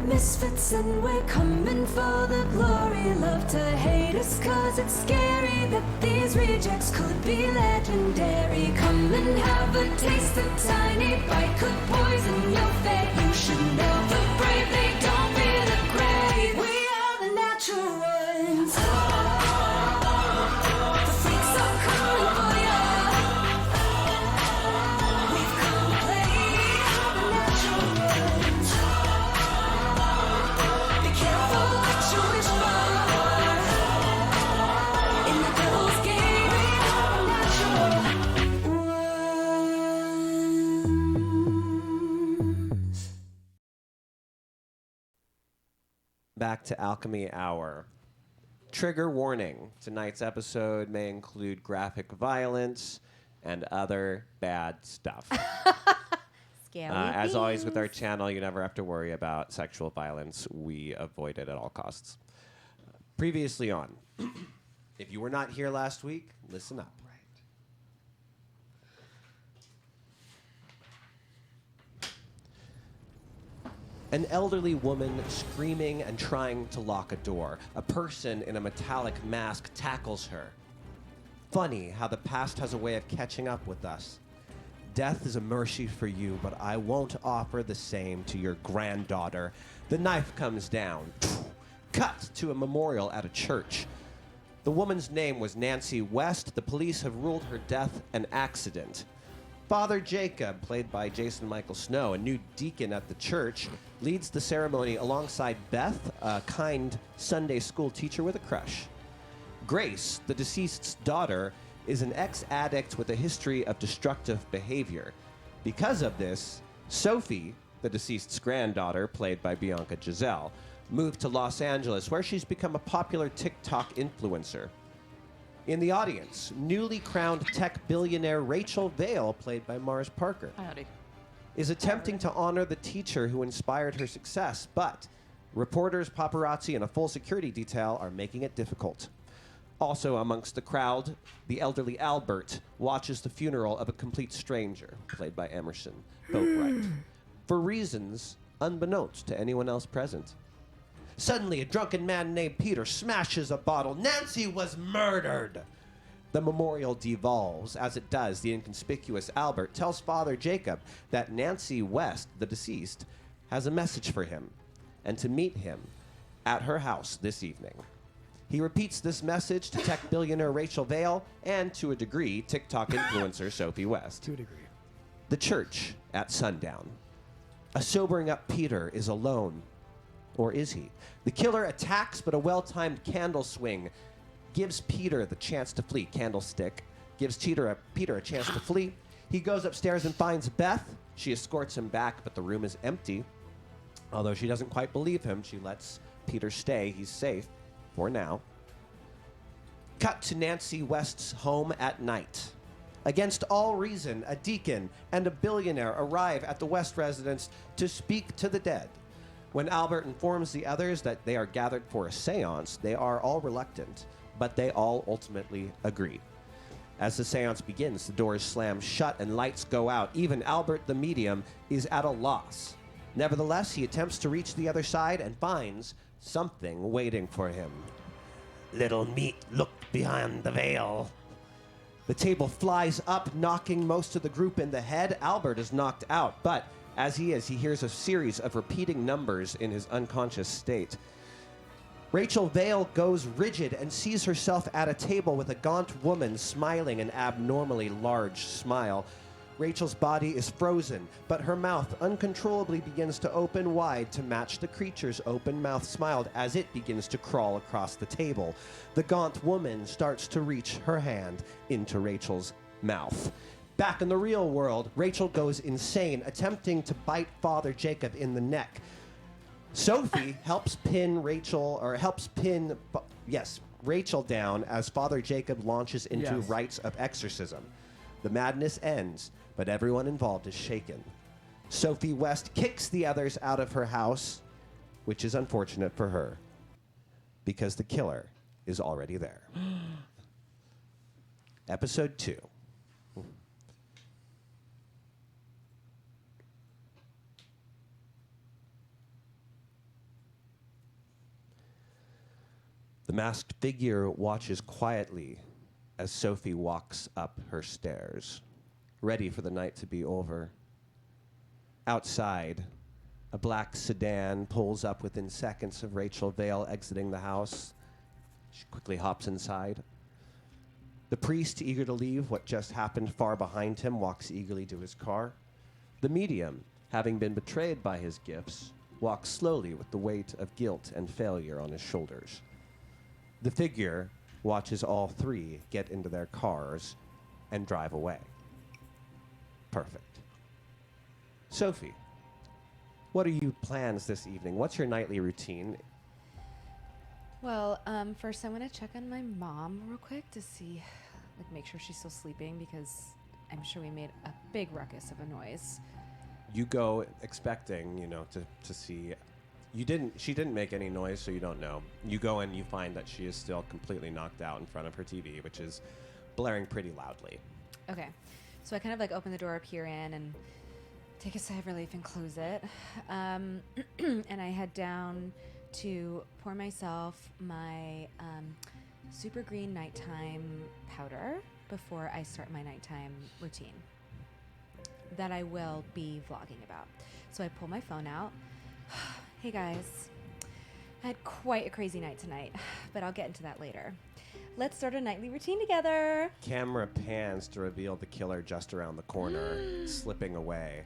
misfits and we're coming for the glory. Love to hate us cause it's scary that these rejects could be legendary. Come and have a taste, a tiny bite could poison your fate. You should know the brave, they don't fear the grave. We are the natural ones. The freaks are coming for ya. We've come to play. We are the natural ones. Be careful what you wish for. In the devil's game, we are the natural ones. Back to Alchemy Hour. Trigger warning. Tonight's episode may include graphic violence and other bad stuff. Scary As always with our things. channel, you never have to worry about sexual violence. We avoid it at all costs. Previously on, if you were not here last week, listen up. An elderly woman screaming and trying to lock a door. A person in a metallic mask tackles her. Funny how the past has a way of catching up with us. Death is a mercy for you, but I won't offer the same to your granddaughter. The knife comes down. Cut to a memorial at a church. The woman's name was Nancy West. The police have ruled her death an accident. Father Jacob, played by Jason Michael Snow, a new deacon at the church, leads the ceremony alongside Beth, a kind Sunday school teacher with a crush. Grace, the deceased's daughter, is an ex-addict with a history of destructive behavior. Because of this, Sophie, the deceased's granddaughter, played by Bianca Giselle, moved to Los Angeles, where she's become a popular TikTok influencer. In the audience, newly crowned tech billionaire Rachel Vale, played by Mars Parker, Howdy. is attempting to honor the teacher who inspired her success, but reporters, paparazzi, and a full security detail are making it difficult. Also amongst the crowd, the elderly Albert watches the funeral of a complete stranger, played by Emerson Boatwright, for reasons unbeknownst to anyone else present. Suddenly, a drunken man named Peter smashes a bottle. Nancy was murdered! The memorial devolves. As it does, the inconspicuous Albert tells Father Jacob that Nancy West, the deceased, has a message for him, and to meet him at her house this evening. He repeats this message to tech billionaire Rachel Vale and, to a degree, TikTok influencer Sophie West. To a degree. The church at sundown. A sobering up Peter is alone. Or is he? The killer attacks, but a well-timed candle swing gives Peter the chance to flee. Candlestick gives Peter a chance to flee. He goes upstairs and finds Beth. She escorts him back, but the room is empty. Although she doesn't quite believe him, she lets Peter stay. He's safe for now. Cut to Nancy West's home at night. Against all reason, a deacon and a billionaire arrive at the West residence to speak to the dead. When Albert informs the others that they are gathered for a seance, they are all reluctant, but they all ultimately agree. As the seance begins, the doors slam shut and lights go out. Even Albert the medium is at a loss. Nevertheless, he attempts to reach the other side and finds something waiting for him. Little meat, look behind the veil. The table flies up, knocking most of the group in the head. Albert is knocked out, but as he hears a series of repeating numbers in his unconscious state. Rachel Vale goes rigid and sees herself at a table with a gaunt woman smiling an abnormally large smile. Rachel's body is frozen, but her mouth uncontrollably begins to open wide to match the creature's open mouth smile as it begins to crawl across the table. The gaunt woman starts to reach her hand into Rachel's mouth. Back in the real world, Rachel goes insane, attempting to bite Father Jacob in the neck. Sophie helps pin Rachel down as Father Jacob launches into rites of exorcism. The madness ends, but everyone involved is shaken. Sophie West kicks the others out of her house, which is unfortunate for her, because the killer is already there. Episode 2. The masked figure watches quietly as Sophie walks up her stairs, ready for the night to be over. Outside, a black sedan pulls up within seconds of Rachel Vale exiting the house. She quickly hops inside. The priest, eager to leave what just happened far behind him, walks eagerly to his car. The medium, having been betrayed by his gifts, walks slowly with the weight of guilt and failure on his shoulders. The figure watches all three get into their cars and drive away. Perfect. Sophie, what are your plans this evening? What's your nightly routine? Well, first I'm gonna check on my mom real quick to see, like, make sure she's still sleeping because I'm sure we made a big ruckus of a noise. You go expecting, to see. She didn't make any noise, so you don't know. You go and you find that she is still completely knocked out in front of her TV, which is blaring pretty loudly. Okay, so I kind of like open the door, peer in, and take a sigh of relief and close it. And I head down to pour myself my super green nighttime powder before I start my nighttime routine that I will be vlogging about. So I pull my phone out. Hey guys, I had quite a crazy night tonight, but I'll get into that later. Let's start a nightly routine together. Camera pans to reveal the killer just around the corner, slipping away,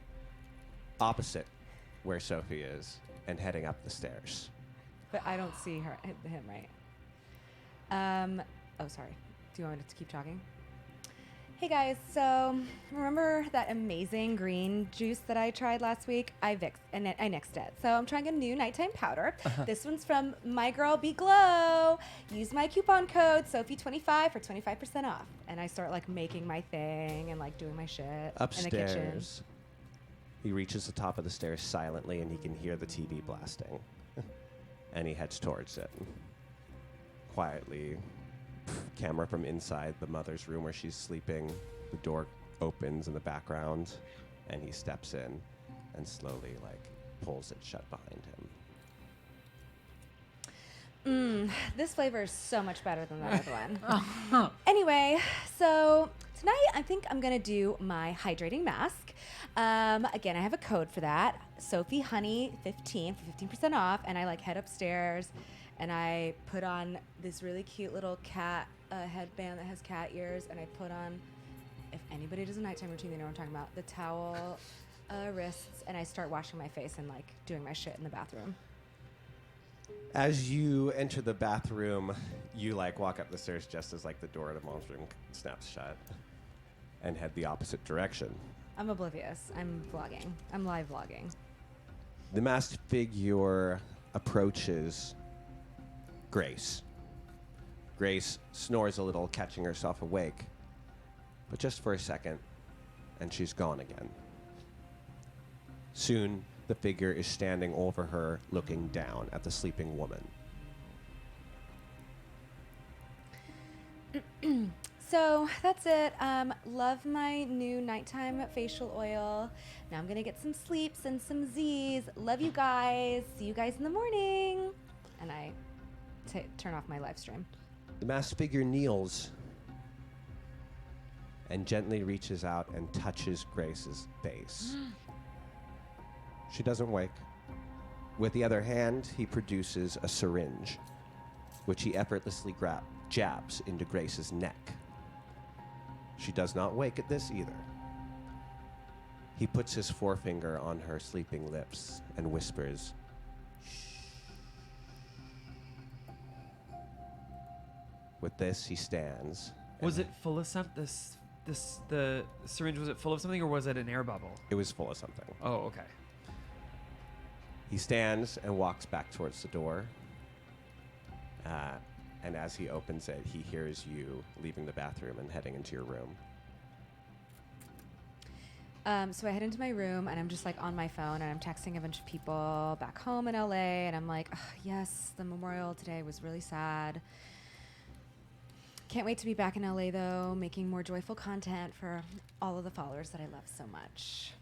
opposite where Sophie is, and heading up the stairs. But I don't see him, right? Oh, sorry. Do you want me to keep talking? Hey guys, so remember that amazing green juice that I tried last week? I nixed it. So I'm trying a new nighttime powder. This one's from my girl Be Glow. Use my coupon code Sophie25 for 25% off. And I start like making my thing and like doing my shit in the kitchen. Upstairs, he reaches the top of the stairs silently and he can hear the TV blasting. And he heads towards it. Quietly, camera from inside the mother's room where she's sleeping. The door opens in the background, and he steps in and slowly, pulls it shut behind him. This flavor is so much better than that other one. Anyway, so tonight I think I'm gonna do my hydrating mask. Again, I have a code for that. Sophie Honey 15 for 15% off, and I head upstairs and I put on this really cute little cat headband that has cat ears, and I put on, if anybody does a nighttime routine, they know what I'm talking about, the towel wrists, and I start washing my face and doing my shit in the bathroom. As you enter the bathroom, you walk up the stairs just as the door to mom's room snaps shut and head the opposite direction. I'm oblivious. I'm vlogging. I'm live vlogging. The masked figure approaches Grace. Grace snores a little, catching herself awake, but just for a second, and she's gone again. Soon, the figure is standing over her, looking down at the sleeping woman. So that's it. Love my new nighttime facial oil. Now I'm gonna get some sleeps and some Z's. Love you guys. See you guys in the morning. And I turn off my live stream. The masked figure kneels and gently reaches out and touches Grace's face. She doesn't wake. With the other hand, he produces a syringe, which he effortlessly jabs into Grace's neck. She does not wake at this either. He puts his forefinger on her sleeping lips and whispers, "Shh." With this, he stands. Was it full of something? The syringe, was it full of something, or was it an air bubble? It was full of something. Oh, okay. He stands and walks back towards the door. And as he opens it, he hears you leaving the bathroom and heading into your room. So I head into my room and I'm just on my phone and I'm texting a bunch of people back home in LA, and I'm like, yes, the memorial today was really sad. Can't wait to be back in LA though, making more joyful content for all of the followers that I love so much.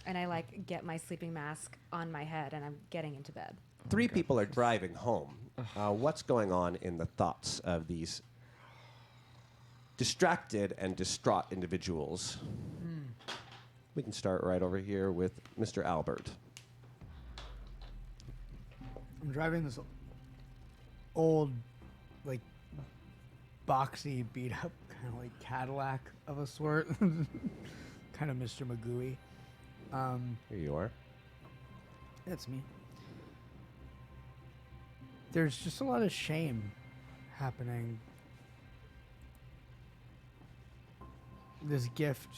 And I get my sleeping mask on my head and I'm getting into bed. Three people are driving home. What's going on in the thoughts of these distracted and distraught individuals? We can start right over here with Mr. Albert. I'm driving this old, like, boxy, beat up, kind of like Cadillac of a sort. Kind of Mr. Magooey. Here you are. That's me. There's just a lot of shame happening. This gift,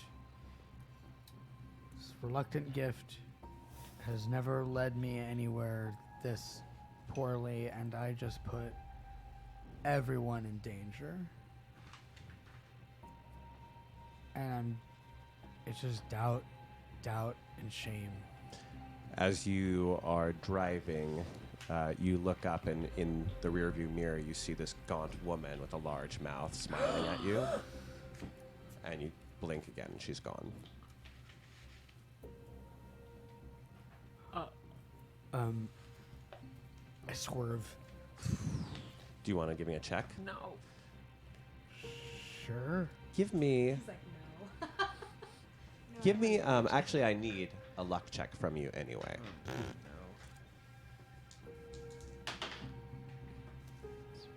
this reluctant gift, has never led me anywhere this poorly, and I just put everyone in danger. And it's just doubt, and shame. As you are driving, you look up, and in the rearview mirror, you see this gaunt woman with a large mouth smiling at you. And you blink again, and she's gone. I swerve. Do you want to give me a check? No. Sure. Give me. He's like, no. Give me. Actually, I need a luck check from you anyway.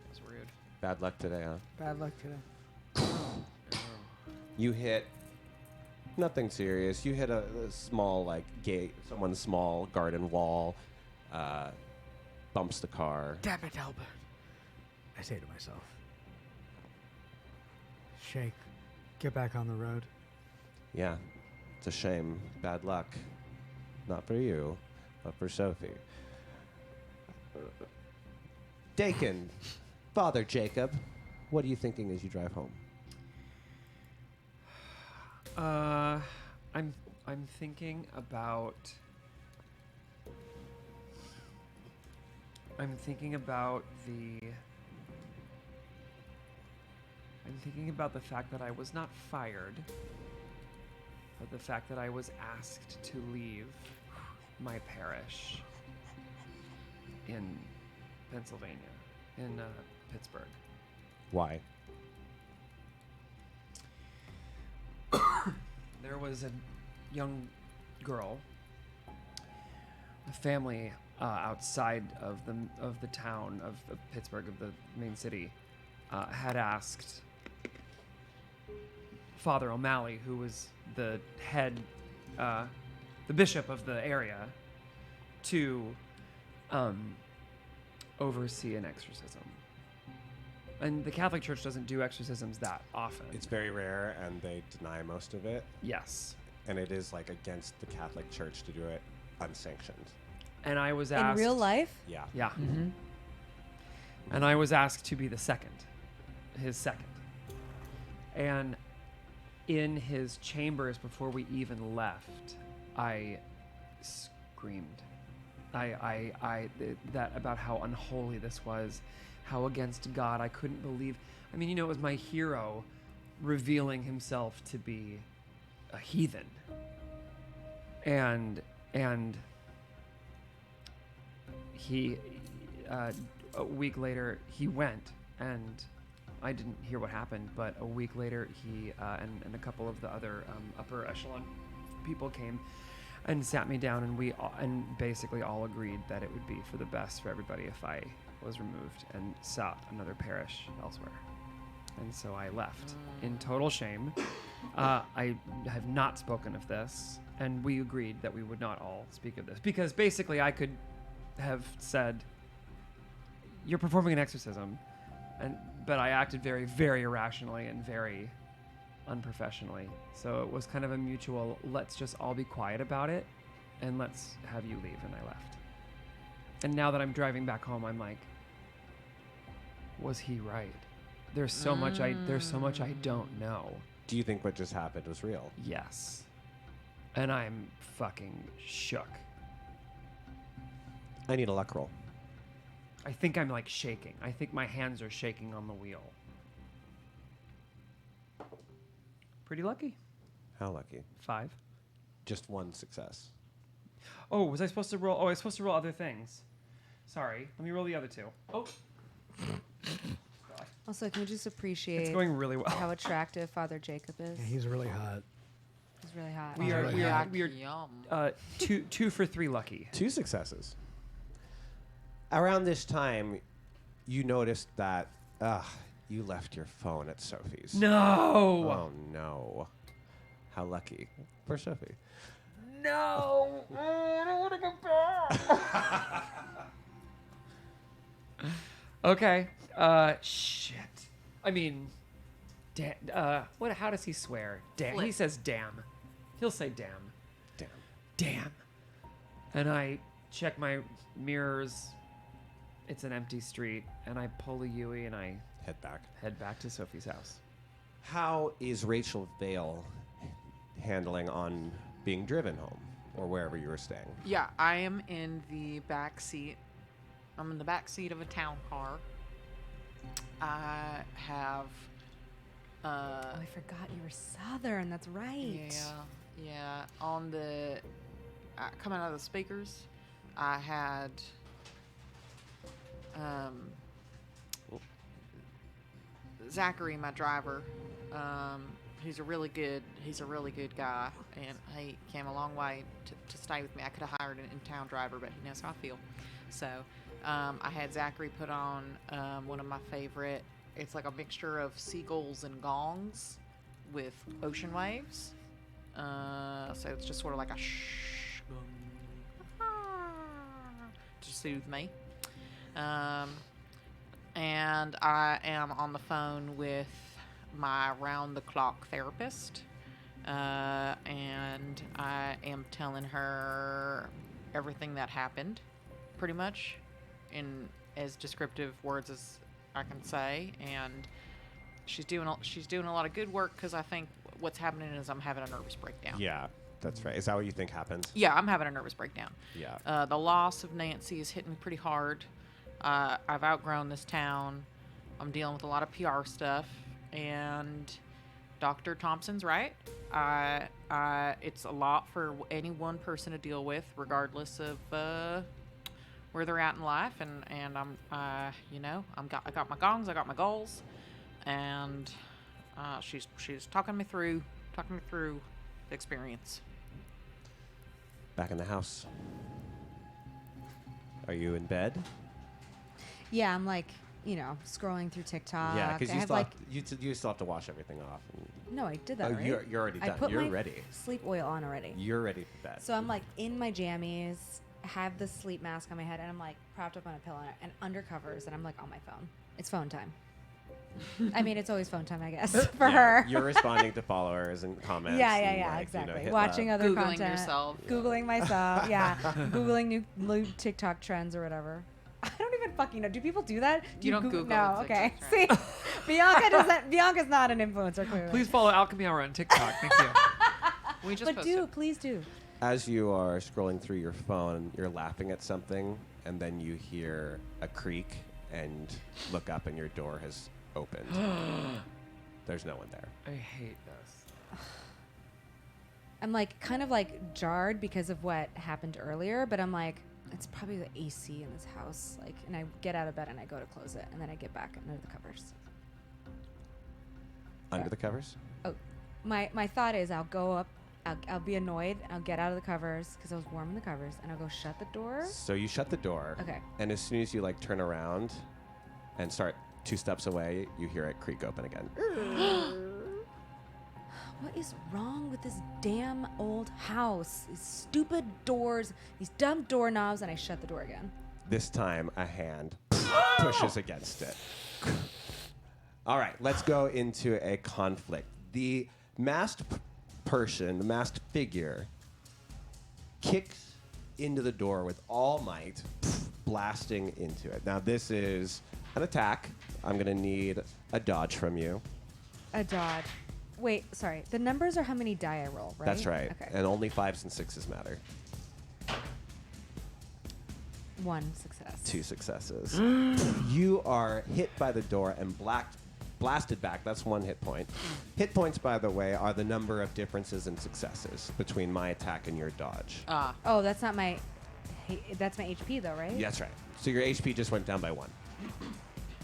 That's rude. Bad luck today, huh? Bad luck today. You hit nothing serious. You hit a small, like, gate, someone's small garden wall, bumps the car. Damn it, Albert. I say to myself. Shake. Get back on the road. Yeah, it's a shame. Bad luck. Not for you, but for Sophie. Dakin, Father Jacob, what are you thinking as you drive home? I'm thinking about. I'm thinking about the fact that I was not fired, but the fact that I was asked to leave my parish in Pennsylvania, in Pittsburgh. Why? There was a young girl, a family outside of the town of Pittsburgh, of the main city, had asked Father O'Malley, who was the head, the bishop of the area, to oversee an exorcism. And the Catholic Church doesn't do exorcisms that often. It's very rare, and they deny most of it. Yes. And it is, like, against the Catholic Church to do it unsanctioned. And I was In asked... real life? Yeah. Yeah. Mm-hmm. And I was asked to be his second. And in his chambers before we even left, I screamed. That about how unholy this was, how against God I couldn't believe. I mean, it was my hero revealing himself to be a heathen. And he, a week later, he went, and I didn't hear what happened, but a week later, he and a couple of the other upper echelon people came and sat me down, and we basically all agreed that it would be for the best for everybody if I was removed and sought another parish elsewhere. And so I left in total shame. I have not spoken of this, and we agreed that we would not all speak of this, because basically I could have said, "You're performing an exorcism," but I acted very, very irrationally and very unprofessionally. So it was kind of a mutual, let's just all be quiet about it and let's have you leave, and I left. And now that I'm driving back home, I'm like, was he right? There's so much I don't know. Do you think what just happened was real? Yes. And I'm fucking shook. I need a luck roll. I think I'm like shaking. I think my hands are shaking on the wheel. Pretty lucky. How lucky? 5. Just one success. Oh, was I supposed to roll? Oh, I was supposed to roll other things. Sorry. Let me roll the other two. Oh. Also, can we just appreciate It's going really well. how attractive Father Jacob is? Yeah, he's really hot. He's really hot. We are Yum. 2 for 3 lucky. 2 successes. Around this time, you noticed that you left your phone at Sophie's. No. Oh no. How lucky for Sophie. No. I don't want to go back. Okay. Shit. I mean, what? How does he swear? Damn. He Flip. says damn. He'll say damn. Damn. Damn. And I check my mirrors. It's an empty street, and I pull a Yui and I Head back. to Sophie's house. How is Rachel Vale handling on being driven home or wherever you were staying? Yeah, I am in the back seat. I'm in the back seat of a town car. I have. Oh, I forgot you were Southern. That's right. Yeah. On the coming out of the speakers, I had. Zachary, my driver, he's a really good guy, and he came a long way to stay with me. I could have hired an in-town driver, but he knows how I feel. So I had Zachary put on one of my favorite. It's like a mixture of seagulls and gongs with ocean waves. So it's just sort of like a shh to soothe me. And I am on the phone with my round-the-clock therapist, and I am telling her everything that happened, pretty much, in as descriptive words as I can say. And she's doing a lot of good work, because I think what's happening is I'm having a nervous breakdown. Yeah, that's right. Is that what you think happened? Yeah, I'm having a nervous breakdown. Yeah. The loss of Nancy is hitting me pretty hard. I've outgrown this town. I'm dealing with a lot of PR stuff, and Dr. Thompson's right. It's a lot for any one person to deal with, regardless of where they're at in life. And I got my gongs, I got my goals, and she's talking me through the experience. Back in the house. Are you in bed? Yeah, I'm like, scrolling through TikTok. Yeah, because I you have still like, you still have to wash everything off. no, I did that Oh, already. you're already I done. put You're my ready. sleep oil on already. You're ready for bed. So I'm like in my jammies, have the sleep mask on my head, and I'm like propped up on a pillow and under covers, and I'm like on my phone. It's phone time. I mean, it's always phone time, I guess, for her. You're responding to followers and comments. Yeah, and, yeah, like, exactly. hit Watching love. other Googling content. yourself. Googling myself. Yeah. Googling new TikTok trends or whatever. I don't even fucking know. Do people do that? Do You don't Google No, the okay. TikTok See, Bianca doesn't. Bianca's not an influencer, clearly. Please follow Alchemy Hour on TikTok. Thank you. We just But posted. please do. As you are scrolling through your phone, you're laughing at something, and then you hear a creak and look up, and your door has opened. There's no one there. I hate this. I'm like kind of like jarred because of what happened earlier, but I'm like, it's probably the AC in this house. Like, and I get out of bed and I go to close it, and then I get back under the covers. Under the covers? Oh, my thought is I'll go up, I'll be annoyed, I'll get out of the covers because I was warm in the covers, and I'll go shut the door. So you shut the door. Okay. And as soon as you like turn around and start 2 steps away, you hear it creak open again. What is wrong with this damn old house? These stupid doors, these dumb doorknobs, and I shut the door again. This time, a hand pushes against it. All right, let's go into a conflict. The masked person, the masked figure, kicks into the door with all might, blasting into it. Now, this is an attack. I'm going to need a dodge from you. A dodge. Wait, sorry. The numbers are how many die I roll, right? That's right. Okay. And only 5s and 6s matter. 1 success. 2 successes. You are hit by the door and blasted back. That's 1 hit point. Hit points, by the way, are the number of differences in successes between my attack and your dodge. Oh, that's not my. That's my HP though, right? Yeah, that's right. So your HP just went down by 1.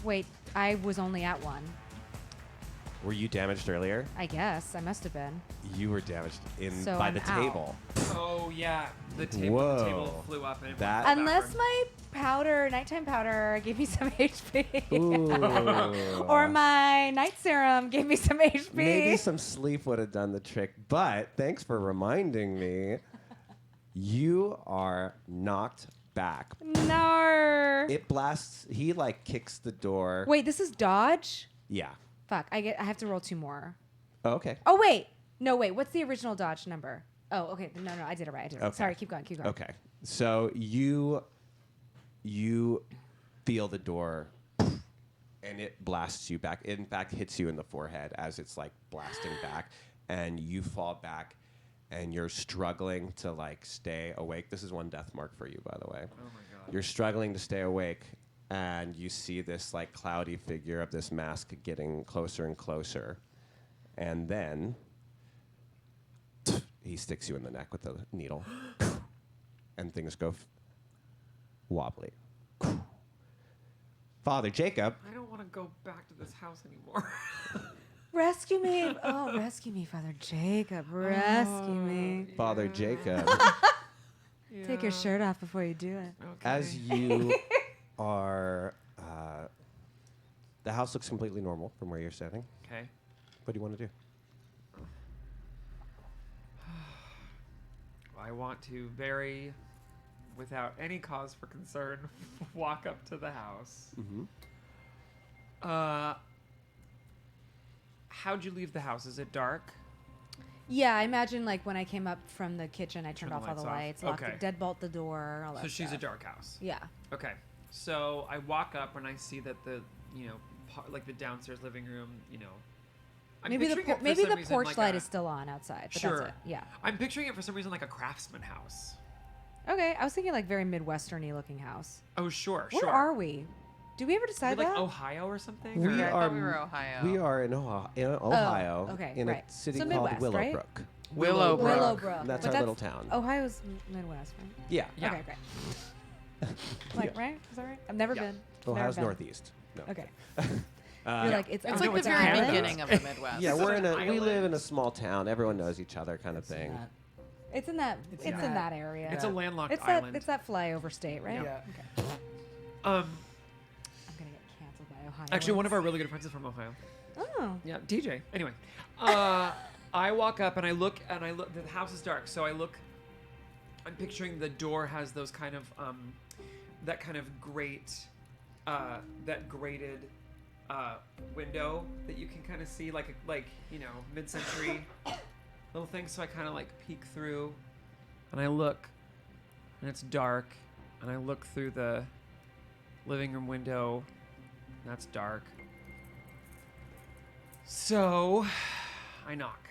Wait, I was only at 1. Were you damaged earlier? I guess I must have been. You were damaged So by I'm the out. table. Oh yeah, the Whoa. table flew up and it That- went Unless backward. my nighttime powder gave me some HP. Ooh. Or my night serum gave me some HP. Maybe some sleep would have done the trick, but thanks for reminding me. You are knocked back. No. It blasts. He like kicks the door. Wait, this is dodge? Yeah. Fuck, I have to roll 2 more. Oh, okay. Oh, wait. No, wait. What's the original dodge number? Oh, okay. No, I did it right. Okay. Sorry, keep going. Okay. So you feel the door and it blasts you back. It in fact hits you in the forehead as it's like blasting back, and you fall back and you're struggling to like stay awake. This is 1 death mark for you, by the way. Oh my god. You're struggling to stay awake, and you see this like cloudy figure of this mask getting closer and closer. And then he sticks you in the neck with the needle. And things go wobbly. Father Jacob. I don't want to go back to this house anymore. Rescue me. Oh, rescue me, Father Jacob. Rescue me. Father Jacob. Take your shirt off before you do it. Okay. As you are... the house looks completely normal from where you're sitting. Okay. What do you want to do? I want to without any cause for concern, walk up to the house. Mm-hmm. How'd you leave the house? Is it dark? Yeah, I imagine like when I came up from the kitchen, I turned Turn the off all the lights lights, off. locked Okay. deadbolt the door, all that So she's a stuff. dark house. Yeah. Okay. So I walk up and I see that the, like the downstairs living room, I'm Maybe picturing it for maybe some the reason porch like light a- is still on outside. But Sure. That's it. Yeah. I'm picturing it for some reason like a craftsman house. Okay. I was thinking like very Midwestern-y looking house. Oh, sure, Where sure. are we? Did we ever Are we decide like that? Ohio or something? We Or- Yeah, I are. thought we were Ohio. We are in Ohio. okay, in right. a city So called Midwest, right? Willowbrook. Willowbrook. Willowbrook. That's But our little town. Ohio's Midwest, right? Yeah. Yeah. Okay, great. Like, right? Is that right? I've never Yeah. been. Never Ohio's been. northeast. No. Okay. Uh, You're like, it's It's no, like it's the an very island. beginning of the Midwest. Yeah, we island. live in a small town. Everyone knows each other, kind of thing. It's in that. It's in that area. It's a landlocked It's island. that. It's that flyover state, right? Yeah. Okay. Um, I'm gonna get canceled by Ohio. actually, one of our really good friends is from Ohio. Oh. Yeah, DJ. Anyway, I walk up and I look. The house is dark, so I look. I'm picturing the door has those kind of that kind of that grated window that you can kind of see like mid-century little thing. So I kind of like peek through, and I look, and it's dark, and I look through the living room window. And that's dark. So, I knock.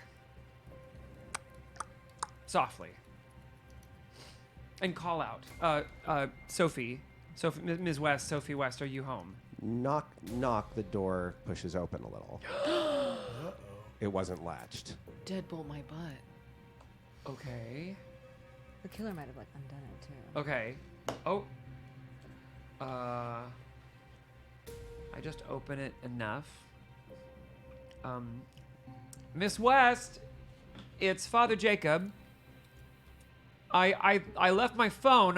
Softly. And call out. Sophie, Ms. West, Sophie West, are you home? Knock, knock. The door pushes open a little. It wasn't latched. Deadbolt my butt. Okay. The killer might have like undone it too. Okay. Oh. I just open it enough. Miss West, it's Father Jacob. I left my phone.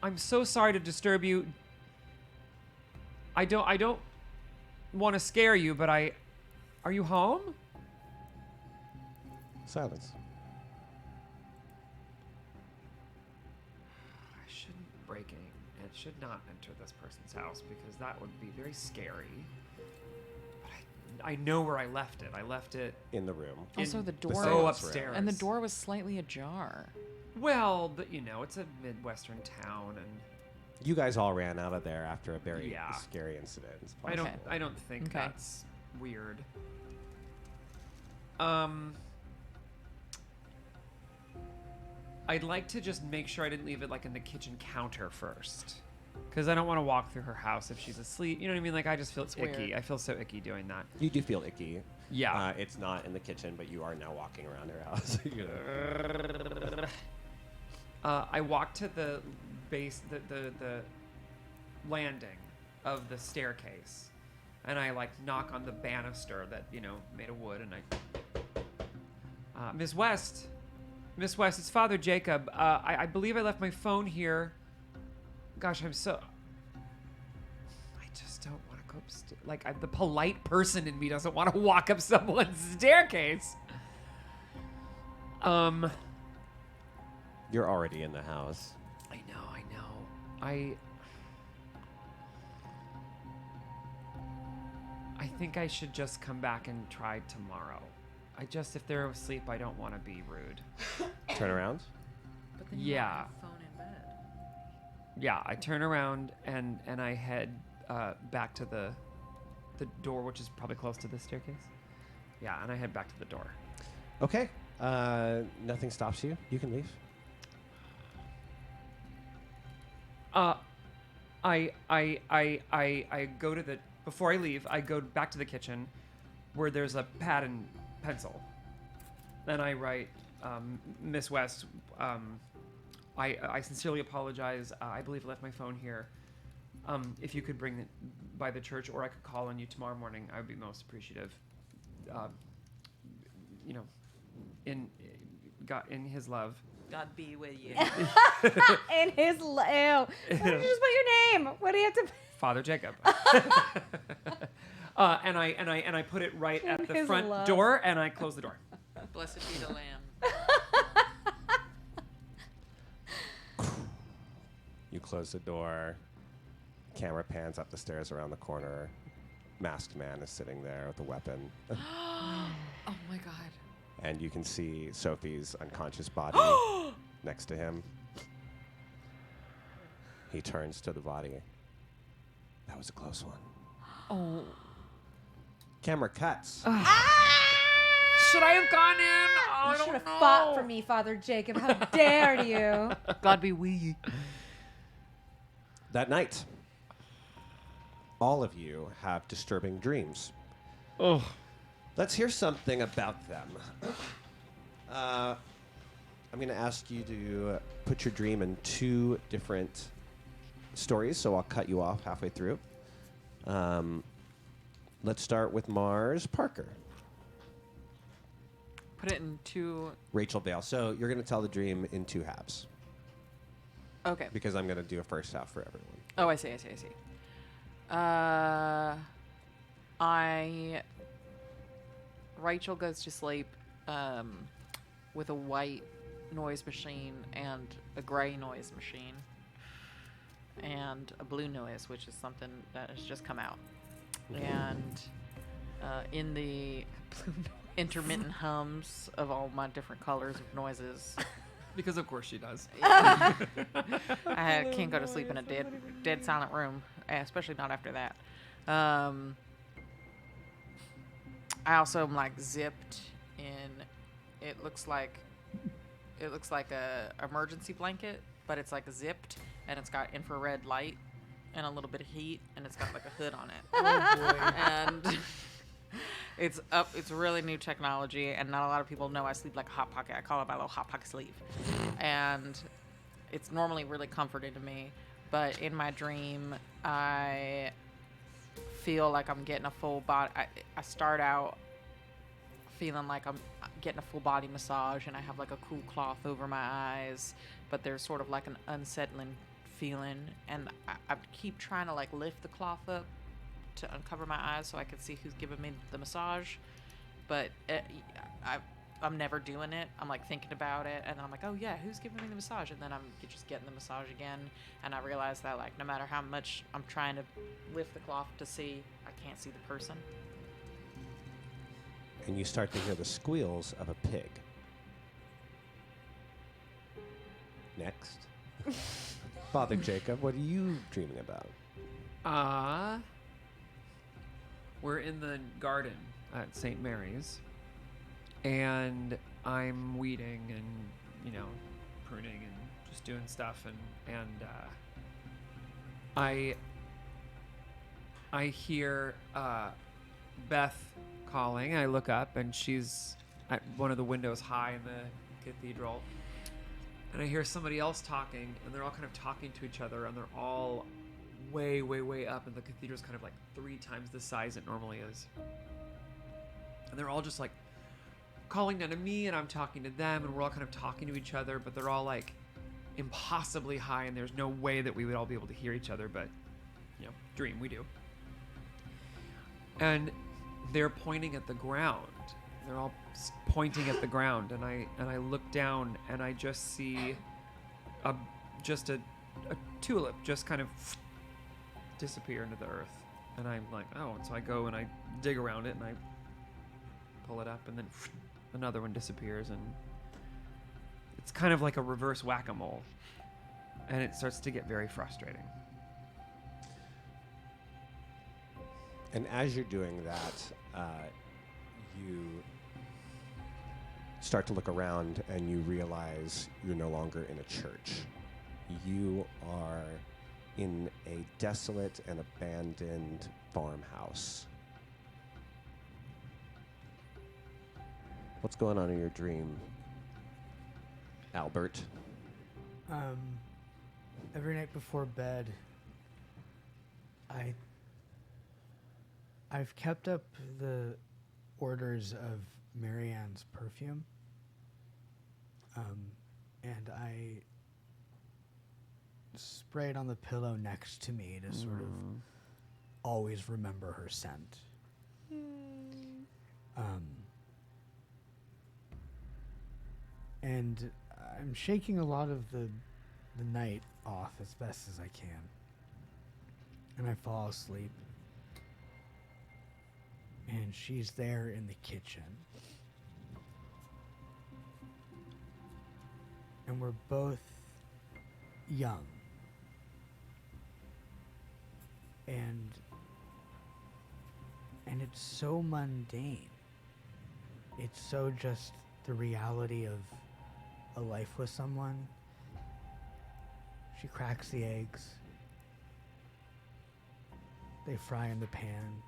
I'm so sorry to disturb you. I don't want to scare you, but are you home? Silence. I shouldn't break in. It should not enter this person's house because that would be very scary. But I know where I left it. I left it In the room. Also, in the door. Oh, upstairs. And the door was slightly ajar. Well, but it's a Midwestern town, and You guys all ran out of there after a very Yeah. scary incident. It's I don't. Okay. I don't think Okay. that's weird. I'd like to just make sure I didn't leave it like in the kitchen counter first, because I don't want to walk through her house if she's asleep. You know what I mean? Like I just feel It's icky. weird. I feel so icky doing that. You do feel icky. Yeah. It's not in the kitchen, but you are now walking around her house. I walk to the base, the landing of the staircase, and I like knock on the banister that made of wood, and I, Miss West, it's Father Jacob. I believe I left my phone here. Gosh, I just don't want to go upstairs. Like the polite person in me doesn't want to walk up someone's staircase. You're already in the house. I know. I think I should just come back and try tomorrow. If they're asleep, I don't want to be rude. Turn around. But then Yeah. phone in bed. Yeah, I turn around and I head back to the door, which is probably close to the staircase. Yeah, and I head back to the door. Okay. Nothing stops you. You can leave. I go to before I leave, I go back to the kitchen where there's a pad and pencil. Then I write, Miss West, I sincerely apologize. I believe I left my phone here. If you could bring it by the church, or I could call on you tomorrow morning, I would be most appreciative. In his love. God be with you. In his why did you just put your name? What do you have to? Father Jacob. And I put it right at the His front love. door, and I close the door. Blessed be the Lamb. You close the door. Camera pans up the stairs around the corner. Masked man is sitting there with a weapon. Oh my God. And you can see Sophie's unconscious body next to him. He turns to the body. That was a close one. Oh. Camera cuts. Should I have gone in? Oh, You should have fought for me, Father Jacob. How dare you? God be with you. That night, all of you have disturbing dreams. Oh. Let's hear something about them. I'm going to ask you to put your dream in 2 different stories, so I'll cut you off halfway through. Let's start with Mars Parker. Put it in 2. Rachel Vale. So you're going to tell the dream in 2 halves, Okay. because I'm going to do a first half for everyone. Oh, I see. Rachel goes to sleep with a white noise machine and a gray noise machine and a blue noise, which is something that has just come out. And in the intermittent hums of all my different colors of noises, Because of course she does. I can't go to sleep in a dead silent room, especially not after that. I also am like zipped in. It looks like a emergency blanket, but it's like zipped, and it's got infrared light and a little bit of heat, and it's got like a hood on it. Oh boy. And it's really new technology, and not a lot of people know I sleep like a hot pocket. I call it my little hot pocket sleep, and it's normally really comforting to me. But in my dream, I feel like I'm getting a full body. I start out feeling like I'm getting a full body massage, and I have like a cool cloth over my eyes, but there's sort of like an unsettling feeling, and I keep trying to like lift the cloth up to uncover my eyes so I can see who's giving me the massage, but I'm never doing it. I'm like thinking about it, and then I'm like, oh yeah, who's giving me the massage? And then I'm just getting the massage again, and I realize that like no matter how much I'm trying to lift the cloth to see, I can't see the person. And you start to hear the squeals of a pig. Next. Father Jacob, what are you dreaming about? We're in the garden at St. Mary's, and I'm weeding and, pruning and just doing stuff, and I hear Beth calling. I look up, and she's at one of the windows high in the cathedral, and I hear somebody else talking, and they're all kind of talking to each other, and they're all way, way, way up, and the cathedral's kind of like 3 times the size it normally is. And they're all just like calling down to me, and I'm talking to them, and we're all kind of talking to each other, but they're all like impossibly high, and there's no way that we would all be able to hear each other, but you know, dream, we do. And they're pointing at the ground. They're all pointing at the ground, and I look down, and I just see a tulip just kind of disappear into the earth. And I'm like, oh, and so I go and I dig around it, and I pull it up, and then another one disappears, and it's kind of like a reverse whack-a-mole, and it starts to get very frustrating. And as you're doing that, you start to look around and you realize you're no longer in a church. You are in a desolate and abandoned farmhouse. What's going on in your dream, Albert? Every night before bed, I've kept up the orders of Marianne's perfume, and I spray it on the pillow next to me to sort of always remember her scent. And I'm shaking a lot of the night off as best as I can, and I fall asleep. And she's there in the kitchen. And we're both young. And it's so mundane. It's so just the reality of a life with someone. She cracks the eggs. They fry in the pan.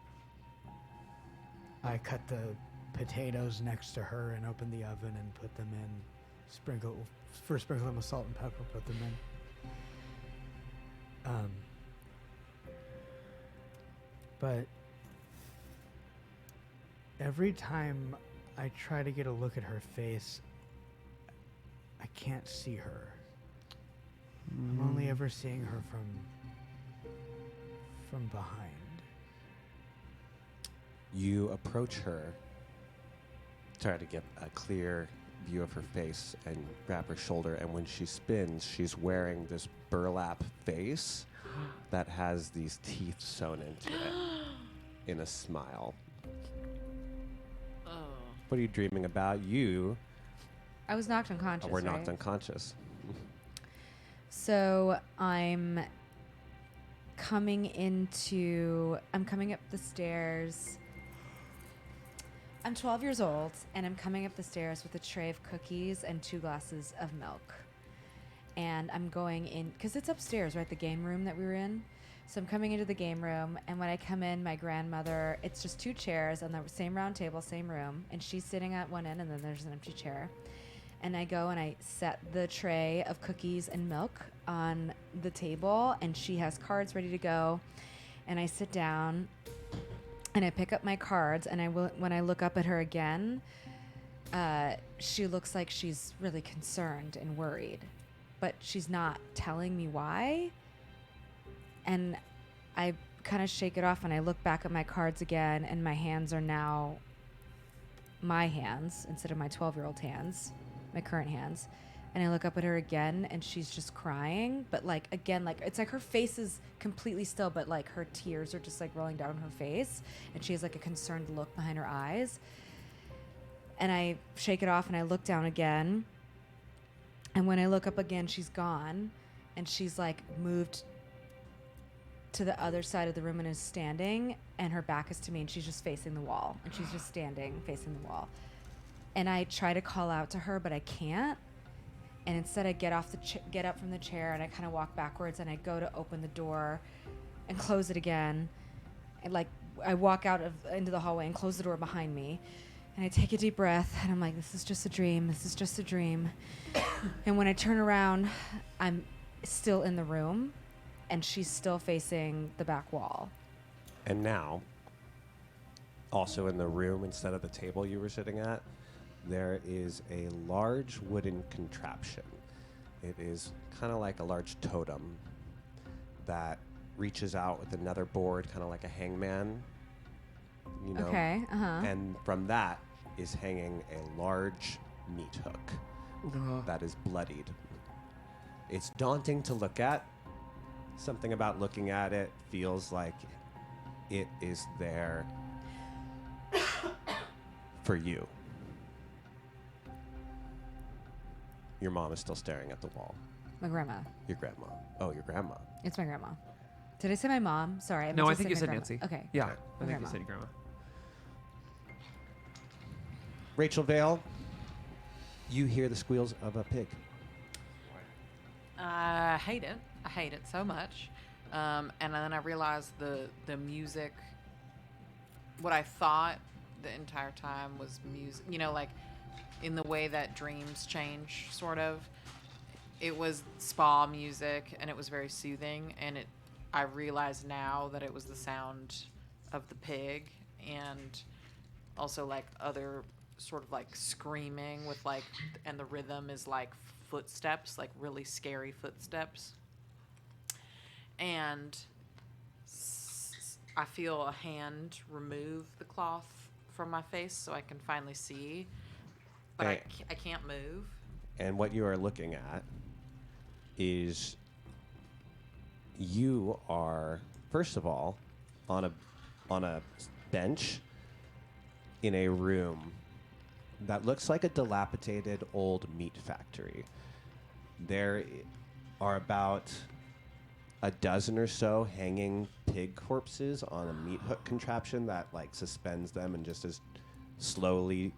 I cut the potatoes next to her and open the oven and put them in. Sprinkle them with salt and pepper, put them in. But every time I try to get a look at her face, I can't see her. I'm only ever seeing her from behind. You approach her, try to get a clear view of her face and grab her shoulder, and when she spins, she's wearing this burlap face that has these teeth sewn into it in a smile. Oh. What are you dreaming about? You I was knocked unconscious. were knocked right? unconscious. So I'm coming up the stairs. I'm 12 years old, and I'm coming up the stairs with a tray of cookies and 2 glasses of milk. And I'm going in, because it's upstairs, right, the game room that we were in. So I'm coming into the game room, and when I come in, my grandmother, it's just 2 chairs on the same round table, same room, and she's sitting at one end, and then there's an empty chair. And I go and I set the tray of cookies and milk on the table, and she has cards ready to go. And I sit down, and I pick up my cards, and when I look up at her again, she looks like she's really concerned and worried, but she's not telling me why. And I kind of shake it off, and I look back at my cards again, and my hands are now my hands instead of my 12-year-old hands, my current hands. And I look up at her again, and she's just crying, but like, again, like, it's like her face is completely still, but like her tears are just like rolling down her face, and she has like a concerned look behind her eyes. And I shake it off, and I look down again, and when I look up again, she's gone, and she's like moved to the other side of the room and is standing, and her back is to me, and she's just facing the wall, and she's just standing facing the wall. And I try to call out to her, but I can't. And instead I get up from the chair, and I kind of walk backwards, and I go to open the door and close it again. And like, I walk out into the hallway and close the door behind me. And I take a deep breath, and I'm like, this is just a dream. This is just a dream. And when I turn around, I'm still in the room. and she's still facing the back wall. And now, also in the room, instead of the table you were sitting at, there is a large wooden contraption. It is kind of like a large totem that reaches out with another board, kind of like a hangman, you know? Okay, And from that is hanging a large meat hook that is bloodied. It's daunting to look at. Something about looking at it feels like it is there for you. Your mom is still staring at the wall. My grandma. Your grandma. Oh, your grandma. It's my grandma. Did I say my mom? Sorry. No, meant I to think say you my said grandma. Nancy. Okay. Yeah, Okay. I think Grandma. you said grandma. Rachel Vale, you hear the squeals of a pig. I hate it. I hate it so much. And then I realized the music, what I thought the entire time was music, you know, like in the way that dreams change, sort of. It was spa music, and it was very soothing. And I realize now that it was the sound of the pig, and also like other sort of like screaming with like, and the rhythm is like footsteps, like really scary footsteps. And I feel a hand remove the cloth from my face so I can finally see, but Hey. I can't move. And what you are looking at is you are, first of all, on a bench in a room that looks like a dilapidated old meat factory. There are about a dozen or so hanging pig corpses on a meat hook contraption that like suspends them and just is slowly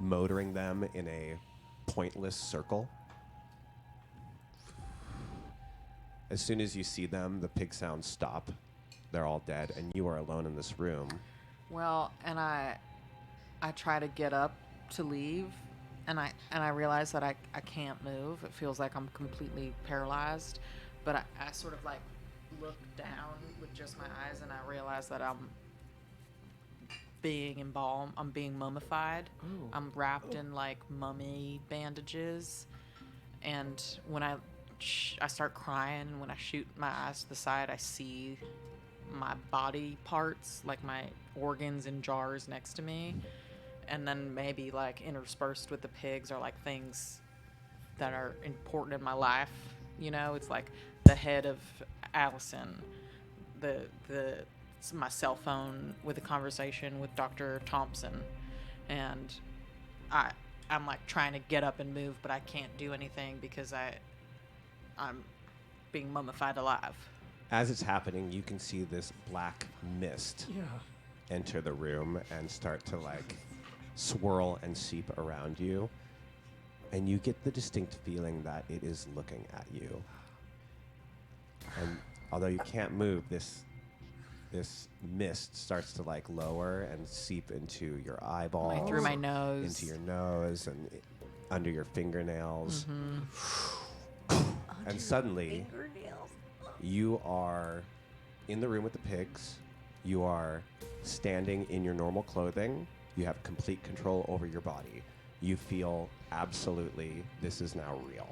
motoring them in a pointless circle. As soon as you see them, the pig sounds stop. They're all dead, and you are alone in this room. Well, and I try to get up to leave, and I realize that I can't move. It feels like I'm completely paralyzed, but I sort of like look down with just my eyes, and I realize that I'm being embalmed. I'm being mummified. Ooh. I'm wrapped in like mummy bandages, and when I start crying, and when I shoot my eyes to the side, I see my body parts, like my organs in jars next to me, and then maybe like interspersed with the pigs are like things that are important in my life. You know, it's like the head of Allison, my cell phone with a conversation with Dr. Thompson, and I'm like trying to get up and move, but I can't do anything because I'm being mummified alive. As it's happening, you can see this black mist Yeah. enter the room and start to like swirl and seep around you. And you get the distinct feeling that it is looking at you. And although you can't move, this mist starts to like lower and seep into your eyeballs, Like through my nose. into your nose, and under your fingernails. And suddenly, you are in the room with the pigs. You are standing in your normal clothing. You have complete control over your body. You feel absolutely this is now real.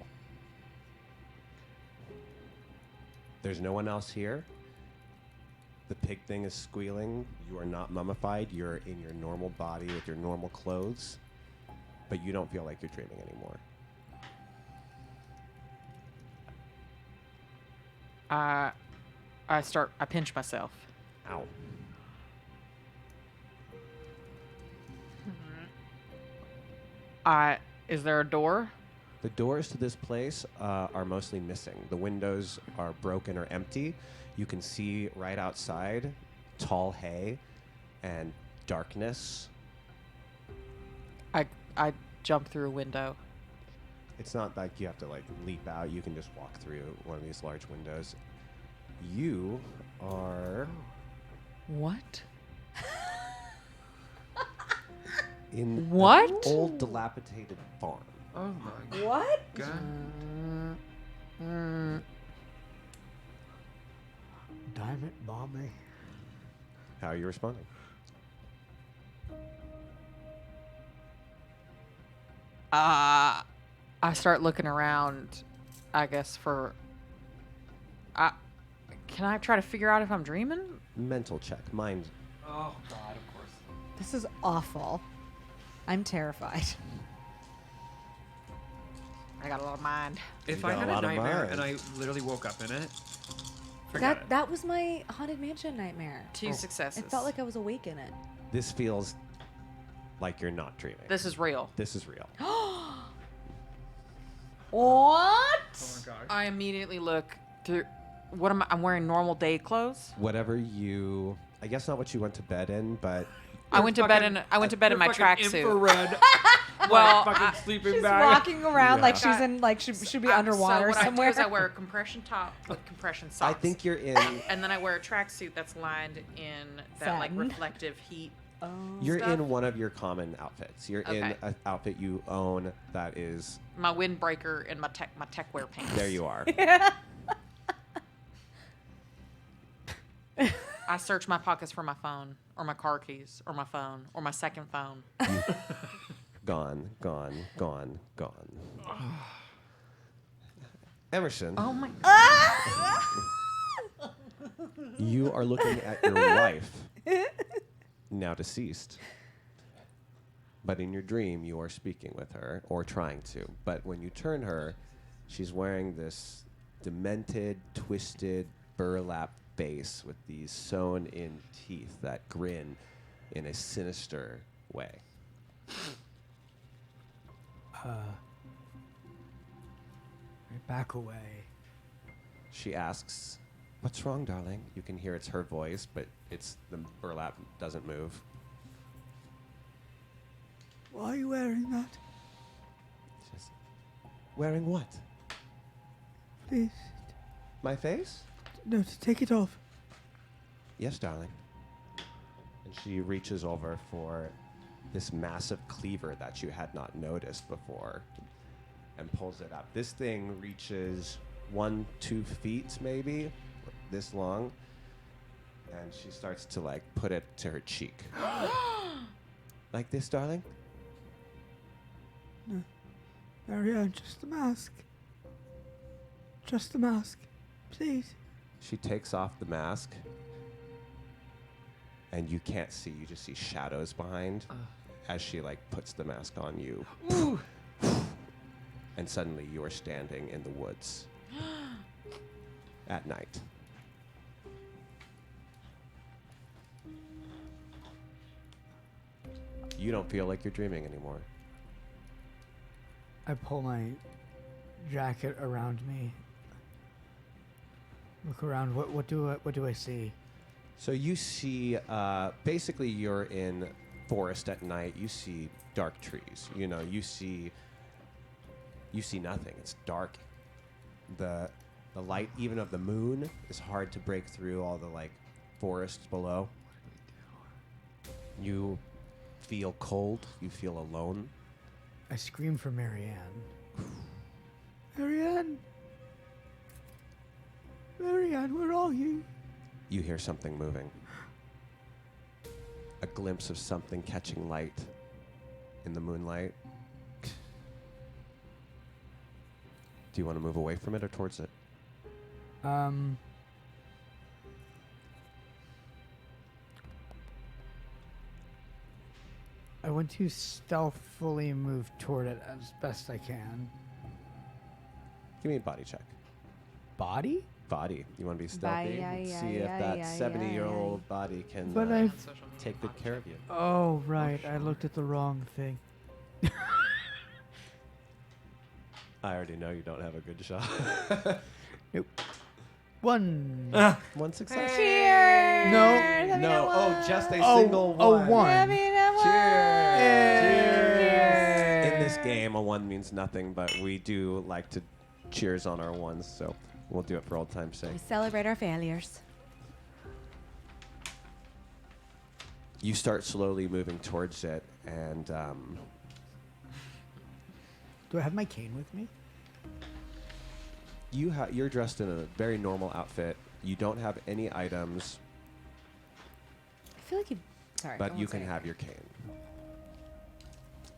There's no one else here. The pig thing is squealing. You are not mummified. You're in your normal body with your normal clothes. But you don't feel like you're dreaming anymore. I pinch myself. Ow. Is there a door? The doors to this place are mostly missing. The windows are broken or empty. You can see right outside tall hay and darkness. I jump through a window. It's not like you have to like leap out. You can just walk through one of these large windows. You are What? in What? an old dilapidated farm. Oh my What? god. Damn it, Bobby. How are you responding? I start looking around, I guess, for. Can I try to figure out if I'm dreaming? Mental check. Mind. Oh God, of course. This is awful. I'm terrified. I got a lot of mind. If You I got a had a lot of nightmare mind. and I literally woke up in it, forget it. That was my haunted mansion nightmare. Two successes. It felt like I was awake in it. This feels like you're not dreaming. This is real. This is real. What? Oh my God. I immediately look through. What am I? I'm wearing normal day clothes. Whatever you, I guess not what you went to bed in, but I went to bed in. I went to bed in my tracksuit. Infrared. Well, fucking sleeping She's bag. walking around like Yeah. she's in like should be So underwater what somewhere. I do is I wear a compression top with compression socks. I think you're in. And then I wear a tracksuit that's lined in that like Satin. reflective heat. Oh. You're stuff. in one of your common outfits. You're in Okay. an outfit you own that is. My windbreaker and my tech wear pants. There you are. I search my pockets for my phone or my car keys or my phone or my second phone. Gone, gone, gone, gone. Emerson, Oh my! you are looking at your wife, now deceased. But in your dream, you are speaking with her, or trying to. But when you turn her, she's wearing this demented, twisted burlap face with these sewn-in teeth that grin in a sinister way. Back away. She asks, "What's wrong, darling?" You can hear it's her voice, but it's the burlap doesn't move. Why are you wearing that? She says, "Wearing what? Please, My face?" no, take it off. "Yes, darling." And she reaches over for this massive cleaver that you had not noticed before and pulls it up. This thing reaches 1-2 feet, maybe, this long. And she starts to like put it to her cheek. Like this, darling? Marianne, just the mask. Just the mask. Please. She takes off the mask. And you can't see, you just see shadows behind as she like puts the mask on you. And suddenly you are standing in the woods at night. You don't feel like you're dreaming anymore. I pull my jacket around me. Look around. What do I see? So you see, basically you're in forest at night. You see dark trees. You know, you see nothing. It's dark. The light, even of the moon, is hard to break through all the like forests below. You feel cold. You feel alone. I scream for Marianne. Marianne! Marianne, where are you? You hear something moving. A glimpse of something catching light in the moonlight. Do you want to move away from it or towards it? I want to stealthily move toward it as best I can. Give me a body check. Body? Body. You want to be stealthy? See if that 70-year-old body can But I. take good care of you. Oh, right. I looked at the wrong thing. I already know you don't have a good shot. Nope. One. One success. Cheers! No. No. Oh, just a Oh, single one. oh, one. Cheers. Cheers. In this game, a one means nothing, but we do like to cheers on our ones, so we'll do it for old time's sake. We celebrate our failures. You start slowly moving towards it, and Do I have my cane with me? you're dressed in a very normal outfit. You don't have any items, I feel like you. Sorry. I but won't you say can it. have your cane.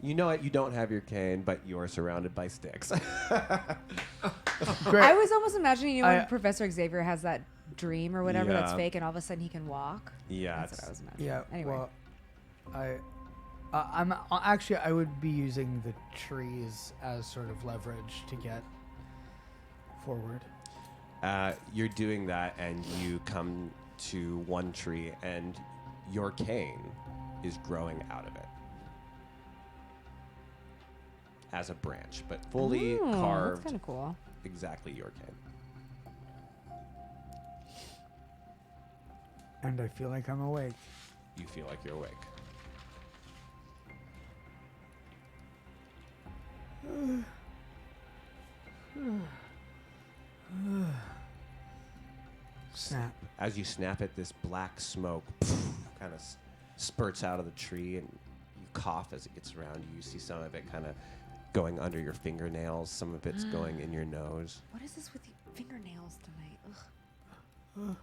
You know it. You don't have your cane, but you are surrounded by sticks. Great. I was almost imagining, you know, when I- Professor Xavier has that dream or whatever that's Yeah. fake, and all of a sudden he can walk. Yeah, That's what I was imagining. Yeah. Anyway. Well, I'm actually I would be using the trees as sort of leverage to get forward. You're doing that, and you come to one tree, and your cane is growing out of it as a branch, but fully Ooh, carved. That's kind of cool. Exactly your cane. And I feel like I'm awake. You feel like you're awake. Snap. As you snap it, this black smoke kind of spurts out of the tree, and you cough as it gets around you. You see some of it kind of going under your fingernails. Some of it's going in your nose. What is this with your fingernails tonight? Ugh.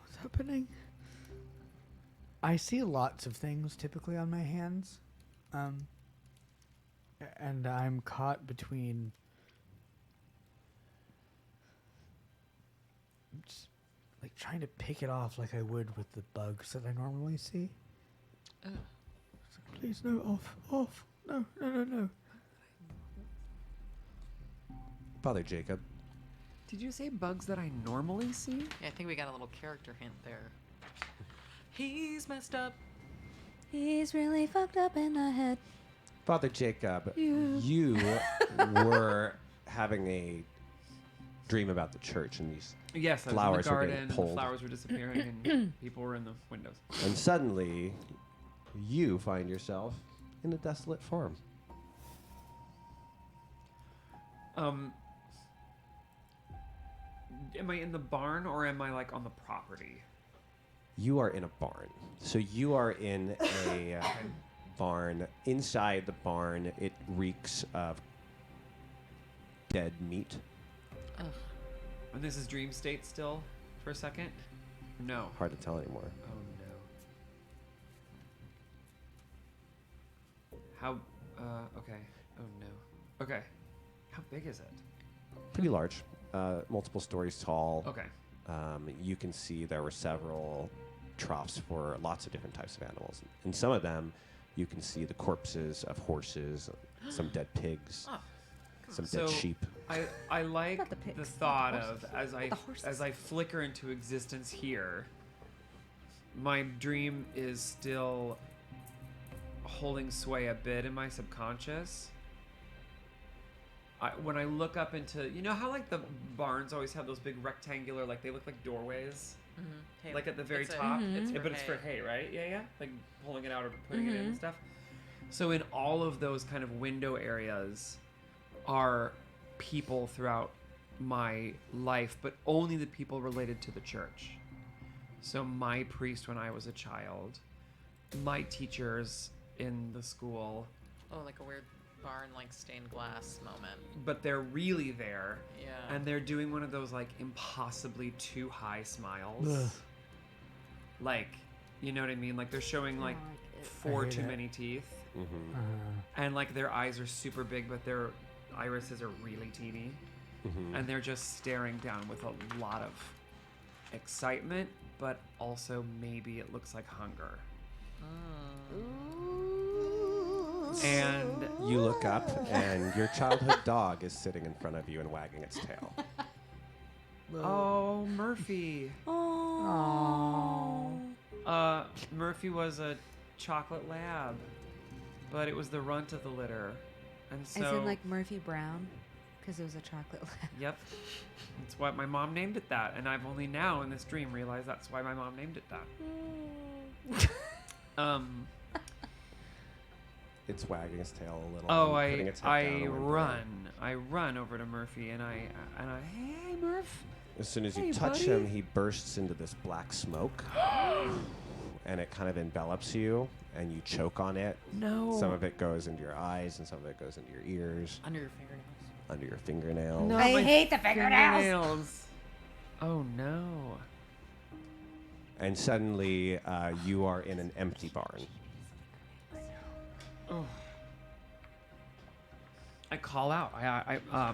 What's happening? I see lots of things typically on my hands. And I'm caught between just like trying to pick it off like I would with the bugs that I normally see. Ugh. So please, no, off. No. Father Jacob, Did you say bugs that I normally see? Yeah, I think we got a little character hint there. He's messed up. He's really fucked up in the head. Father Jacob, You. you were having a dream about the church, and these, Yes, I was Flowers in were the getting garden, the pulled. flowers were disappearing, and people were in the windows. and suddenly, you find yourself in a desolate farm. Am I in the barn or am I like on the property? You are in a barn. So you are in a barn. Inside the barn, it reeks of dead meat. Ugh. And this is dream state still for a second? No. Hard to tell anymore. Oh no. How, okay. Oh no. Okay. How big is it? Pretty large. Multiple stories tall. Okay. You can see there were several troughs for lots of different types of animals. In some of them, you can see the corpses of horses, some dead pigs, Oh, some So- dead sheep. I like Not the the, pigs, not the thought horses, of as not the horses. as I flicker into existence here, my dream is still holding sway a bit in my subconscious. When I look up into, you know how like the barns always have those big rectangular, like they look like doorways, Hay- like at the very it's a- top. it's for But it's for hay. hay, right? Yeah. Like pulling it out or putting it in and stuff. So in all of those kind of window areas are people throughout my life, but only the people related to the church. So my priest when I was a child, my teachers in the school, Oh, like a weird barn, like stained glass moment. but they're really there. Yeah. And they're doing one of those like impossibly too high smiles. Ugh. Like, you know what I mean? Like they're showing like like it. 4 hate too it. many teeth. Mm-hmm. And like their eyes are super big, but their irises are really teeny. Mm-hmm. And they're just staring down with a lot of excitement, but also maybe it looks like hunger. And You look up, and your childhood dog is sitting in front of you and wagging its tail. oh, Murphy. Oh. Murphy was a chocolate lab, but it was the runt of the litter. And so As in like Murphy Brown, because it was a chocolate lab. Yep. That's why my mom named it that, and I've only now in this dream realized that's why my mom named it that. It's wagging its tail a little. Oh, and putting its head I down and whimpering. run over to Murphy, and I hey Murph. As soon as you Hey, touch buddy. him, he bursts into this black smoke, and it kind of envelops you, and you choke on it. No. Some of it goes into your eyes, and some of it goes into your ears, Under your fingernails. under your fingernails. No, I my hate the fingernails. Oh no. And suddenly, you are in an empty barn. Oh. I call out.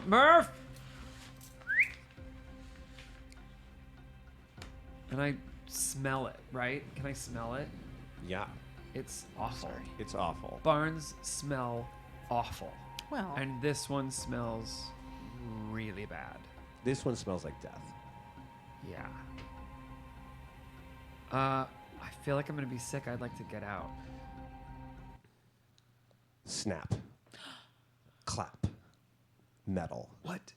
Murph! And I smell it, right? Can I smell it? Yeah, It's awful. it's awful. Barns smell awful. Well, And this one smells really bad. This one smells like death. Yeah. I feel like I'm gonna be sick. I'd like to get out. Snap. Clap. Metal. What?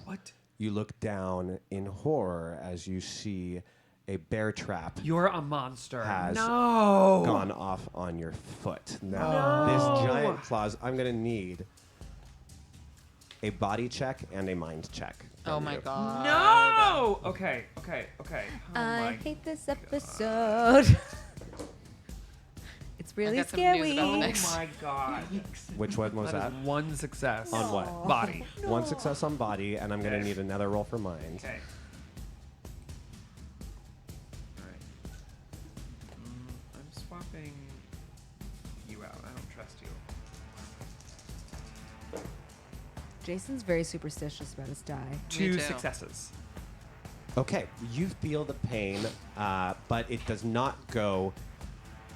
What? You look down in horror as you see a bear trap You're a monster. has No. gone off on your foot. Now, this giant claws, I'm going to need a body check and a mind check. oh from my you. god. No. Okay. Oh I my. hate this episode. It's really got some news scary. about the Oh next- my god. Which one was that? That is one success. On what? Body. One success on body, and I'm going to Okay. need another roll for mind. Okay. Alright. I'm swapping you out. I don't trust you. Jason's very superstitious about his die. Two too. successes. Okay, you feel the pain, but it does not go,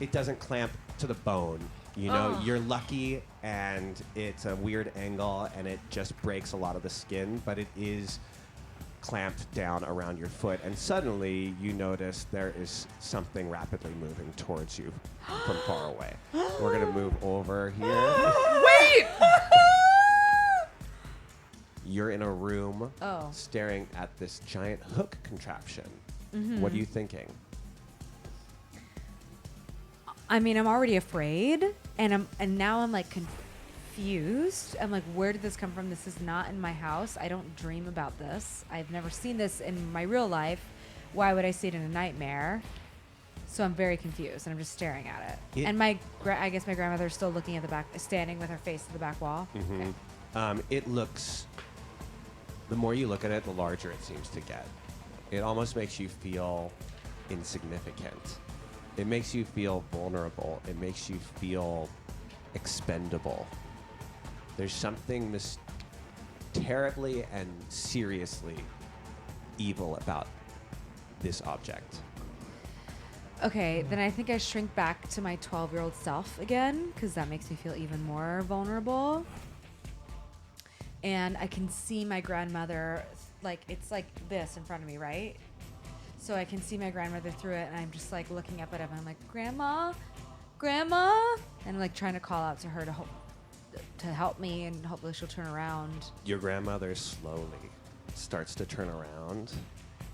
it doesn't clamp to the bone. You know, you're lucky and it's a weird angle and it just breaks a lot of the skin, but it is clamped down around your foot. And suddenly you notice there is something rapidly moving towards you from far away. We're going to move over here. Wait! You're in a room Oh. staring at this giant hook contraption. What are you thinking? I mean, I'm already afraid, and now I'm like confused. I'm like, where did this come from? This is not in my house. I don't dream about this. I've never seen this in my real life. Why would I see it in a nightmare? So I'm very confused, and I'm just staring at it. And I guess my grandmother's still looking at the back, standing with her face to the back wall. Okay. It looks, the more you look at it, the larger it seems to get. It almost makes you feel insignificant. It makes you feel vulnerable. It makes you feel expendable. There's something terribly and seriously evil about this object. Okay, then I think I shrink back to my 12-year-old self again, because that makes me feel even more vulnerable. And I can see my grandmother, like, it's like this in front of me, right? So I can see my grandmother through it, and I'm just like looking up at him. I'm like, Grandma, Grandma, and like trying to call out to her to help me, and hopefully she'll turn around. Your grandmother slowly starts to turn around,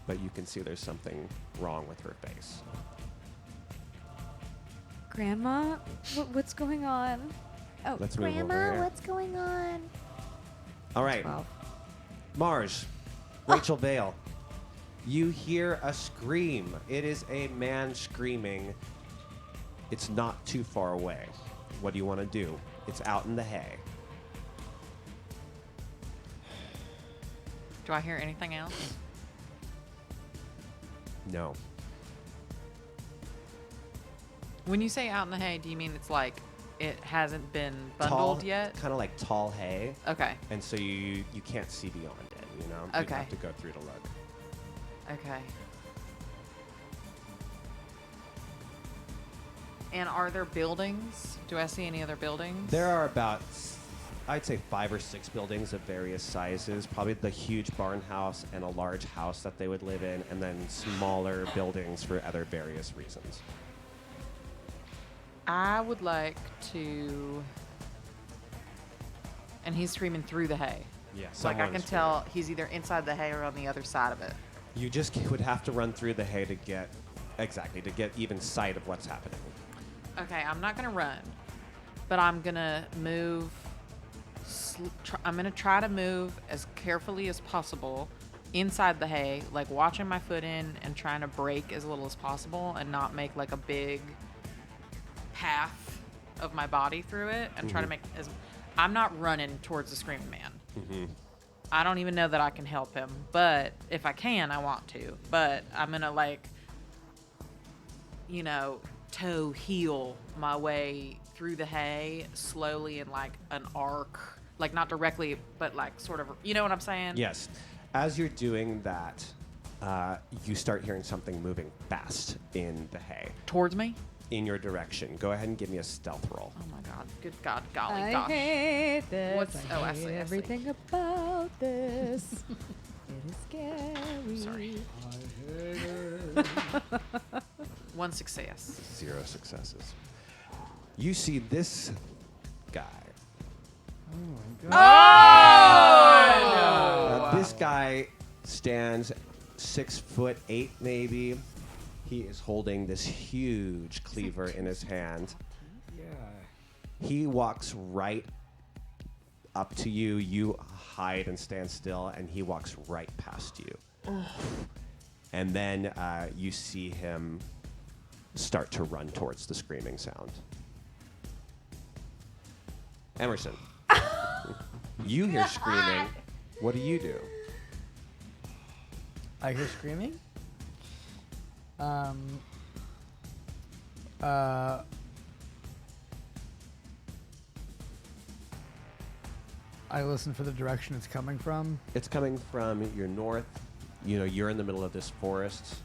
but you can see there's something wrong with her face. Grandma, what's going on? Oh, Let's move over Grandma, here. what's going on? All right, 12. Mars, Rachel Vale. You hear a scream. It is a man screaming. It's not too far away. What do you want to do? It's out in the hay. Do I hear anything else? No. When you say out in the hay, do you mean it's like it hasn't been bundled yet? Kind of like tall hay. Okay. And so you can't see beyond it, you know? You Okay. have to go through to look. Okay. And are there buildings? Do I see any other buildings? There are about, I'd say 5 or 6 buildings of various sizes. Probably the huge barn house and a large house that they would live in, and then smaller buildings for other various reasons. I would like to. And he's screaming through the hay. Yes. Like I can tell he's either inside the hay or on the other side of it. You just would have to run through the hay to get, exactly, to get even sight of what's happening. Okay, I'm not gonna run, but I'm gonna move. I'm gonna try to move as carefully as possible inside the hay, like watching my foot in and trying to break as little as possible and not make like a big path of my body through it and try to make as. I'm not running towards the screaming man. I don't even know that I can help him, but if I can, I want to. But I'm gonna like, toe heel my way through the hay slowly in like an arc, like not directly, but like sort of, you know what I'm saying? Yes. As you're doing that, you start hearing something moving fast in the hay Towards me? in your direction. Go ahead and give me a stealth roll. Oh my God. Good God. Golly I gosh. hate this. What's- I see. Everything about this. It is scary. Sorry. 1 success. 0 successes. You see this guy. Now, this guy stands 6'8" maybe. He is holding this huge cleaver in his hand. Yeah. He walks right up to you. You hide and stand still, and he walks right past you. And then you see him start to run towards the screaming sound. Emerson, you hear screaming. What do you do? I hear screaming. I listen for the direction it's coming from. It's coming from your north. You know, you're in the middle of this forest.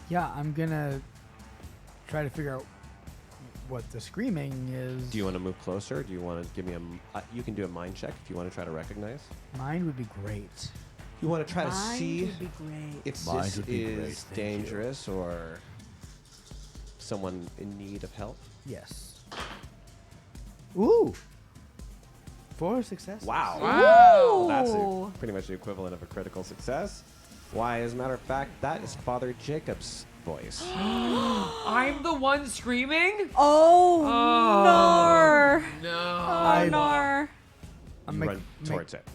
Yeah, I'm gonna try to figure out what the screaming is. Do you want to move closer? Do you want to give me a? You can do a mind check if you want to try to recognize. Mine would be great. You want to try to Mine see would be great. if Mine this would be great, is thank you. dangerous or someone in need of help. Yes. Ooh. 4 successes. Wow. Wow. That's Ooh. pretty much the equivalent of a critical success. Why, as a matter of fact, that is Father Jacob's voice. I'm the one screaming? Oh, Oh, no. no. Oh, no. You run towards it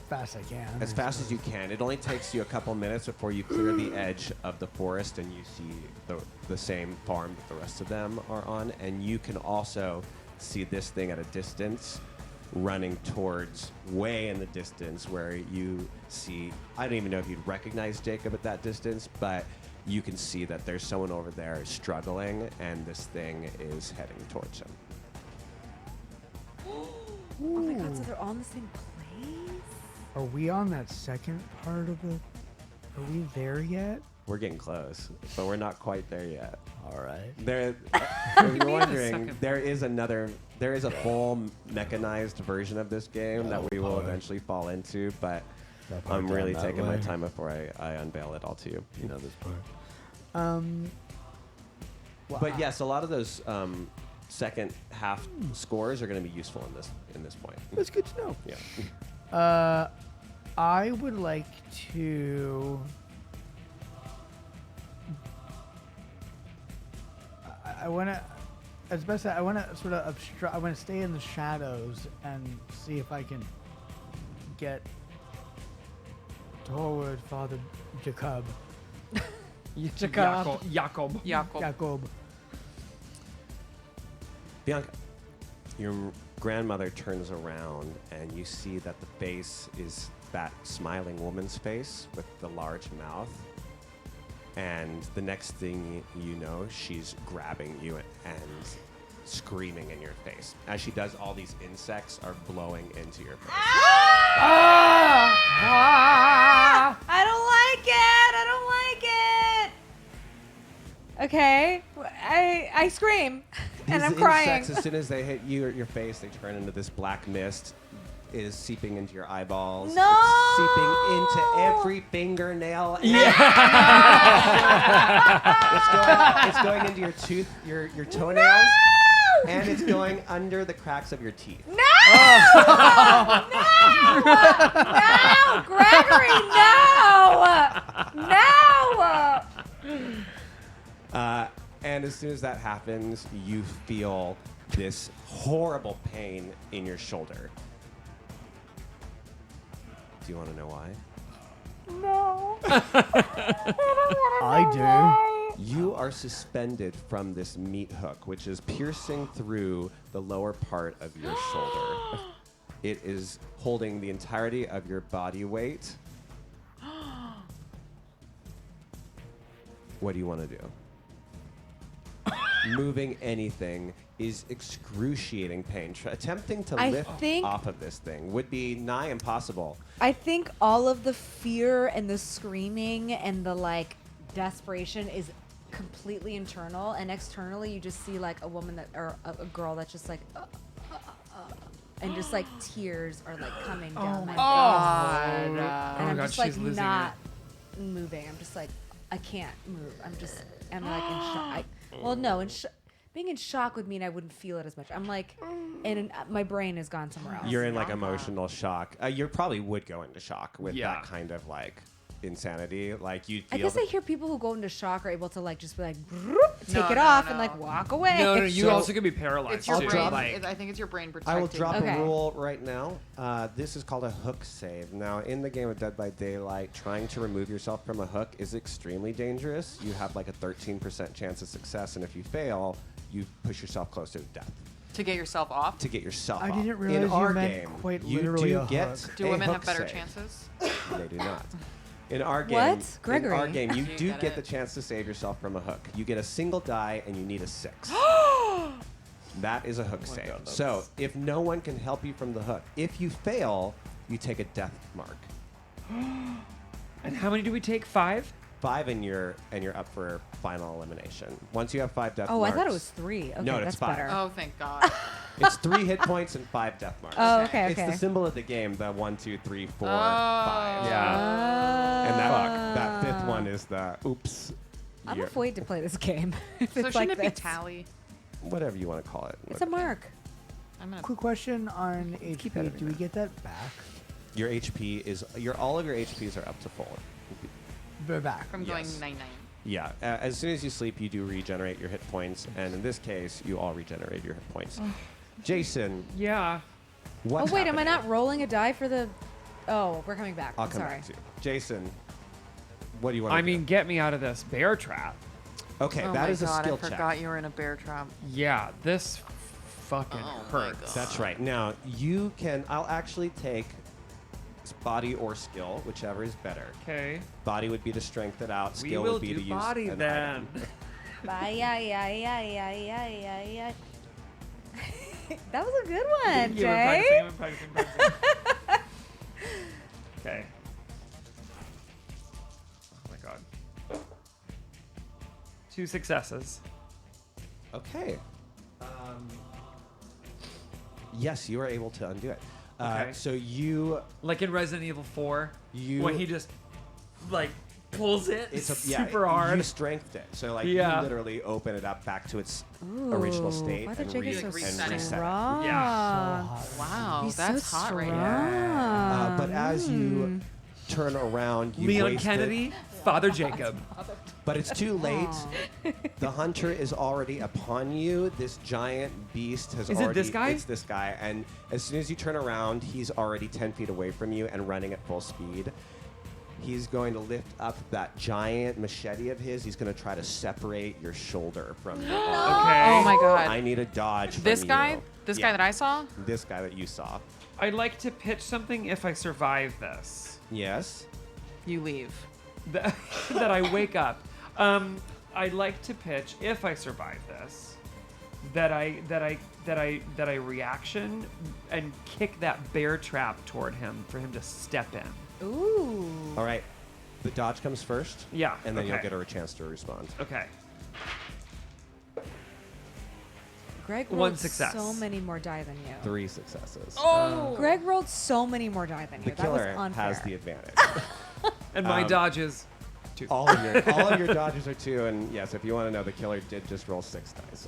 Fast I can. as fast as you can. It only takes you a couple minutes before you clear the edge of the forest and you see the same farm that the rest of them are on. And you can also see this thing at a distance running towards way in the distance where you see, I don't even know if you'd recognize Jacob at that distance, but you can see that there's someone over there struggling and this thing is heading towards him. Oh my God, so they're all in the same place? Are we on that second part of the... Are we there yet? We're getting close, but we're not quite there yet. All right. There, if you're wondering, second. there is a full mechanized version of this game that we will eventually fall into, but That part I'm down really that taking my way. time before I unveil it all to you. You know this part. Well, But yes, a lot of those second half scores are going to be useful in this point. That's good to know. Yeah. I would like to... I want to... As best I want to sort of obstruct... I want to stay in the shadows and see if I can get toward Father Jacob. Jacob. Jacob. Jacob. Bianca, your grandmother turns around and you see that the face is that smiling woman's face with the large mouth. And the next thing you know, she's grabbing you and screaming in your face. As she does, all these insects are blowing into your face. I don't like it. I don't like it. Okay. I scream. And I'm These crying. insects, as soon as they hit you or your face, they turn into this black mist. It is seeping into your eyeballs. No! It's seeping into every fingernail. It's going into your tooth, your toenails, and it's going under the cracks of your teeth. No! No! Gregory, no! And as soon as that happens, you feel this horrible pain in your shoulder. Do you want to know why? No. I do. You are suspended from this meat hook, which is piercing through the lower part of your shoulder. It is holding the entirety of your body weight. What do you want to do? Moving anything is excruciating pain. Attempting to I lift think- off of this thing would be nigh impossible. I think all of the fear and the screaming and the like desperation is completely internal, and externally you just see like a woman that or a girl that's just like and just like tears are like coming down my face. God. And I'm God, just like she's losing not moving. I'm just like I can't move. I'm like in shock. Well, no, being in shock would mean I wouldn't feel it as much. I'm like, my brain has gone somewhere else. You're in like emotional shock. You probably would go into shock with that kind of like insanity. Like you. I guess I hear people who go into shock are able to like just be like take No, it no, off no. and like walk away. No, you So- also could be paralyzed It's your too. brain. Like, I think it's your brain protecting. I will drop Okay. a rule right now. This is called a hook save. Now, in the game of Dead by Daylight, trying to remove yourself from a hook is extremely dangerous. You have like a 13% chance of success, and if you fail, you push yourself closer to death. to get yourself off. To get yourself I off. didn't realize in you our meant game, quite you literally do a get hook. Do a women hook have better save. chances? They do not. In our game, What? Gregory. In our game, you You do get get it. the chance to save yourself from a hook. You get a single die, and you need a 6. That is a hook save. God, that's- So if no one can help you from the hook, if you fail, you take a death mark. and how many do we take? 5? 5, and you're up for final elimination. Once you have 5 death Oh, marks. I thought it was 3. Okay, No, it's that's 5. better. Oh, thank God. It's 3 hit points and 5 death marks. Oh, okay, It's okay. the symbol of the game, the 1, 2, 3, 4, Oh. 5. Yeah. And that 5th one is the oops. I'm you're- afraid to play this game. If So it's shouldn't like it be this. tally? Whatever you want to call it. It's a mark. I'm gonna. Quick question on keep HP. editing Do we that. get that back? Your HP is all of your HPs are up to full. They're back. From going Yes. 9-9. Yeah. As soon as you sleep, you do regenerate your hit points, and in this case, you all regenerate your hit points. Jason, Yeah. what's Oh wait, am I happening? not rolling a die for the? Oh, we're coming back. I'll I'm come sorry. back to you. Jason, what do you want? I to mean, get me out of this bear trap. do? Okay, Oh that my is a God, skill I forgot check. you were in a bear trap. Yeah, this fucking Oh my hurts. That's right. Now you can. I'll actually take body or skill, whichever is better. Okay. Body would be to strength it out. We Skill will would be do to use body an then. item. Bye, yeah. That was a good one, Yeah, Jay. we're practicing. Okay. Oh my god. 2 successes. Okay. Yes, you are able to undo it. Okay. So you Like in Resident Evil 4, You- when he just like pulls it it's a super hard. You strengthened it, so like Yeah. you literally open it up back to its original state Why the and, Jake is Like so reset it. strong? Yeah. Wow, He's that's so hot right strong. now. But as you turn around, you Leon waste it. Kennedy, Father Jacob. But it's too late. The hunter is already upon you. This giant beast has Is it already. this guy? It's this guy, and as soon as you turn around, he's already 10 feet away from you and running at full speed. He's going to lift up that giant machete of his. He's going to try to separate your shoulder from your arm. Okay. Oh my God. I need a dodge. From This guy? you. This Yeah, guy that I saw? This guy that you saw. I'd like to pitch something if I survive this. Yes. You leave. That, that I wake up. I'd like to pitch if I survive this, that I reaction and kick that bear trap toward him for him to step in. Ooh. All right. The dodge comes first. Yeah, And then you'll okay. get a chance to respond. Okay. Greg One rolled success. so many more die than you. 3 successes. Oh! Greg rolled so many more die than you. The that was killer unfair. has the advantage. And my dodges. 2. all of your dodges are 2, and yes, if you want to know, the killer did just roll 6 dice.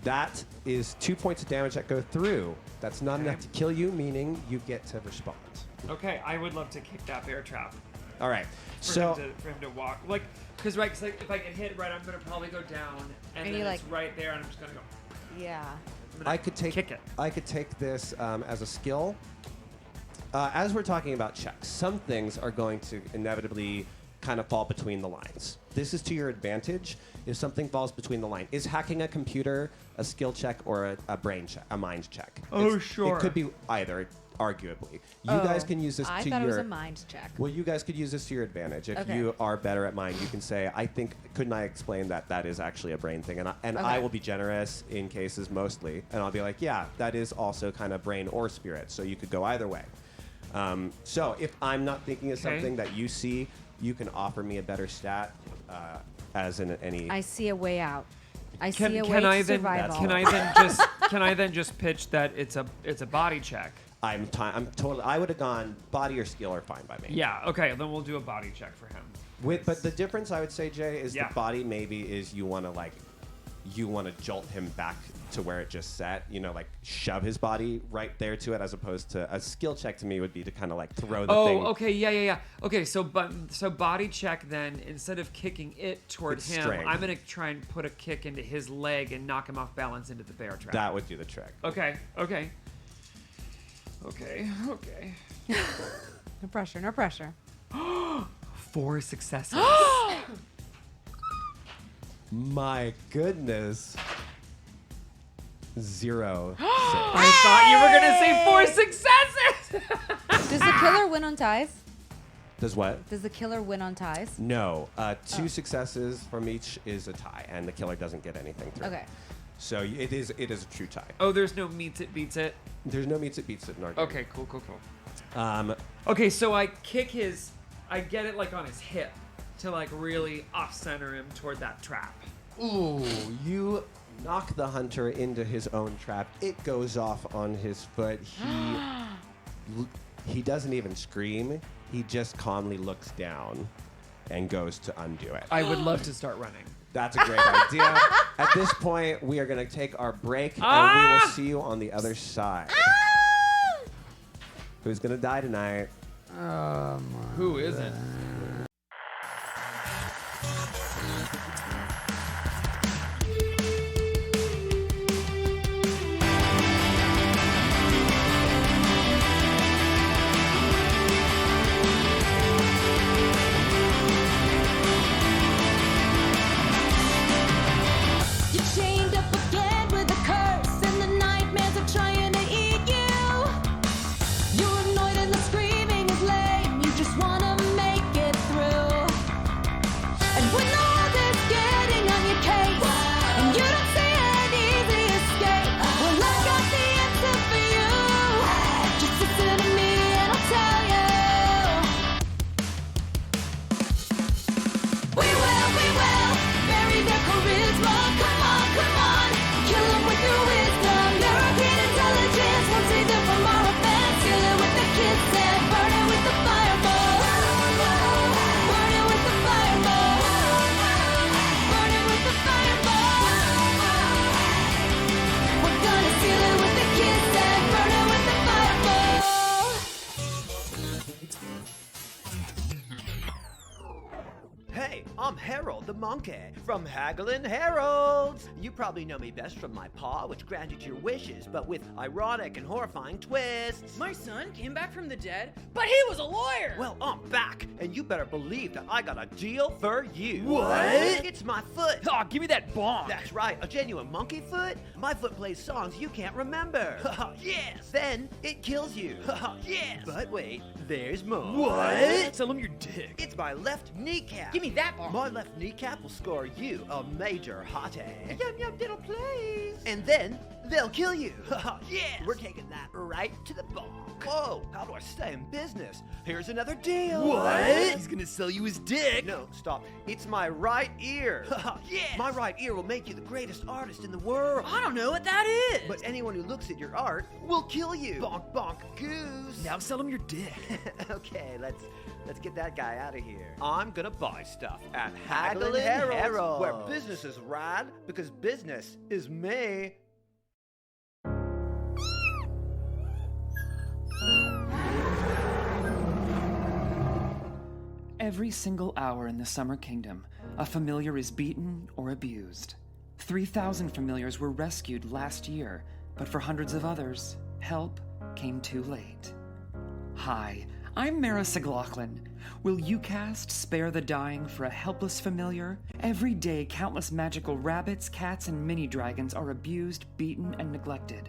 That is 2 points of damage that go through. That's not enough to kill you, meaning you get to respond. Okay, I would love to kick that bear trap. All right. For, So for him to walk. Like, because right, 'cause, like, if I get hit right, I'm going to probably go down. And And then you, it's like- right there, and I'm just going to go. Yeah. I'm gonna I could take kick it. I could take this as a skill. as we're talking about checks, some things are going to inevitably kind of fall between the lines. This is to your advantage if something falls between the line. Is hacking a computer a skill check or a brain check, a mind check? Sure. It could be either, arguably. You guys can use this I to thought your... it was a mind check. Well, you guys could use this to your advantage. If Okay. you are better at mind, you can say, couldn't I explain that is actually a brain thing? And I will be generous in cases mostly. And I'll be like, yeah, that is also kind of brain or spirit. So you could go either way. So if I'm not thinking of something that you see, you can offer me a better stat as in any... I see a way out. I Can see a way I to then survival. can I then just pitch that it's a body check? I'm totally... I would have gone body or skill are fine by me. Yeah. Okay. Then we'll do a body check for him. But the difference, I would say, Jay, is Yeah. the body maybe is you want to jolt him back to where it just sat, like shove his body right there to it, as opposed to a skill check to me would be to kind of like throw the thing. Oh, okay, yeah. Okay, so body check then, instead of kicking it toward It's him, strength. I'm gonna try and put a kick into his leg and knock him off balance into the bear trap. That would do the trick. Okay. No pressure, no pressure. 4 successes. My goodness. 0. I thought you were gonna say 4 successes. Does the killer win on ties? Does what? Does the killer win on ties? No. 2 successes from each is a tie, and the killer doesn't get anything through. Okay. So it is a true tie. Oh, there's no meets it beats it. There's no meets it beats it in our game. Okay, cool. Okay, so I get it like on his hip to like really off center him toward that trap. Ooh, you knock the hunter into his own trap. It goes off on his foot. He doesn't even scream. He just calmly looks down and goes to undo it. I would love to start running. That's a great idea. At this point, we are going to take our break, and we will see you on the other side. Who's going to die tonight? Who isn't? You're chained up again with a curse, and the nightmares are trying to eat you. You're annoyed and the screaming is lame. You just wanna make it through. And when all this getting on your case, and you don't see an easy escape, well, I got the answer for you. Just listen to me and I'll tell you. We will bury their charisma. Come on, kill them with your wisdom. European intelligence won't save them from our offense. Kill it with the kids and burn it with the fireball. Burn it with the fireball. Burn it with the fireball. We're gonna seal it with the kids and burn it with the fireball. Hey, I'm Harold the Monkey from Haggling Heralds. You probably know me best from my paw, which granted your wishes, but with ironic and horrifying twists. My son came back from the dead, but he was a lawyer! Well, I'm back, and you better believe that I got a deal for you. What? It's my foot. Aw, give me that bonk! That's right, a genuine monkey foot. My foot plays songs you can't remember. Yes. Then it kills you. Yes. But wait, there's more. What? Tell him your dick. It's my left kneecap. Give me that bonk! My left kneecap will score you a major hottie. Yum yum diddle please. And then they'll kill you. Yes. We're taking that right to the bonk. Whoa, how do I stay in business? Here's another deal. What? He's gonna sell you his dick! No, stop. It's my right ear. Yes. My right ear will make you the greatest artist in the world. I don't know what that is! But anyone who looks at your art will kill you. Bonk bonk goose. Now sell him your dick. Okay, let's get that guy out of here. I'm gonna buy stuff at Haggling Haggling Heralds, Heralds. where business is rad because business is me. Every single hour in the Summer Kingdom, a familiar is beaten or abused. 3,000 familiars were rescued last year, but for hundreds of others, help came too late. Hi, I'm Mara Siglaughlin. Will you cast Spare the Dying for a helpless familiar? Every day, countless magical rabbits, cats, and mini-dragons are abused, beaten, and neglected.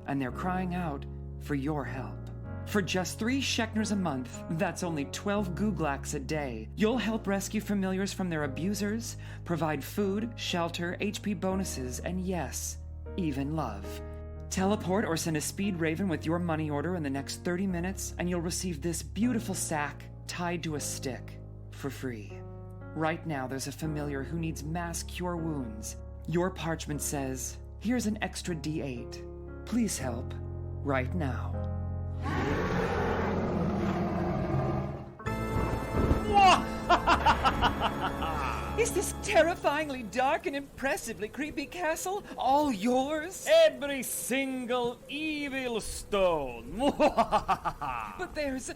And they're crying out for your help. For just 3 Shekners a month, that's only 12 Googlax a day, you'll help rescue familiars from their abusers, provide food, shelter, HP bonuses, and yes, even love. Teleport or send a speed raven with your money order in the next 30 minutes, and you'll receive this beautiful sack tied to a stick for free. Right now, there's a familiar who needs mass cure wounds. Your parchment says, here's an extra D8. Please help right now. Is this terrifyingly dark and impressively creepy castle all yours? Every single evil stone. But there's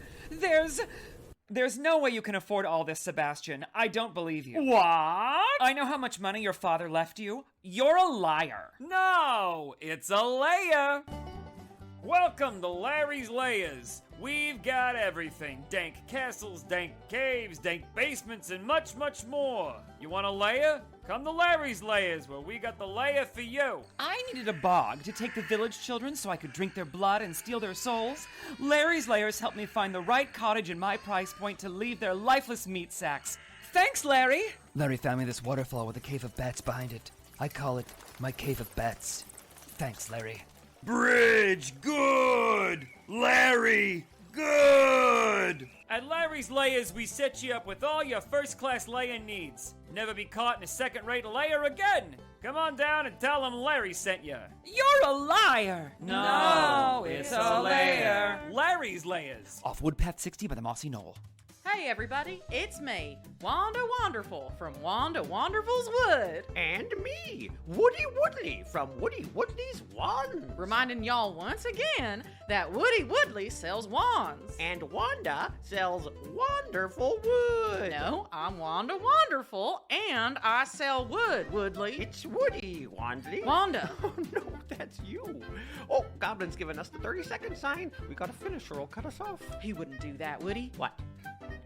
no way you can afford all this, Sebastian. I don't believe you. What? I know how much money your father left you. You're a liar. No, it's a layer. Welcome to Larry's Layers. We've got everything. Dank castles, dank caves, dank basements, and much, much more. You want a layer? Come to Larry's Layers, where we got the layer for you. I needed a bog to take the village children so I could drink their blood and steal their souls. Larry's Layers helped me find the right cottage in my price point to leave their lifeless meat sacks. Thanks, Larry! Larry found me this waterfall with a cave of bats behind it. I call it my cave of bats. Thanks, Larry. Bridge, good! Larry, good! At Larry's Layers, we set you up with all your first-class layer needs. Never be caught in a second-rate layer again. Come on down and tell them Larry sent you. You're a liar! No, it's a layer. Larry's Layers. Off Woodpath 60 by the Mossy Knoll. Hey everybody, it's me, Wanda Wonderful from Wanda Wonderful's Wood. And me, Woody Woodley from Woody Woodley's Wands. Reminding y'all once again that Woody Woodley sells wands. And Wanda sells wonderful wood. No, I'm Wanda Wonderful, and I sell wood, Woodley. It's Woody, Wandley. Wanda. Oh no, that's you. Oh, Goblin's giving us the 30-second sign. We got a finisher, will cut us off. He wouldn't do that, would he? What?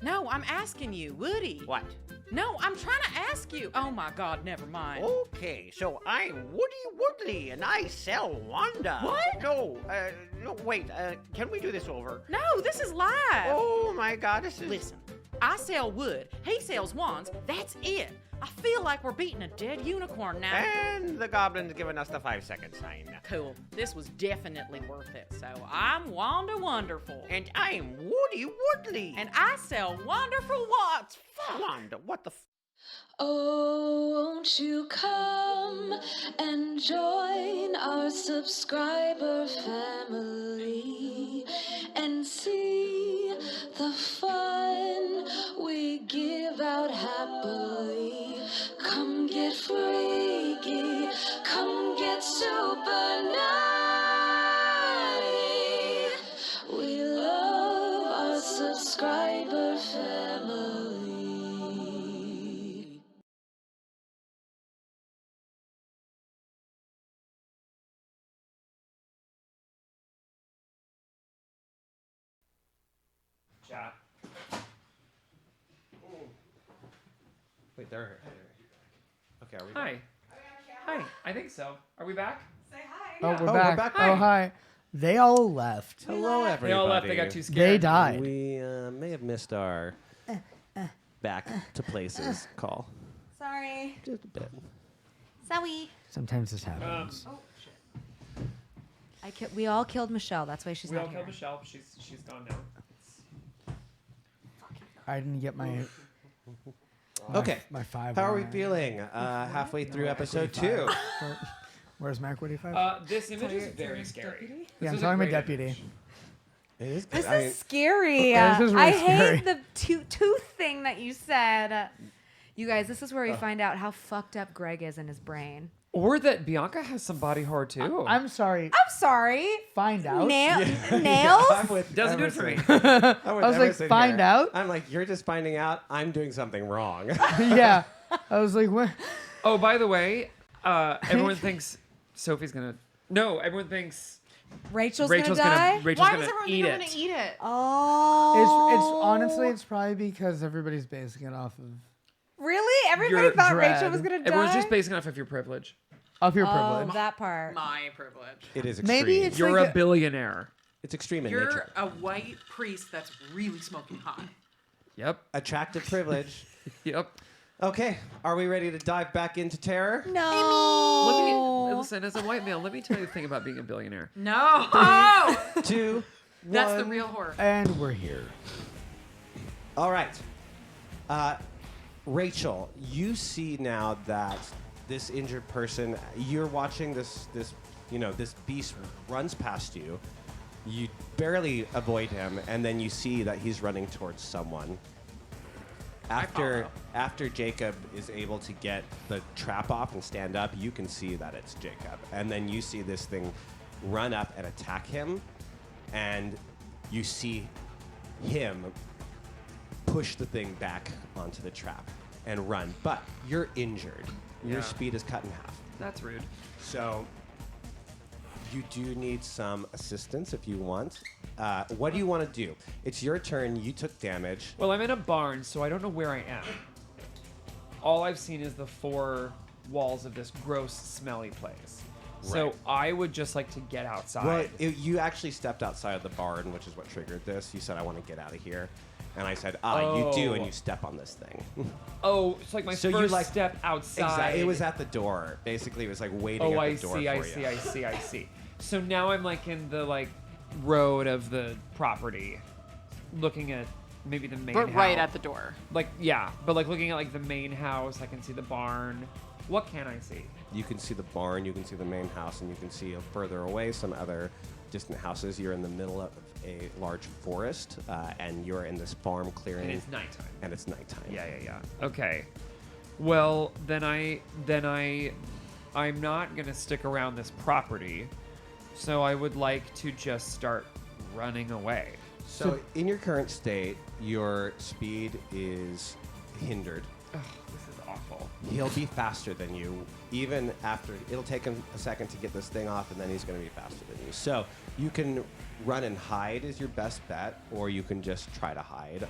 No, I'm asking you, Woody. What? No, I'm trying to ask you. Oh my God, never mind. Okay, so I'm Woody Woodley, and I sell Wanda. What? No, wait, can we do this over? No, this is live. Oh my God, this is... Listen, I sell wood, he sells wands, that's it. I feel like we're beating a dead unicorn now. And the Goblin's giving us the 5-second sign. Cool. This was definitely worth it. So I'm Wanda Wonderful. And I'm Woody Woodley. And I sell wonderful wands. Wanda, what the Oh, won't you come and join our subscriber family and see the fun we give out happily? Come get freaky, come get super naughty. We love our subscriber family. Chat. Wait, there. Okay, are we Hi. back? Hi. I think so. Are we back? Oh, we're Oh, back. we're back. Oh, hi. They all left. Hello, everybody. They all left. They got too scared. They died. We may have missed our back to places call. Sorry. Just a bit. Sorry. Sometimes this happens. We all killed Michelle. That's why she's We not all here. killed Michelle. She's gone now. I didn't get my Okay. my 5. How are we feeling? Halfway through episode 2. Where's Mac Woody 5? This image is very scary. Yeah, I'm This is a talking about great deputy. image. It is good. This I mean, is scary. This is really I scary. hate the tooth thing that you said. You guys, this is where we find out how fucked up Greg is in his brain. Or that Bianca has some body horror too. I'm sorry. I'm sorry. Find out. Nails? I'm with Doesn't do it for me. I was like, find out? I'm like, you're just finding out I'm doing something wrong. Yeah. I was like, what? Oh, by the way, everyone thinks Sophie's gonna. No, everyone thinks Rachel's gonna die? Rachel's Why gonna does everyone eat think I'm it. gonna eat it? Oh. It's honestly, it's probably because everybody's basing it off of Really? Everybody Your thought dread. Rachel was gonna die? Everyone's just basing it off of your privilege. your Oh, privilege. that part. My privilege. It is extreme. Maybe it's You're like a billionaire. It's extreme in You're nature. a white priest that's really smoking hot. Yep. Attractive privilege. Yep. Okay, are we ready to dive back into terror? No. Let me listen. As a white male, let me tell you the thing about being a billionaire. No. 2, That's the 1. real horror. and we're here. All right. Rachel, you see now that this injured person, you're watching this beast runs past you. You barely avoid him, and then you see that he's running towards someone. After Jacob is able to get the trap off and stand up, you can see that it's Jacob. And then you see this thing run up and attack him, and you see him push the thing back onto the trap and run. But you're injured. Your Yeah. speed is cut in half. That's rude. So you do need some assistance if you want. What do you want to do? It's your turn. You took damage. Well, I'm in a barn, so I don't know where I am. All I've seen is the 4 walls of this gross, smelly place. So Right. I would just like to get outside. Well, you actually stepped outside of the barn, which is what triggered this. You said, I want to get out of here. And I said, you do, and you step on this thing. Oh, it's like my So first you, like- step outside. Exactly. It was at the door. Basically, it was like waiting Oh, at I the door see, for I you. see, I see, I see. So now I'm like in the road of the property, looking at maybe the main But house. right at the door. But looking at the main house, I can see the barn. What can I see? You can see the barn, you can see the main house, and you can see further away some other distant houses. You're in the middle of a large forest, and you're in this farm clearing. And it's nighttime. And it's nighttime. Yeah. Okay. Well, then I'm not gonna stick around this property, so I would like to just start running away. So in your current state, your speed is hindered. Ugh, this is awful. He'll be faster than you, even after. It'll take him a second to get this thing off, and then he's going to be faster than you. So you can run and hide is your best bet, or you can just try to hide.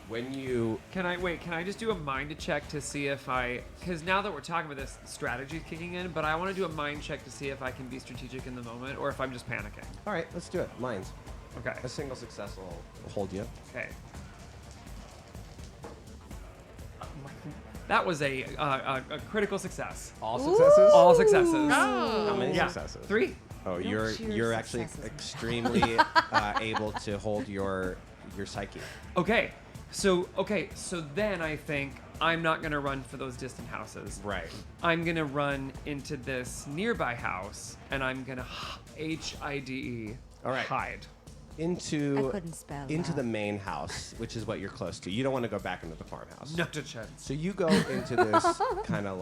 When you Can I just do a mind check to see if because now that we're talking about this, strategy's kicking in, but I want to do a mind check to see if I can be strategic in the moment or if I'm just panicking. all right, let's do it. Mines. Okay. A single success will hold you. Okay. That was a critical success. All successes. All successes. How many Yeah. successes? 3. Oh, Don't you're cheer actually successes. extremely able to hold your psyche. Okay. So then I think I'm not gonna run for those distant houses. Right. I'm gonna run into this nearby house, and I'm gonna HIDE. All right. Hide. Into I couldn't spell into that. the main house, which is what you're close to. You don't want to go back into the farmhouse. Not a chance. So you go into this kind of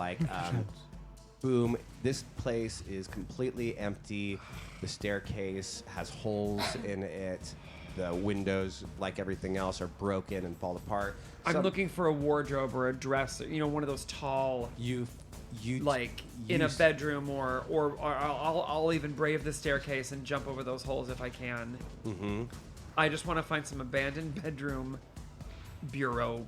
boom. This place is completely empty. The staircase has holes in it. The windows, like everything else, are broken and fall apart. I'm looking for a wardrobe or a dress, one of those tall, You in a bedroom, or I'll even brave the staircase and jump over those holes if I can. Mm-hmm. I just want to find some abandoned bedroom, bureau,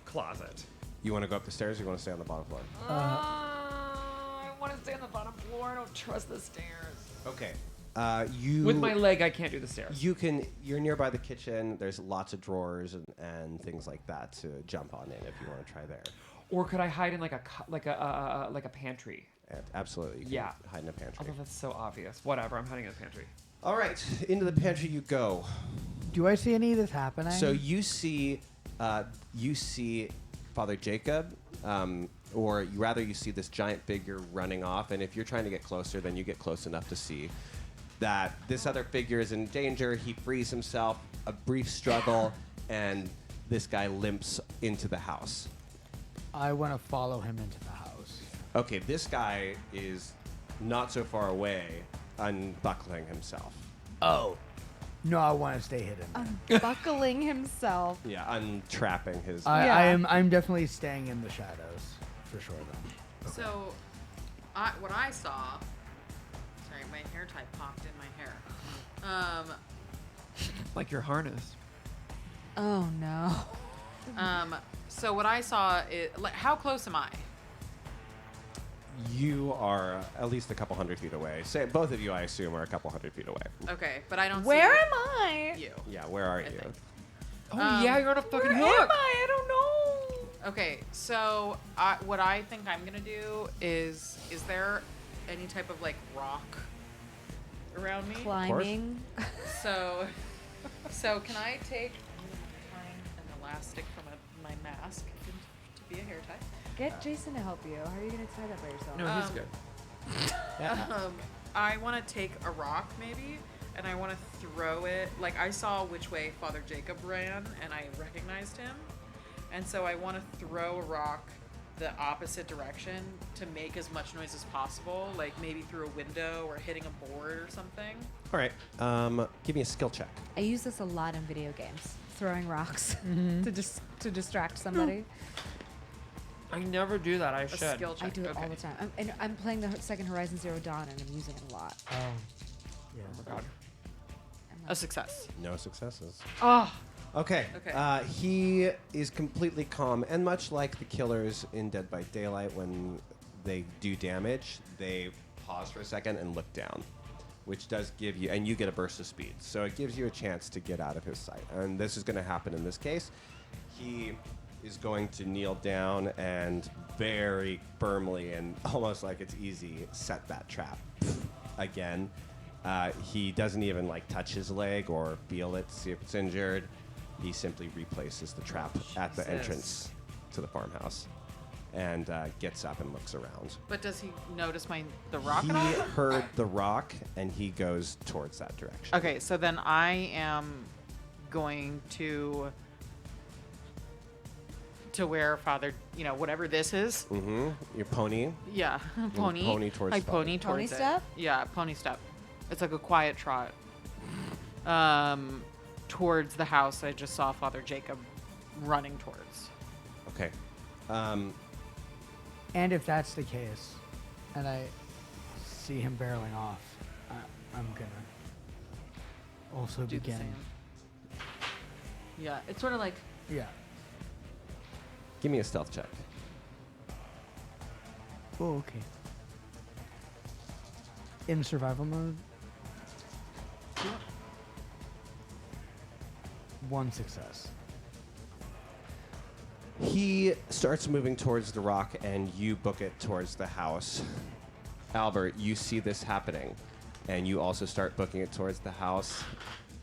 closet. You want to go up the stairs, or you want to stay on the bottom floor? I want to stay on the bottom floor. I don't trust the stairs. Okay. You With my leg, I can't do the stairs. You're nearby the kitchen. There's lots of drawers and things like that to jump on in if you want to try there. Or could I hide in like a pantry? Absolutely. You can Yeah. hide in a pantry. Although that's so obvious. Whatever. I'm hiding in the pantry. All right. Into the pantry you go. Do I see any of this happening? So you see Father Jacob, or you see this giant figure running off. And if you're trying to get closer, then you get close enough to see that this other figure is in danger. He frees himself. A brief struggle, and this guy limps into the house. I want to follow him into the house. Okay, this guy is not so far away, unbuckling himself. Oh. No, I want to stay hidden. Buckling himself. Yeah, untrapping his. I'm definitely staying in the shadows for sure. Then. So, what I saw. Sorry, my hair tie popped in my hair. Like your harness. Oh no. So what I saw is, like, how close am I? You are at least a couple hundred feet away. Say both of you, I assume, are a couple hundred feet away. Okay, but I don't Where see am I? you. Yeah, where are you? think. Oh yeah, you're on a fucking Where hook. am I? I don't know. Okay, so what I think I'm gonna do is there any type of like rock around me? Climbing. So can I take an elastic from my mask to be a hair tie? Get Jason to help you. How are you gonna tie that by yourself? No, he's good. I want to take a rock maybe, and I want to throw it. Like I saw which way Father Jacob ran, and I recognized him, and so I want to throw a rock the opposite direction to make as much noise as possible, like maybe through a window or hitting a board or something. All right. Give me a skill check. I use this a lot in video games, throwing rocks to distract somebody. I never do that. I A should. skill check. I do it all okay. the time. I'm playing the second Horizon Zero Dawn, and I'm using it a lot. Oh. Yeah. Oh my god. A success. No successes. Oh. Okay. Okay. He is completely calm, and much like the killers in Dead by Daylight, when they do damage, they pause for a second and look down, which does give you, and you get a burst of speed. So it gives you a chance to get out of his sight. And this is going to happen in this case. He is going to kneel down and very firmly and almost like it's easy set that trap again. He doesn't even like touch his leg or feel it to see if it's injured. He simply replaces the trap at the entrance to the farmhouse and gets up and looks around. But does he notice the rock He at all? heard the rock and he goes towards that direction. Okay, so then I am going to where Father, whatever this is. Mm-hmm. Your pony. Yeah, pony. Pony towards I Father. pony towards Pony it. step? Yeah, pony step. It's like a quiet trot. Towards the house I just saw Father Jacob running towards. Okay. And if that's the case, and I see him barreling off, I'm gonna also Do the begin. same. Yeah, it's sort of like Yeah. Give me a stealth check. Oh, okay. In survival mode. One success. He starts moving towards the rock and you book it towards the house. Albert, you see this happening and you also start booking it towards the house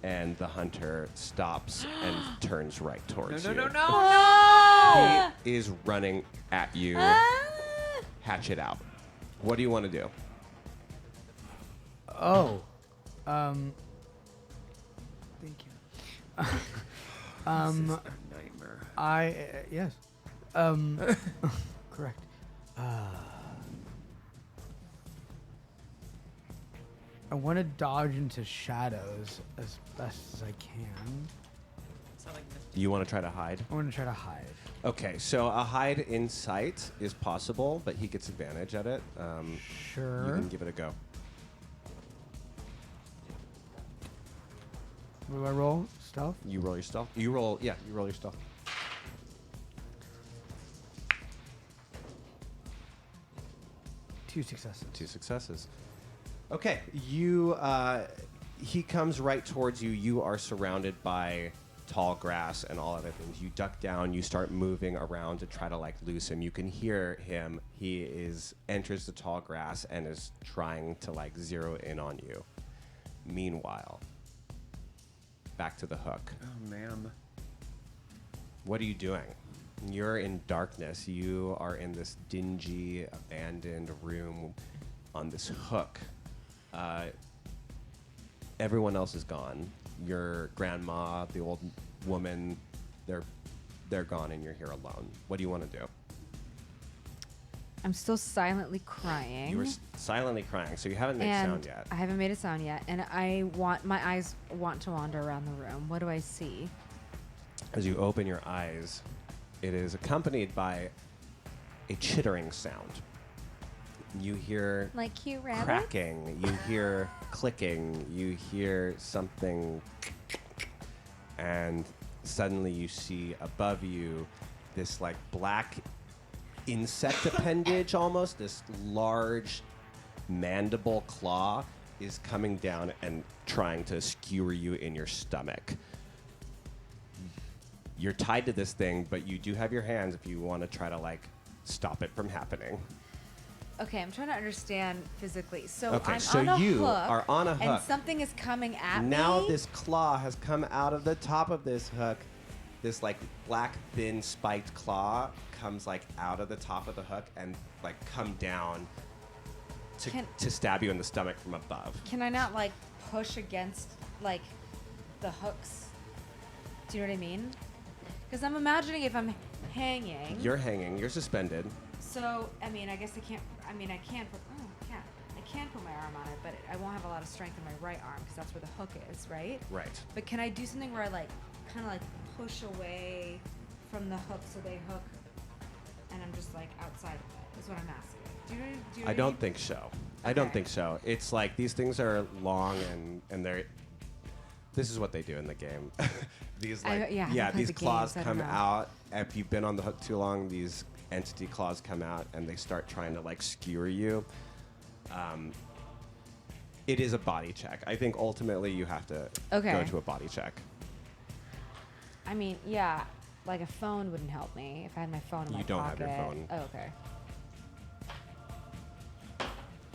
and the hunter stops and turns right towards you. no. He is running at you. Hatchet out. What do you want to do? Oh. Thank you. This is a nightmare. Yes. Correct. I want to dodge into shadows as best as I can. You want to try to hide? I want to try to hide. Okay, so a hide in sight is possible, but he gets advantage at it. Sure. You can give it a go. What do I roll? Stealth? You roll your stealth. You roll your stealth. Two successes. 2 successes. Okay, he comes right towards you. You are surrounded by tall grass and all other things. You duck down, you start moving around to try to like loose him. You can hear him. He enters the tall grass and is trying to like zero in on you. Meanwhile, back to the hook. Oh man. What are you doing? You're in darkness. You are in this dingy, abandoned room on this hook. Everyone else is gone. Your grandma, the old woman, they're gone, and you're here alone. What do you want to do? I'm still silently crying. You were silently crying, so you haven't made and sound yet. I haven't made a sound yet, and my eyes want to wander around the room. What do I see? As you open your eyes, it is accompanied by a chittering sound. You hear Like cute rabbits? cracking. You hear clicking. You hear something, and suddenly you see above you this like black insect appendage, almost this large mandible claw is coming down and trying to skewer you in your stomach. You're tied to this thing, but you do have your hands if you want to try to like stop it from happening. Okay, I'm trying to understand physically. So Okay, I'm so on a you hook, are on a and hook. something is coming at me. Now this claw has come out of the top of this hook. This like black thin spiked claw comes like out of the top of the hook and like come down to stab you in the stomach from above. Can I not like push against like the hooks? Do you know what I mean? Because I'm imagining if I'm hanging. You're hanging. You're suspended. So I mean, I guess I can't. I mean, I can put. Oh, I can't. I can put my arm on it, but I won't have a lot of strength in my right arm because that's where the hook is, right? Right. But can I do something where I like kind of like push away from the hook so they hook, and I'm just like outside of it? Is what I'm asking. Do you know I what mean? don't think so. I don't Okay. think so. It's like these things are long and they're. This is what they do in the game. These like I haven't played these the claws games, I don't come know. out. If you've been on the hook too long, these entity claws come out and they start trying to like skewer you. It is a body check. I think ultimately you have to Okay. go to a body check. I mean, yeah, like a phone wouldn't help me if I had my phone in my You don't have pocket. your phone. Oh, okay.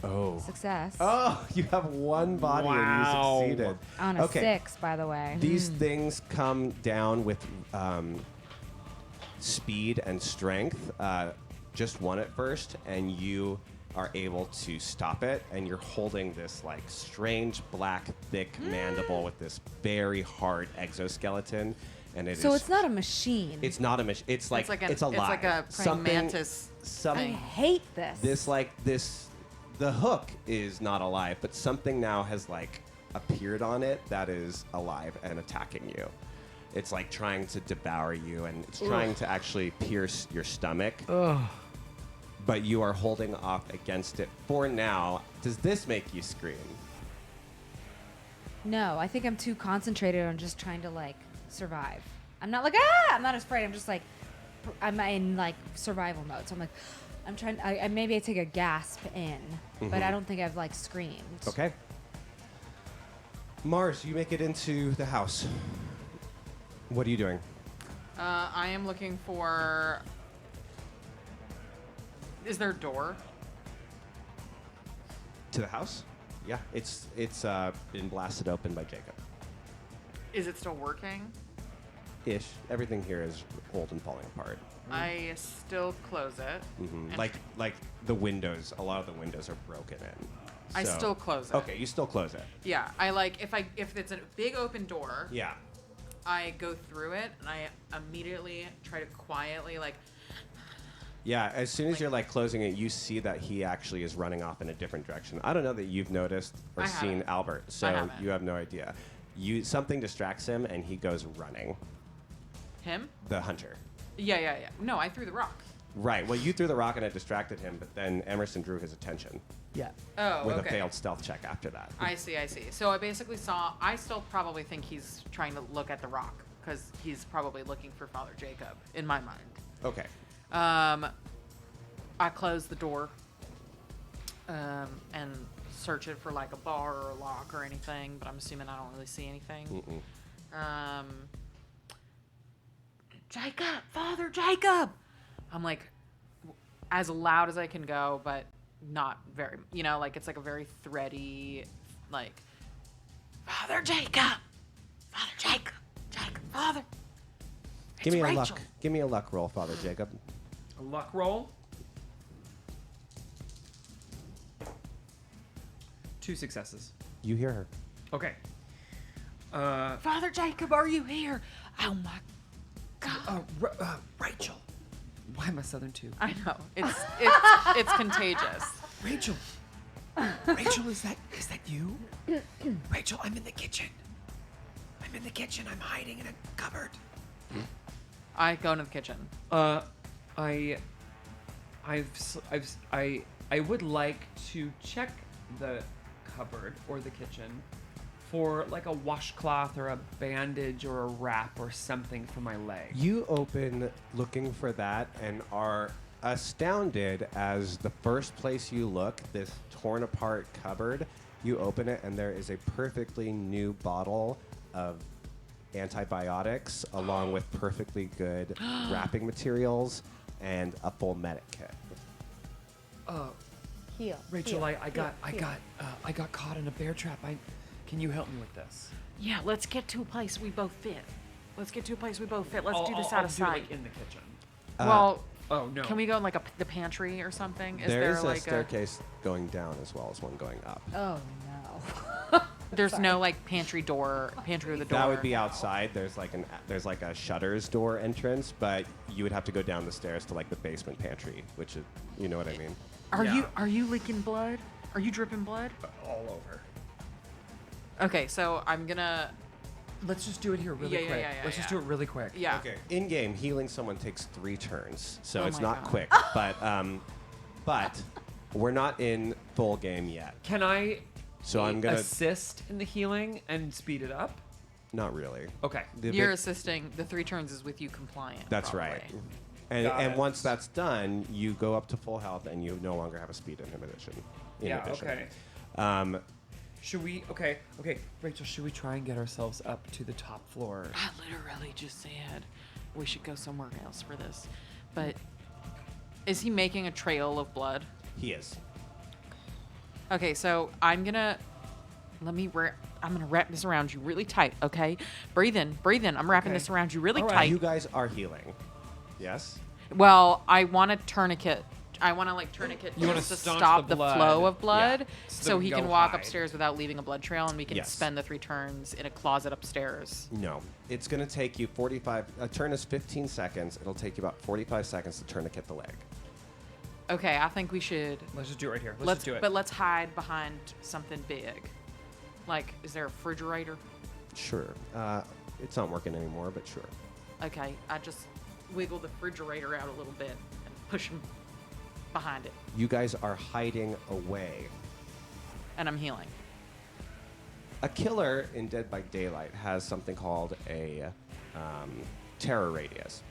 Oh. Success. Oh, you have one body Wow. and you succeeded. On a Okay. 6, by the way. These things come down with speed and strength. Just one at first, and you are able to stop it. And you're holding this like strange black, thick mandible with this very hard exoskeleton. And it is. So it's not a machine. It's not a machine. It's like it's alive. It's like a praying Something- mantis. I hate this. The hook is not alive, but something now has like appeared on it that is alive and attacking you. It's like trying to devour you, and it's trying to actually pierce your stomach. But you are holding off against it for now. Does this make you scream? No, I think I'm too concentrated on just trying to like survive. I'm not like I'm not afraid. I'm just like I'm in like survival mode. So I'm like I'm trying. I maybe I take a gasp in, but I don't think I've like screamed. Okay. Mars, you make it into the house. What are you doing? I am looking for. Is there a door? To the house? Yeah, it's been blasted open by Jacob. Is it still working? Ish. Everything here is old and falling apart. I still close it. Mhm. And Like the windows. A lot of the windows are broken in. I So- still close it. Okay, you still close it. Yeah, I like if it's a big open door. Yeah. I go through it and I immediately try to quietly like. Yeah, as soon as you're like closing it, you see that he actually is running off in a different direction. I don't know that you've noticed or I seen haven't. Albert, I so haven't. you have no idea. Something distracts him and he goes running. Him? The hunter. Yeah. No, I threw the rock. Right. Well, you threw the rock and it distracted him, but then Emerson drew his attention Yeah. Oh, with okay. a failed stealth check after that. I see. So I basically saw. I still probably think he's trying to look at the rock because he's probably looking for Father Jacob in my mind. Okay. I close the door and search it for like a bar or a lock or anything, but I'm assuming I don't really see anything. Jacob, Father Jacob. I'm like as loud as I can go, but not very. Like it's like a very thready, like Father Jacob, Father Jacob, Father. Give me It's a Rachel. luck. Give me a luck roll, Father Jacob. A luck roll. 2 successes. You hear her. Okay. Father Jacob, are you here? Oh my God. Rachel. Why am I Southern too? I know. It's contagious. Rachel. Rachel, is that you? Rachel, I'm in the kitchen. I'm hiding in a cupboard. I go into the kitchen. I I would like to check the cupboard or the kitchen for like a washcloth or a bandage or a wrap or something for my leg. You open looking for that and are astounded as the first place you look, this torn apart cupboard, you open it and there is a perfectly new bottle of antibiotics along with perfectly good wrapping materials and a full medic kit. Heal. Rachel, heal, I got caught in a bear trap. Can you help me with this? Yeah, let's get to a place we both fit. Let's do this I'll out of do it, sight. like in the kitchen. Well, Oh no. can we go in like the pantry or something? There is there a like staircase going down as well as one going up. Oh no. There's no like pantry or the door. That would be outside. There's like a shutters door entrance, but you would have to go down the stairs to like the basement pantry, which is, you know what I mean. Are you leaking blood? Are you dripping blood? All over. Okay, so I'm gonna. Let's just do it here really quick. Let's just do it really quick. Yeah. Okay. In game, healing someone takes 3 turns, so Oh it's my not God. quick. But we're not in full game yet, Can I so I'm gonna assist in the healing and speed it up? not really. Okay. The You're big- assisting. The 3 turns is with you compliant. That's probably. right. And Got it. once that's done, you go up to full health, and you no longer have a speed inhibition. Yeah. Okay. Um, Should we? Okay. Rachel, should we try and get ourselves up to the top floor? I literally just said we should go somewhere else for this. But is he making a trail of blood? he is. Okay, so I'm gonna wrap this around you really tight. Okay, breathe in. I'm wrapping Okay. this around you really All right. tight. You guys are healing. Yes. Well, I want to tourniquet. I want to like tourniquet You wanna just to staunch stop the the blood. flow of blood, Yeah. so we he can can go walk hide. upstairs without leaving a blood trail, and we can Yes. spend the 3 turns in a closet upstairs. No. It's going to take you 45. A turn is 15 seconds. It'll take you about 45 seconds to tourniquet the leg. Okay, I think we should. Let's just do it right here. Let's just do it. But let's hide behind something big. Like, is there a refrigerator? Sure. It's not working anymore, but sure. Okay, I just wiggle the refrigerator out a little bit and push him behind it, You guys are hiding away. and I'm healing. A killer in Dead by Daylight has something called a terror radius.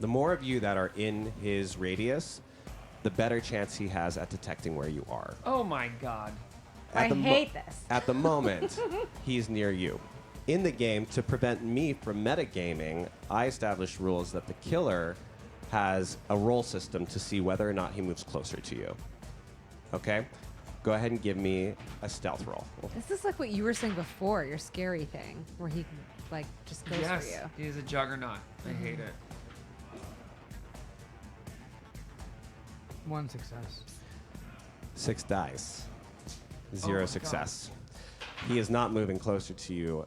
The more of you that are in his radius, the better chance he has at detecting where you are. Oh my God. I hate this. At the moment, he's near you. In the game, to prevent me from metagaming, I established rules that the killer has a roll system to see whether or not he moves closer to you. Okay? Go ahead and give me a stealth roll. This is like what you were saying before, your scary thing, where he like just goes Yes. for you. He is a juggernaut. I hate it. 1 success. 6 dice. 0 my success. He is not moving closer to you.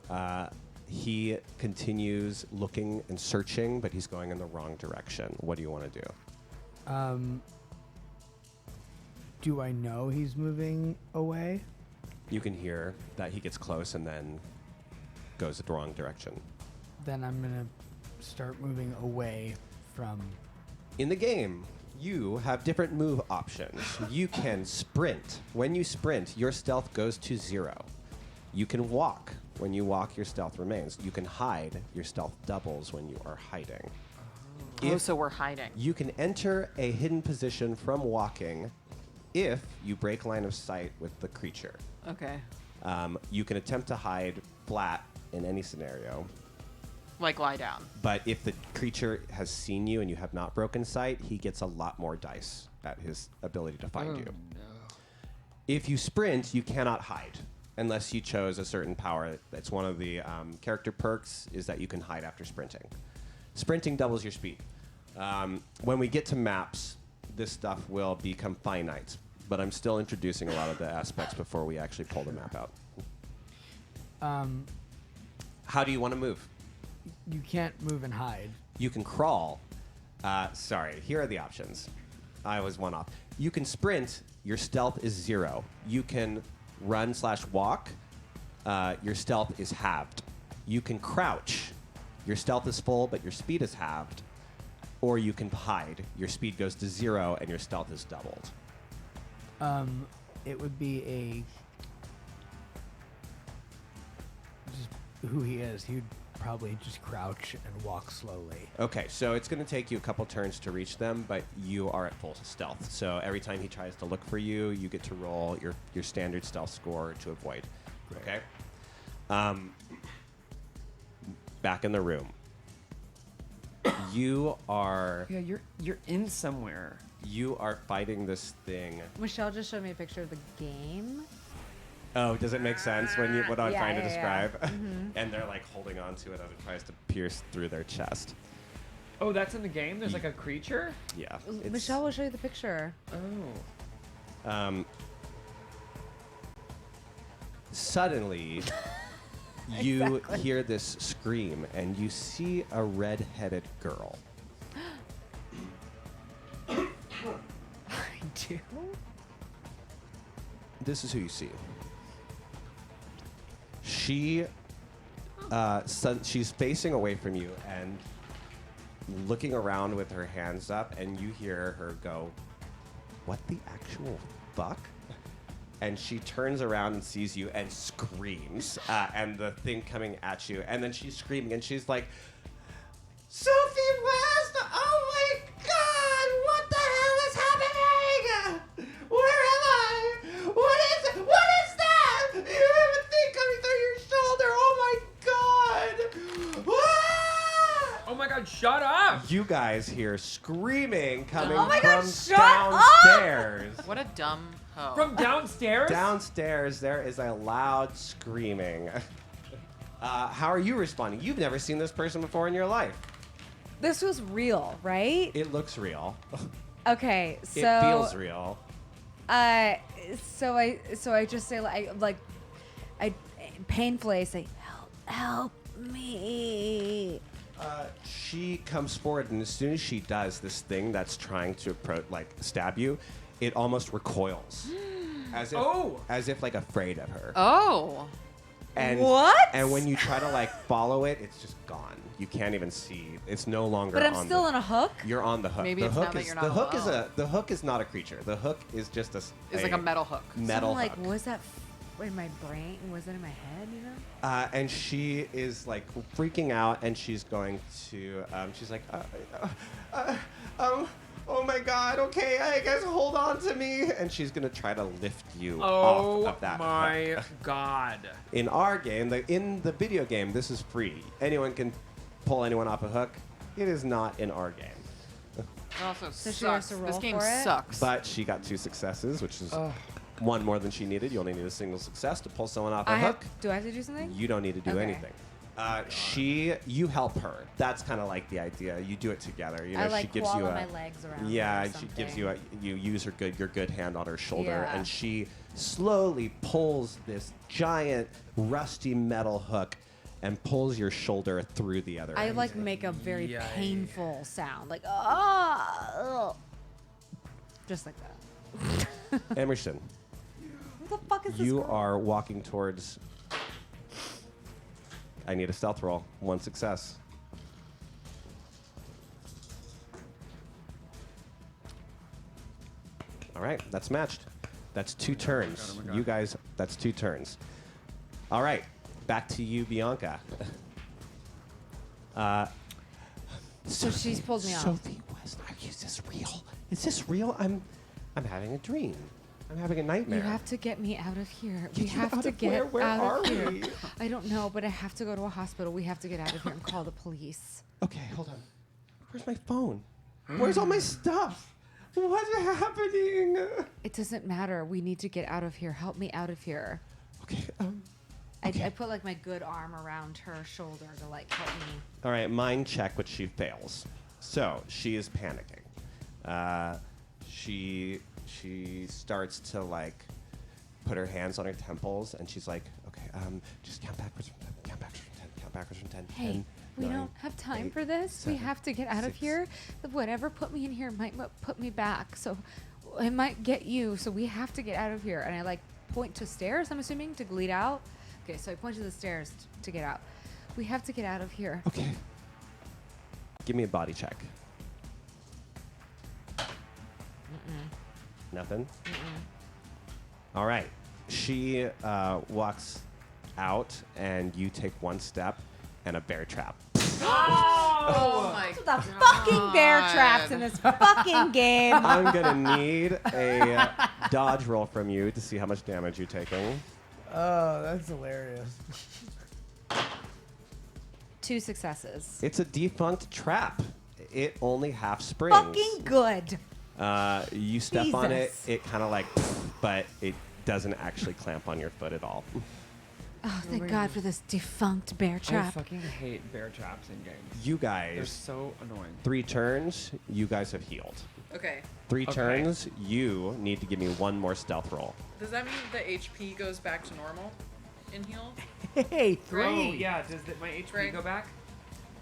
He continues looking and searching, but he's going in the wrong direction. What do you want to do? Do I know he's moving away? You can hear that he gets close and then goes the wrong direction. Then I'm gonna start moving away from. In the game, you have different move options. You can sprint. When you sprint, your stealth goes to 0. You can walk. When you walk, your stealth remains. You can hide. Your stealth doubles when you are hiding. Oh, If so we're hiding. you can enter a hidden position from walking if you break line of sight with the creature. Okay. You can attempt to hide flat in any scenario. Like lie down. But if the creature has seen you and you have not broken sight, he gets a lot more dice at his ability to find you. If you sprint, you cannot hide unless you chose a certain power. That's one of the character perks, is that you can hide after sprinting. Sprinting doubles your speed. When we get to maps, this stuff will become finite, but I'm still introducing a lot of the aspects before we actually pull the map out. How do you want to move? You can't move and hide. You can crawl. Sorry, here are the options. I was one off. You can sprint. Your stealth is 0. You can run/walk. Your stealth is halved. You can crouch. Your stealth is full, but your speed is halved. Or you can hide. Your speed goes to 0, and your stealth is doubled. It would be a just who he is. He'd probably just crouch and walk slowly. Okay, so it's going to take you a couple turns to reach them, but you are at full stealth. So every time he tries to look for you, you get to roll your standard stealth score to avoid. Great. Okay. Back in the room. You are Yeah, you're in somewhere. you are fighting this thing. Michelle just showed me a picture of the game. Oh, does it make sense when you what I'm Yeah, trying to yeah, describe? yeah. Mm-hmm. And they're like holding on to it as it tries to pierce through their chest. Oh, that's in the game? There's like a creature? Yeah. Michelle will show you the picture. Oh. Suddenly, you hear this scream, and you see a red-headed girl. I do. This is who you see. She's facing away from you and looking around with her hands up, and you hear her go, "What the actual fuck?" And she turns around and sees you and screams, and the thing coming at you, and then she's screaming, and she's like, "Sophie West! Oh my God! What the hell is happening? Where am I? What is it? What is that? You have a thing coming through your shoulder! Oh my God! Ah!" Oh my god, shut up! You guys hear screaming coming Oh my God, from shut up! downstairs. What a dumb hoe. From downstairs? Downstairs, there is a loud screaming. How are you responding? You've never seen this person before in your life. This was real, right? It looks real. Okay, so It feels real. So I just say I painfully say help me. She comes forward, and as soon as she does this thing that's trying to stab you, it almost recoils, as if like afraid of her. Oh. And What? And when you try to follow it, it's just gone. You can't even see. It's no longer. But I'm on still the, on a hook. You're on the hook. Maybe the it's hook now that is you're the not hook is alone. the hook is not a creature. The hook is just It's like a metal hook. metal So I'm hook. was that in my brain? Was it in my head? You know? And she is freaking out, and she's going to. She's like, oh my God. Okay, I guess hold on to me, and she's gonna try to lift you off of that. Oh my hook. god. In our game, in the video game, this is free. Anyone can pull anyone off a hook. It is not in our game. It also So she has sucks. to This roll game for it? sucks. But she got 2 successes, which is one more than she needed. You only need a single success to pull someone off a hook. Do I have to do something? You don't need to do Okay. anything. You help her. That's kind of like the idea. You do it together. You know, I she gives you koala a. my legs around. Yeah, her or she gives you something. you use your good hand on her shoulder, Yeah. and she slowly pulls this giant rusty metal hook and pulls your shoulder through the other I end. make a very Yikes. painful sound, just like that. Emerson, What the fuck is this? you girl? are walking towards. I need a stealth roll. 1 success. All right, that's matched. That's 2 turns. oh my God. You guys, that's 2 turns. All right, back to you, Bianca. So she's pulled me off. Sophie West, is this real? Is this real? I'm having a dream. I'm having a nightmare. You have to get me out of here. Get We you have out to of get where? Where out are of here. we? I don't know, but I have to go to a hospital. We have to get out of here and call the police. Okay, hold on. Where's my phone? Where's all my stuff? What's happening? It doesn't matter. We need to get out of here. Help me out of here. Okay. I put my good arm around her shoulder to help me. All right, mind check, which she fails. So she is panicking. She starts to put her hands on her temples, and she's like, okay, just count backwards from 10. Count backwards from 10. Count backwards from 10. Hey, 10, we 9, don't have time 8, for this. 7, We have to get out of 6. here. Whatever put me in here might put me back. So it might get you. So we have to get out of here. And I point to stairs, I'm assuming, to lead out. Okay, so I point to the stairs to get out. We have to get out of here. Okay. Give me a body check. Nothing? All right. She walks out, and you take one step, and a bear trap. Oh my The fucking bear traps in this fucking game. I'm gonna need a dodge roll from you to see how much damage you're taking. Oh, that's hilarious. 2 successes. It's a defunct trap. It only half springs. Fucking good. You step on it, Jesus. it kind of like, but it doesn't actually clamp on your foot at all. Oh, thank God for this defunct bear I trap. fucking hate bear traps in games. You They're guys, so annoying. 3 turns, you guys have healed. Okay. 3 Okay. turns, you need to give me one more stealth roll. Does that mean the HP goes back to normal in heal? Hey, 3. Oh, yeah. Does my HP Right. go back?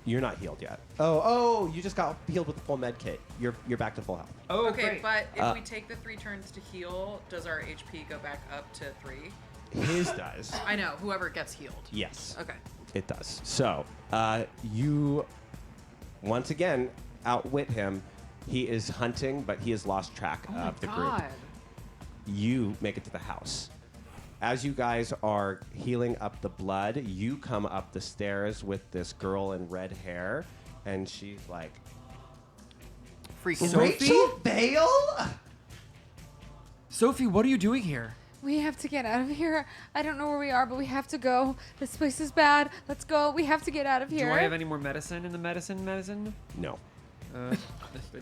You're not healed yet. Oh, you just got healed with the full med kit. You're back to full health. Oh, Okay, great. but if we take the 3 turns to heal, does our HP go back up to 3? His does. I know, whoever gets healed. Yes. Okay. It does. So, you once again outwit him. He is hunting, but he has lost track of the group. You make it to the house. As you guys are healing up the blood, you come up the stairs with this girl in red hair, and she's like, Freaking Rachel Vale? Sophie, what are you doing here? We have to get out of here. I don't know where we are, but we have to go. This place is bad. Let's go. We have to get out of here. Do I have any more medicine in the medicine? No.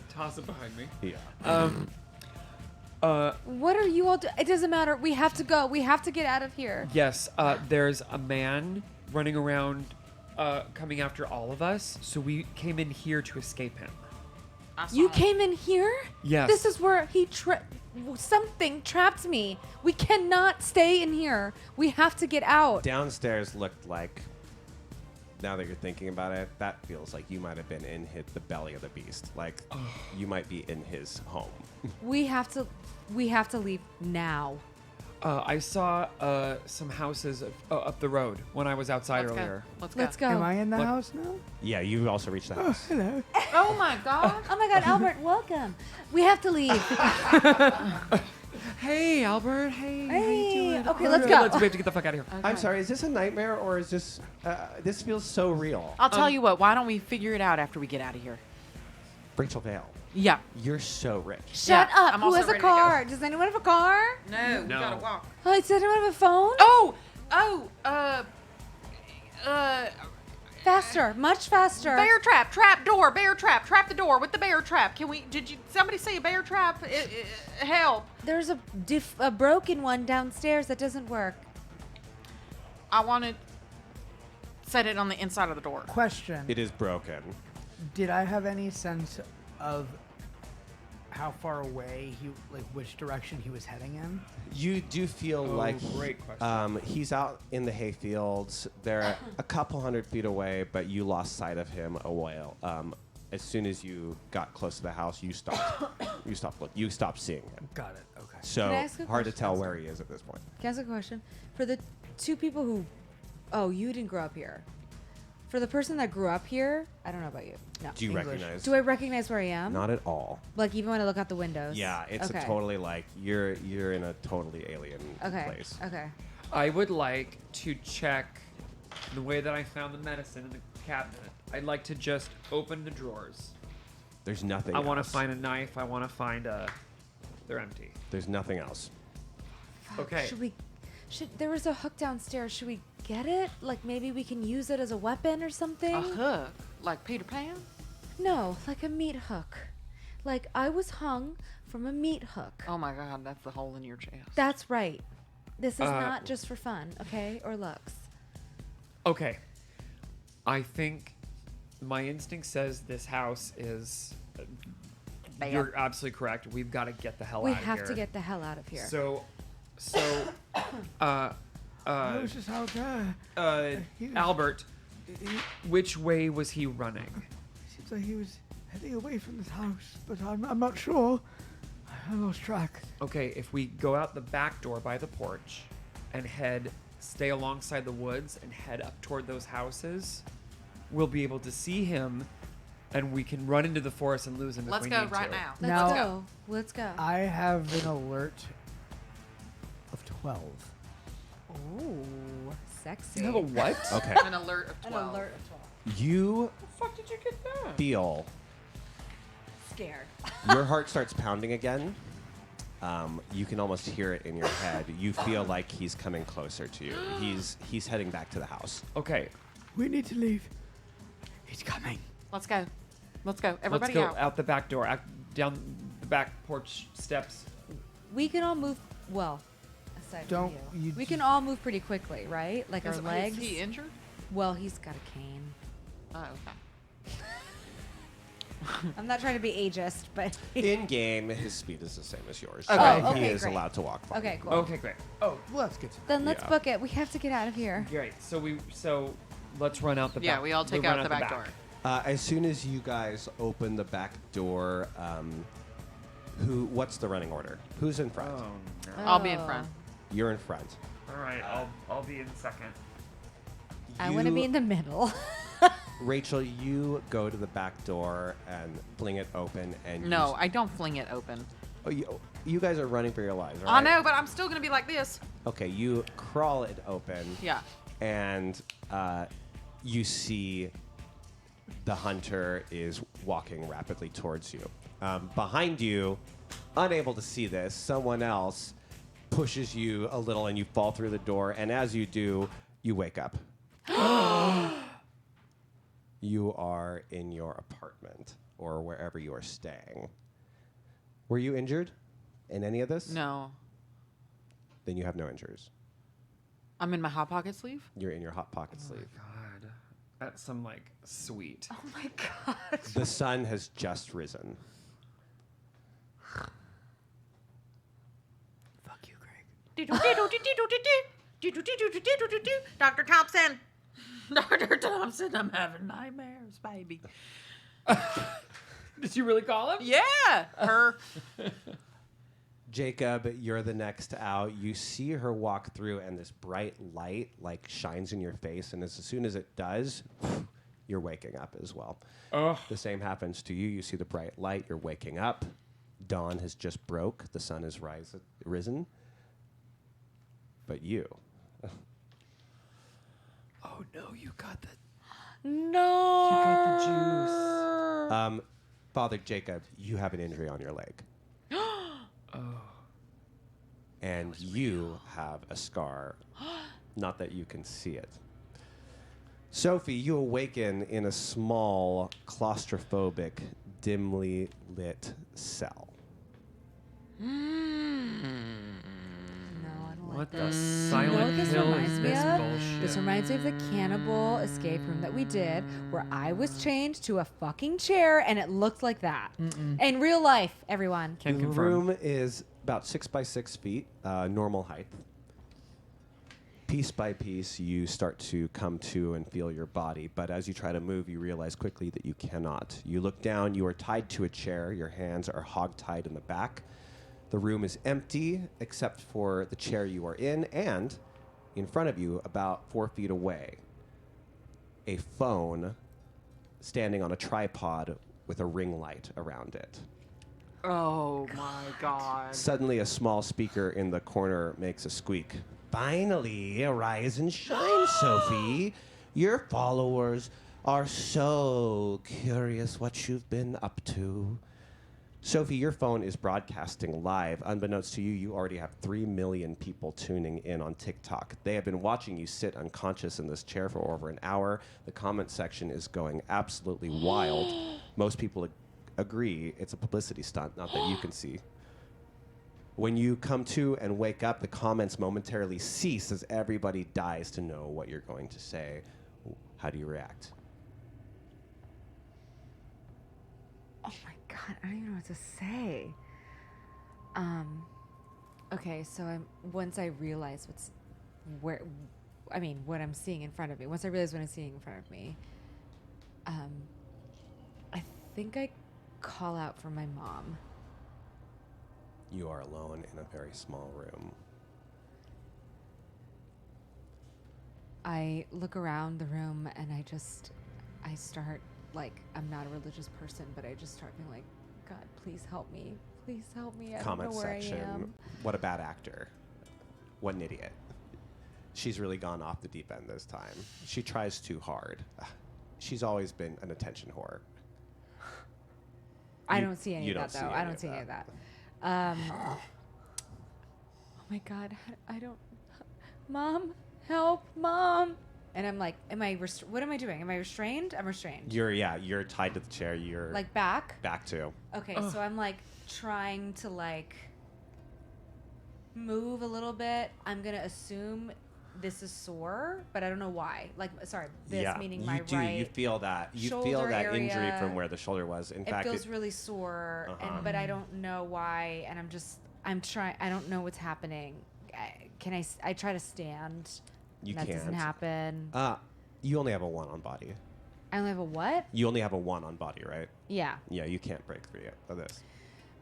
Toss it behind me. Yeah. What are you all doing? It doesn't matter. We have to go. We have to get out of here. Yes, there's a man running around coming after all of us, so we came in here to escape him. You came in here? Yes. This is where something trapped me. We cannot stay in here. We have to get out. Downstairs looked like, now that you're thinking about it, that feels like you might have been in the belly of the beast. Like, you might be in his home. We have to leave now. I saw some houses up the road when I was outside Let's earlier. go. Let's go. Am I in the What? house now? Yeah, you also reached the house. Hello. Oh my god. Oh my God, Albert, welcome. We have to leave. Hey, Albert. Hey. How you Hey. doing? Okay, let's go. We have to get the fuck out of here. I'm sorry, is this a nightmare or is this, this feels so real? I'll tell you what, why don't we figure it out after we get out of here? Rachel Vale, Yeah. you're so rich. Shut Yeah, up. I'm Who also has a ready to go. car? Does anyone have a car? No, we No. gotta walk. Oh, does anyone have a phone? Faster, much faster. Bear trap the door with the bear trap. Did somebody say a bear trap? Help. There's a broken one downstairs that doesn't work. I want to set it on the inside of the door. Question. It is broken. Did I have any sense of how far away which direction he was heading in? You do feel like great question. he's out in the hay fields. They're a couple 100 feet away, but you lost sight of him a while. As soon as you got close to the house, you stopped. You stopped seeing him. Got it. Okay. So Can I ask a hard to question? tell where he is at this point. Can I ask a question? For the 2 people who, you didn't grow up here. For the person that grew up here, I don't know about you. No. Do you English. recognize? Do I recognize where I am? Not at all. Like even when I look out the windows. Yeah, it's okay. a totally like you're in a totally alien place. Okay. I would like to check the way that I found the medicine in the cabinet. I'd like to just open the drawers. There's nothing. I want to else. find a knife. I want to find a. They're empty. There's nothing else. Okay. There was a hook downstairs. Should we get it? Like maybe we can use it as a weapon or something? A hook, like Peter Pan. No, like a meat hook. Like I was hung from a meat hook. Oh my god, that's the hole in your chest. That's right. This is not just for fun, okay? Or looks. Okay. I think my instinct says this house is. Bad. You're absolutely correct. We've got to get the hell We out of here. have to get the hell out of here. So, I was just out there. Albert, which way was he running? Seems like he was heading away from this house, but I'm not sure. I lost track. Okay, if we go out the back door by the porch and stay alongside the woods and head up toward those houses, we'll be able to see him and we can run into the forest and lose him Let's if we go need right to. now. Let's Now- go. Let's go. I have an alert of 12. Ooh, sexy. You have a what? Okay. An alert of 12. An alert of 12. You The fuck did you get that? feel Scared. your heart starts pounding again. You can almost hear it in your head. You feel like he's coming closer to you. He's heading back to the house. Okay. We need to leave. He's coming. Let's go. Let's go. Everybody Let's go out. out the back door, out down the back porch steps. We can all move. Well, aside Don't from you we j- can all move pretty quickly, right? Like our Is legs. he injured? Well, he's got a cane. Oh, okay. I'm not trying to be ageist, but In game, his speed is the same as yours. Okay. So Oh, okay, he is great. allowed to walk. Fine. okay, cool. Okay, great. Oh, Well, that's good. Then let's Yeah. book it. We have to get out of here. great. So let's run out the back. Yeah, we all take run out the back door. As soon as you guys open the back door, what's the running order? Who's in front? Oh no. I'll be in front. You're in front. All right, I'll be in second. I want to be in the middle. Rachel, you go to the back door and fling it open, and No, I don't fling it open. you guys are running for your lives, right? I know, but I'm still going to be like this. Okay, you crawl it open. Yeah. And you see the hunter is walking rapidly towards you. Behind you, unable to see this, someone else pushes you a little, and you fall through the door. And as you do, you wake up. You are in your apartment or wherever you are staying. Were you injured in any of this? No. Then you have no injuries. I'm in my Hot Pocket sleeve? You're in your Hot Pocket sleeve. God, that's some like sweet. Oh my God. The sun has just risen. Fuck you, Greg. Dr. Thompson. Dr. Thompson, I'm having nightmares, baby. Did you really call him? Yeah, her. Jacob, you're the next out. You see her walk through, and this bright light like shines in your face, and as soon as it does, you're waking up as well. Oh. The same happens to you. You see the bright light. You're waking up. Dawn has just broke. The sun has risen. But you. Oh no, you got the. No. You got the juice. Father Jacob, you have an injury on your leg. And you have a scar. Not that you can see it. Sophie, you awaken in a small, claustrophobic, dimly lit cell. No, I don't like What this. the You know silent what this hill reminds is me this of? bullshit? This reminds me of the cannibal escape room that we did, where I was chained to a fucking chair, and it looked like that. In real life, everyone. Can The confirm. room is about 6 by 6 feet, normal height. Piece by piece, you start to come to and feel your body, but as you try to move, you realize quickly that you cannot. You look down, you are tied to a chair, your hands are hog-tied in the back. The room is empty, except for the chair you are in, and in front of you, about 4 feet away, a phone standing on a tripod with a ring light around it. Oh my God. Suddenly, a small speaker in the corner makes a squeak. Finally, arise and shine, Sophie. Your followers are so curious what you've been up to. Sophie, your phone is broadcasting live. Unbeknownst to you, you already have 3 million people tuning in on TikTok. They have been watching you sit unconscious in this chair for over an hour. The comment section is going absolutely wild. Most people agree it's a publicity stunt, not that you can see. When you come to and wake up, the comments momentarily cease as everybody dies to know what you're going to say. How do you react? Oh my God, I don't even know what to say. Okay, so once I realize what I'm seeing in front of me. Once I realize what I'm seeing in front of me, I think I call out for my mom. You are alone in a very small room. I look around the room and I start, like, I'm not a religious person, but I just start being like, God, please help me. Please help me. I Comment don't know where section. I am. What a bad actor. What an idiot. She's really gone off the deep end this time. She tries too hard. She's always been an attention whore. I don't see any you of don't that, see though. any I don't of see any of that. that. Oh my God. I don't. Mom, help, Mom. And I'm like, what am I doing? Am I restrained? I'm restrained. You're tied to the chair. You're Like back? back to. Okay, so I'm like trying to like move a little bit. I'm going to assume this is sore, but I don't know why. Like, sorry, this meaning my right. You feel that. You feel shoulder that injury area. from where the shoulder was. In It fact, feels really sore, Uh-huh. but I don't know why. And I'm trying. I don't know what's happening. I try to stand. you that can't. doesn't happen. You only have a 1 on body. I only have a what? You only have a 1 on body, right? Yeah. Yeah, you can't break through of this.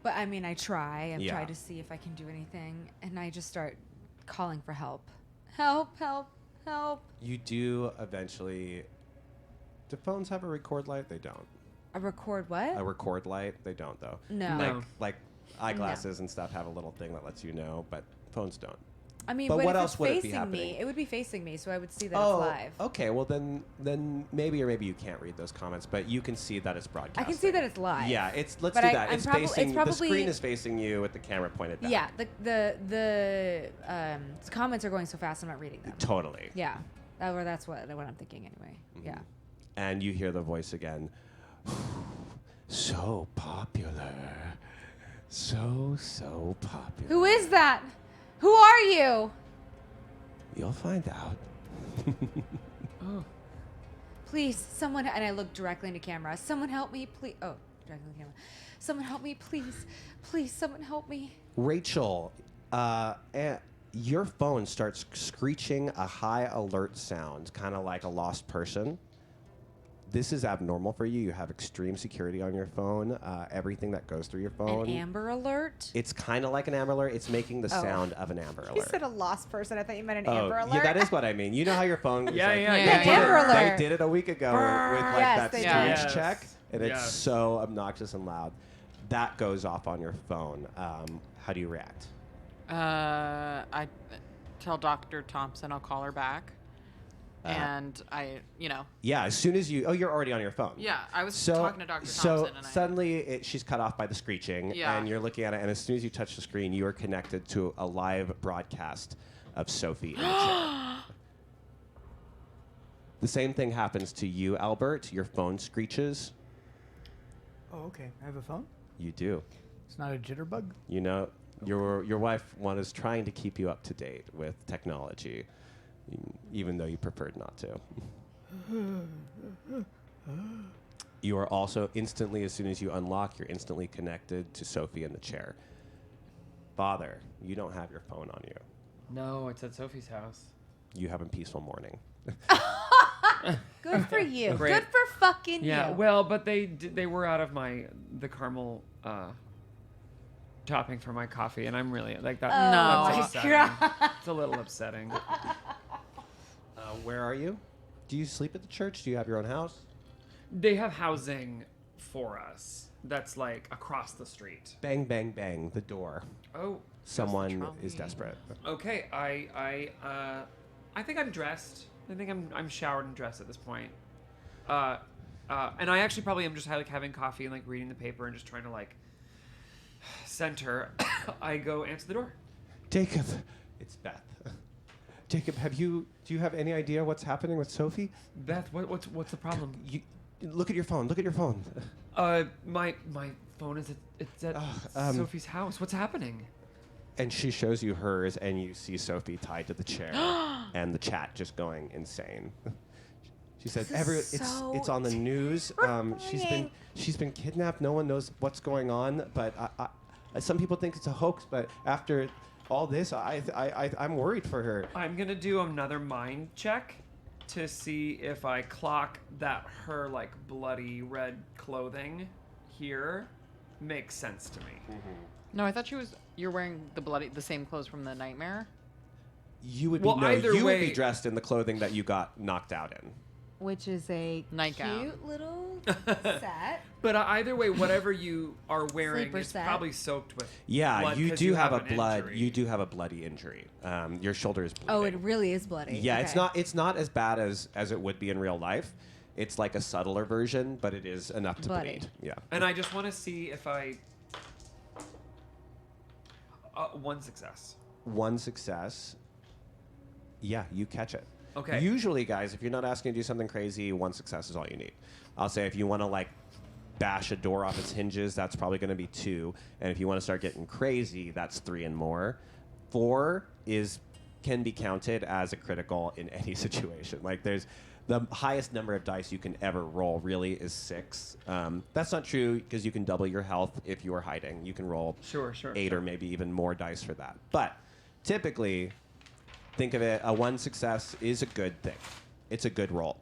But I mean, I try. I'm Yeah. trying to see if I can do anything. And I just start calling for help. Help, help, help. You do eventually. Do phones have a record light? They don't. A record what? A record light? They don't, though. No. No. Like eyeglasses and stuff have a little thing that lets you know, but phones don't. I mean, But but what if else it's would it be facing happening? me, it would be facing me, so I would see that Oh, it's live. okay. Well, then maybe you can't read those comments, but you can see that it's broadcasting. I can see that it's live. Yeah, let's But do I- that. I'm It's probably- facing. it's probably- the screen is facing you with the camera pointed down. Yeah, the comments are going so fast, I'm not reading them. Totally. Yeah, that's what I'm thinking anyway. Yeah. And you hear the voice again. So popular. So popular. Who is that? Who are you? You'll find out. Please, someone. And I look directly into camera. Someone help me, please. Oh, directly into camera. Someone help me, please. Please, someone help me. Rachel, your phone starts screeching a high alert sound, kind of like a lost person. This is abnormal for you. You have extreme security on your phone. Everything that goes through your phone. An Amber Alert? It's kind of like an Amber Alert. It's making the sound of an Amber Alert. You said a lost person. I thought you meant an Oh, Amber Alert. yeah, that is what I mean. You know how your phone is Yeah, like, yeah, they yeah. did Amber it- Alert. They did it a week ago with like Yes, that they screech did. Yes. check, and it's Yes. so obnoxious and loud. That goes off on your phone. How do you react? I tell Dr. Thompson I'll call her back. And Yeah, as soon as you... Oh, you're already on your phone. Yeah, I was So, talking to Dr. so Thompson and suddenly she's cut off by the screeching, Yeah. and you're looking at it, and as soon as you touch the screen, you are connected to a live broadcast of Sophie in the chair. The same thing happens to you, Albert. Your phone screeches. Oh, okay. I have a phone? You do. It's not a jitterbug? You know, your wife is trying to keep you up to date with technology, even though you preferred not to. You are also instantly, as soon as you unlock, you're instantly connected to Sophie in the chair. Father, you don't have your phone on you. No, it's at Sophie's house. You have a peaceful morning. Good for you. Great. Good for fucking Yeah, you. well, but they were out of the caramel topping for my coffee, and I'm really like that. Oh that's my upsetting. God. It's a little upsetting. Where are you? Do you sleep at the church? Do you have your own house? They have housing for us. That's like across the street. Bang, bang, bang, the door. Oh, Someone trolley. is desperate. okay. I think I'm dressed. I think I'm showered and dressed at this point. And I actually probably am just like having coffee and like reading the paper and just trying to like center. I go answer the door. Jacob, it's Beth. Jacob, do you have any idea what's happening with Sophie? Beth, what's the problem? You look at your phone. Look at your phone. My phone is at Sophie's house. What's happening? And she shows you hers, and you see Sophie tied to the chair, and the chat just going insane. She says, This is so it's on the news. She's been kidnapped. No one knows what's going on, but some people think it's a hoax. But after all this, I'm worried for her. I'm gonna do another mind check to see if I clock that her like bloody red clothing here makes sense to me. No, I thought you're wearing the same clothes from the nightmare. You would Well, be either you would way- be dressed in the clothing that you got knocked out in. which is a Nightgown. cute little set. But either way, whatever you are wearing Sleeper is set. probably soaked with Yeah, blood you 'cause do have a an blood. injury. You do have a bloody injury. Your shoulder is bleeding. Oh, it really is bloody. Yeah, Okay. it's not as bad as it would be in real life. It's like a subtler version, but it is enough to Bloody. bleed. Yeah. And I just want to see if I. One success. One success. Yeah, you catch it. Okay. Usually, guys, if you're not asking to do something crazy, one success is all you need. I'll say if you want to like bash a door off its hinges, that's probably going to be 2. And if you want to start getting crazy, that's 3 and more. 4 can be counted as a critical in any situation. Like there's the highest number of dice you can ever roll really is 6. That's not true because you can double your health if you are hiding. You can roll Sure. 8 or maybe even more dice for that. But typically, think of it, a 1 success is a good thing. It's a good roll.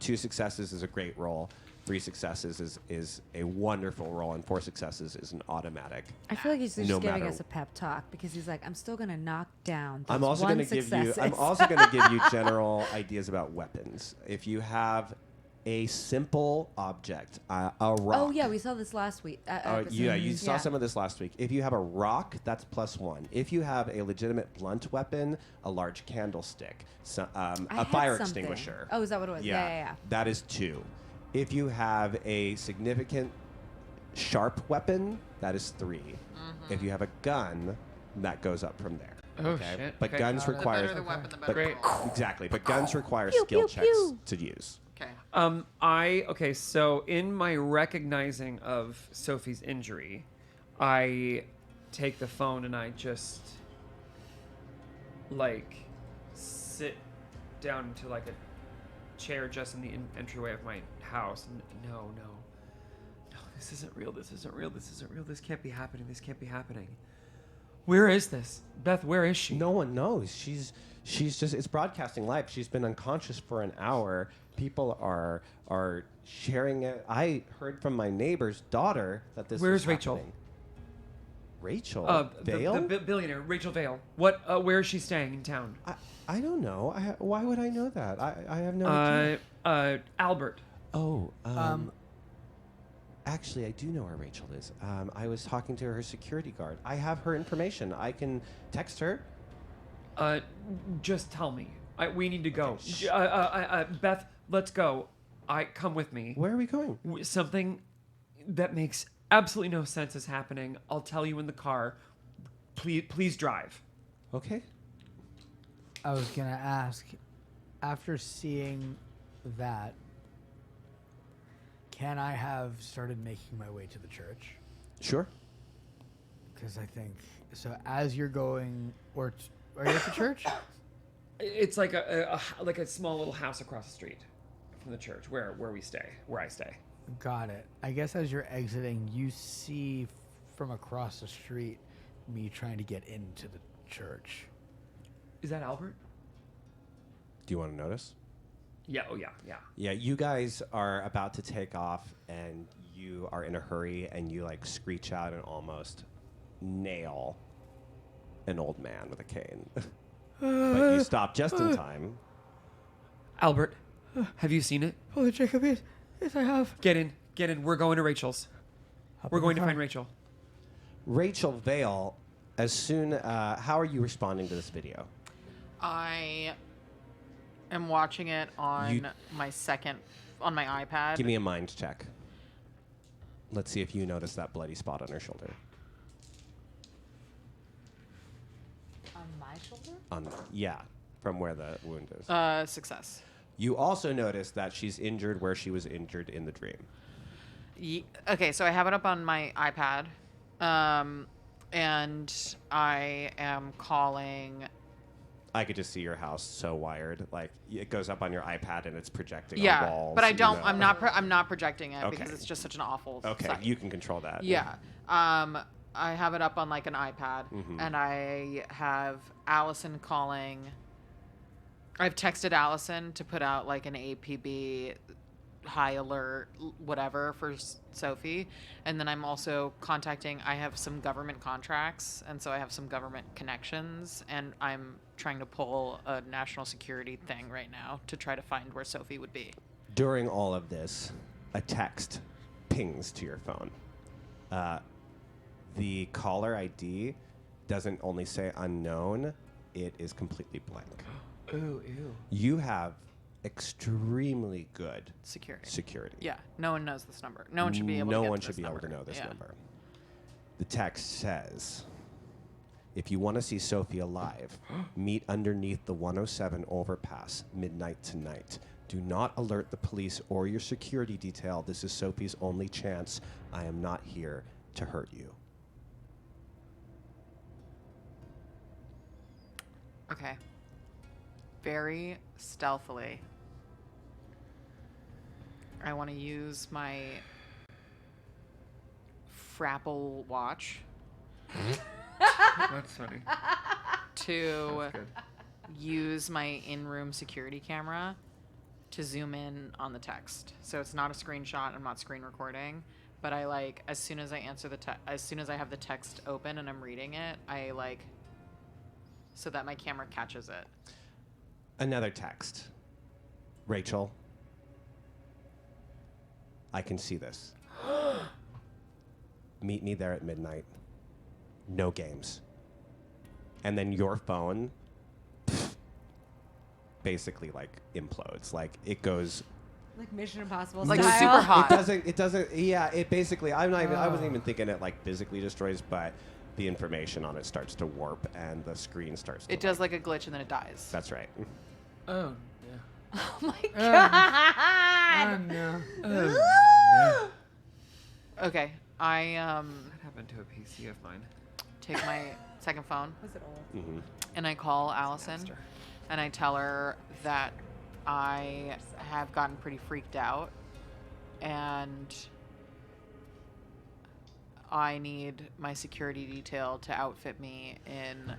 2 successes is a great roll. 3 successes is a wonderful roll, and 4 successes is an automatic. I feel like he's just No giving matter- us a pep talk because he's like, I'm still gonna knock down. I'm those also one going to give you. successes." I'm also going to give you general ideas about weapons. If you have a simple object, a rock. Oh yeah, we saw this last week. Yeah, you saw some of this last week. If you have a rock, that's +1. If you have a legitimate blunt weapon, a large candlestick, I a had fire something. extinguisher. Oh, is that what it was? Yeah. That is 2. If you have a significant sharp weapon, that is 3. If you have a gun, that goes up from there. Oh, shit. But Okay. guns The require better the weapon, the better Great. the roll. exactly. But guns require Pew, skill pew, checks pew. to use. Okay. So in my recognizing of Sophie's injury, I take the phone and I just like sit down into like a chair just in the entryway of my house. No, this isn't real. This can't be happening. Where is this? Beth, where is she? No one knows. She's just. It's broadcasting live. She's been unconscious for an hour. People are sharing it. I heard from my neighbor's daughter that this. Where's was Rachel? happening. Rachel The Vale? billionaire, Rachel Vale. What? Where is she staying in town? I don't know. Why would I know that? I have no idea. Albert. Oh, actually, I do know where Rachel is. I was talking to her security guard. I have her information. I can text her. Just tell me. We need to go. Okay, shh. Beth, let's go. Come with me. Where are we going? Something that makes absolutely no sense is happening. I'll tell you in the car. Please drive. Okay. I was gonna ask, after seeing that, can I have started making my way to the church? Sure. Because I think so. As you're going, are you at the church? It's like a small little house across the street from the church where we stay, where I stay. Got it. I guess as you're exiting, you see from across the street me trying to get into the church. Is that Albert? Do you want to notice? Yeah. Oh yeah. Yeah, you guys are about to take off, and you are in a hurry, and you like screech out and almost nail an old man with a cane. But you stop just in time. Albert, have you seen it? Oh, Jacob, yes, I have. Get in. We're going to Rachel's. We're going to find Rachel. Rachel Vale, as soon, how are you responding to this video? I am watching it on my iPad. Give me a mind check. Let's see if you notice that bloody spot on her shoulder. On my shoulder? From where the wound is. Success. You also notice that she's injured where she was injured in the dream. Okay, so I have it up on my iPad, and I am calling. I could just see your house so wired. Like it goes up on your iPad and it's projecting on Yeah, walls. but I you don't. know. I'm not projecting it Okay. because it's just such an awful. Okay, site. you can control that. Yeah. I have it up on like an iPad, and I have Allison calling. I've texted Allison to put out like an APB high alert, whatever for Sophie, and then I'm also contacting. I have some government contracts, and so I have some government connections, and I'm trying to pull a national security thing right now to try to find where Sophie would be. During all of this, a text pings to your phone. The caller ID doesn't only say unknown, it is completely blank. Ooh, ew. You have extremely good Security. Yeah, no one knows this number. No one should be able to No get one to should this be able number. to know this Yeah. number. The text says, if you want to see Sophie alive, meet underneath the 107 overpass midnight tonight. Do not alert the police or your security detail. This is Sophie's only chance. I am not here to hurt you. Okay. Very stealthily, I want to use my Frapple watch That's funny. to That's good. use my in-room security camera to zoom in on the text. So it's not a screenshot. I'm not screen recording, but I like as soon as I answer as soon as I have the text open and I'm reading it, I like so that my camera catches it. Another text. Rachel, I can see this. Meet me there at midnight. No games. And then your phone basically like implodes. Like it goes Like Mission Impossible Like style. super hot. It doesn't yeah, it basically I wasn't even thinking it like physically destroys, but the information on it starts to warp and the screen starts to It does like a glitch and then it dies. That's right. Oh, yeah. Oh my god. no. Okay, I That happened to a PC of mine. take my second phone Was it old? Mm-hmm. and I call Allison Disaster. and I tell her that I have gotten pretty freaked out and I need my security detail to outfit me in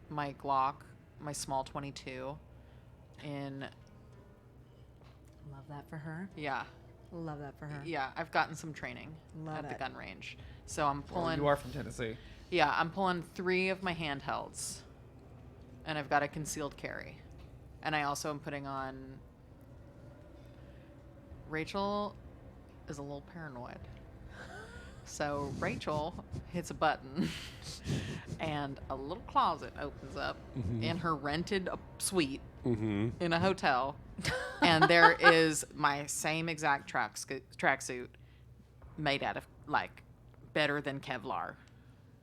my Glock, my small 22 in Love that for her. yeah. Love that for her. Yeah, I've gotten some training Love at the it. gun range. So I'm Well, pulling you are from Tennessee. Yeah, I'm pulling 3 of my handhelds. And I've got a concealed carry. And I also am putting on Rachel is a little paranoid. So Rachel hits a button and a little closet opens up in her rented suite in a hotel. And there is my same exact tracksuit made out of like better than Kevlar.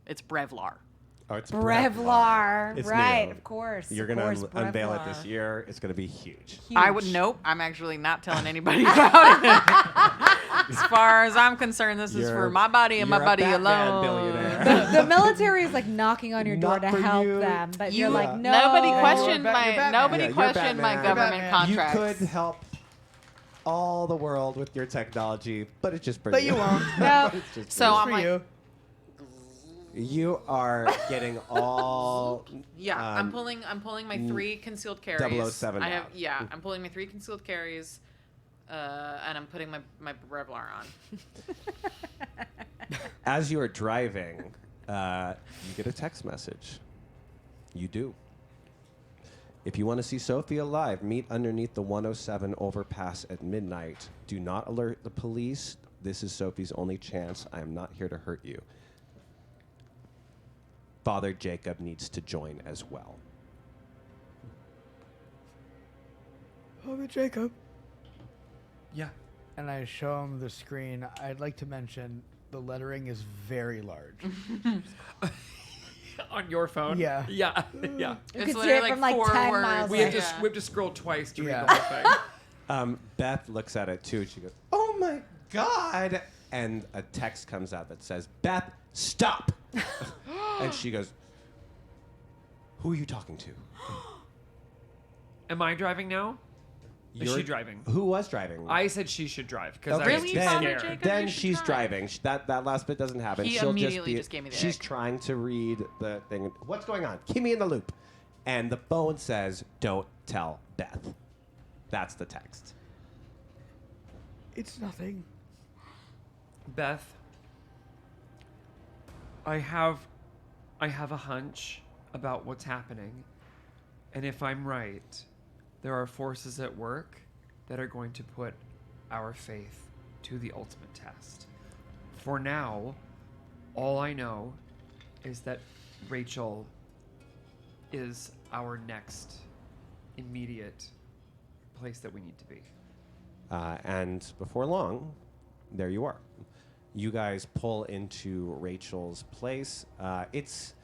It's Brevlar. Oh, it's Brevlar. It's Right, new. of course. You're of gonna course, unveil it Brevlar. this year. It's gonna be huge. I would nope. I'm actually not telling anybody about it. As far as I'm concerned, this is for my body and my you're a buddy Batman alone. billionaire. The military is like knocking on your door Not to for help you. them, but You- you're like, no. Nobody You're questioned Batman. nobody Yeah, you're questioned my Batman. government Batman. contracts. You could help all the world with your technology, but it just brings But you won't. No. It's just So for I'm For like, you. you are getting all yeah, I'm pulling my 3 concealed carries. 007 I have out. yeah, I'm pulling my 3 concealed carries, and I'm putting my Revlar on. As you are driving, you get a text message. You do. If you want to see Sophie alive, meet underneath the 107 overpass at midnight. Do not alert the police. This is Sophie's only chance. I am not here to hurt you. Father Jacob needs to join as well. Father Jacob. Yeah. And I show him the screen. I'd like to mention the lettering is very large. On your phone? Yeah. Yeah. Yeah. You It's could see literally it like from like 4 10 words. miles We have away. to scroll twice to Yeah. read the whole thing. Beth looks at it too. She goes, "Oh my God!" And a text comes out that says, "Beth, stop!" And she goes, "Who are you talking to?" Am I driving now? Is You're- she driving? Who was driving? I said she should drive because Okay, I was Really, too Father scared. Jacob? Then You should she's drive. driving. That last bit doesn't happen. He She'll immediately just, just gave me the She's ick. trying to read the thing. What's going on? Keep me in the loop. And the phone says, "Don't tell Beth." That's the text. It's nothing. Beth, I have a hunch about what's happening, and if I'm right, there are forces at work that are going to put our faith to the ultimate test. For now, all I know is that Rachel is our next immediate place that we need to be. And before long, there you are. You guys pull into Rachel's place. It's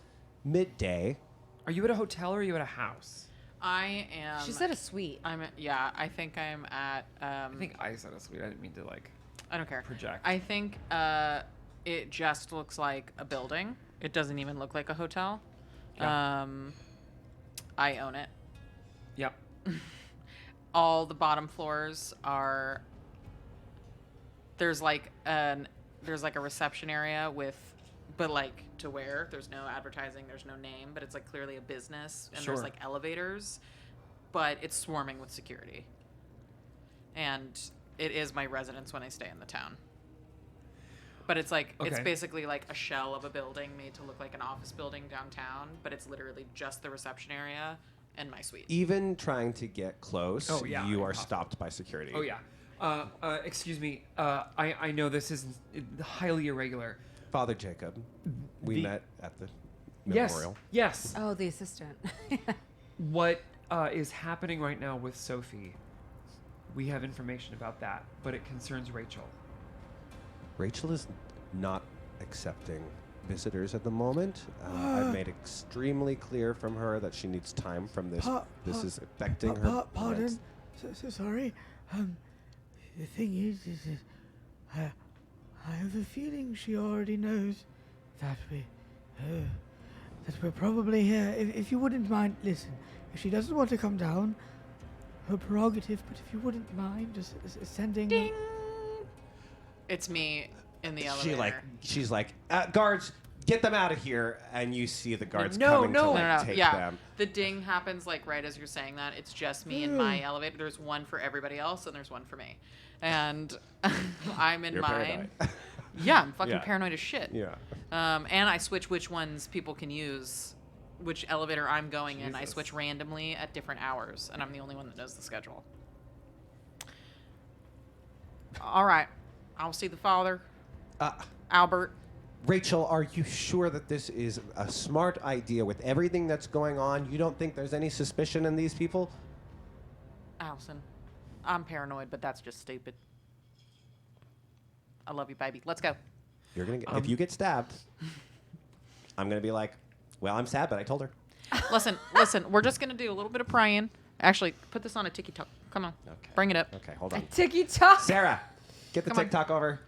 midday. Are you at a hotel or are you at a house? I am. She's at a suite. Yeah, I think I'm at. I think I said a suite. I didn't mean to I don't care. project. I think it just looks like a building. It doesn't even look like a hotel. Yeah. I own it. Yep. All the bottom floors are. There's like a reception area but like to where there's no advertising, there's no name, but it's like clearly a business, and Sure. there's like elevators, but it's swarming with security. And it is my residence when I stay in the town. But it's like it's Okay. basically like a shell of a building made to look like an office building downtown, but it's literally just the reception area and my suite. Even trying to get close, Oh, yeah, you are impossible. stopped by security. Oh yeah. Excuse me. I know this is highly irregular. Father Jacob, we The- met at the Yes. memorial. Yes. Oh, the assistant. What is happening right now with Sophie? We have information about that, but it concerns Rachel. Rachel is not accepting visitors at the moment. I've made extremely clear from her that she needs time from this. This is affecting her. Pardon. So sorry. The thing is I have a feeling she already knows that we're probably here. If you wouldn't mind, listen. If she doesn't want to come down, her prerogative. But if you wouldn't mind, just sending. Ding! It's me in the elevator. She's like, guards, get them out of here, and you see the guards No, coming no. to No. take Yeah, them. the ding happens like right as you're saying that. It's just me in my elevator. There's one for everybody else, and there's one for me. And I'm in You're mine. paranoid. Yeah, I'm fucking Yeah. paranoid as shit. Yeah. And I switch which ones people can use, which elevator I'm going in. I Jesus. switch randomly at different hours, and I'm the only one that knows the schedule. All right, I'll see the father, Albert. Rachel, are you sure that this is a smart idea with everything that's going on? You don't think there's any suspicion in these people? Allison, I'm paranoid, but that's just stupid. I love you, baby. Let's go. You're gonna get, if you get stabbed, I'm gonna be like, well, I'm sad, but I told her. Listen. We're just gonna do a little bit of praying. Actually, put this on a TikTok. Come on. Okay. Bring it up. Okay, hold on. TikTok. Sarah, get the Come on. TikTok over.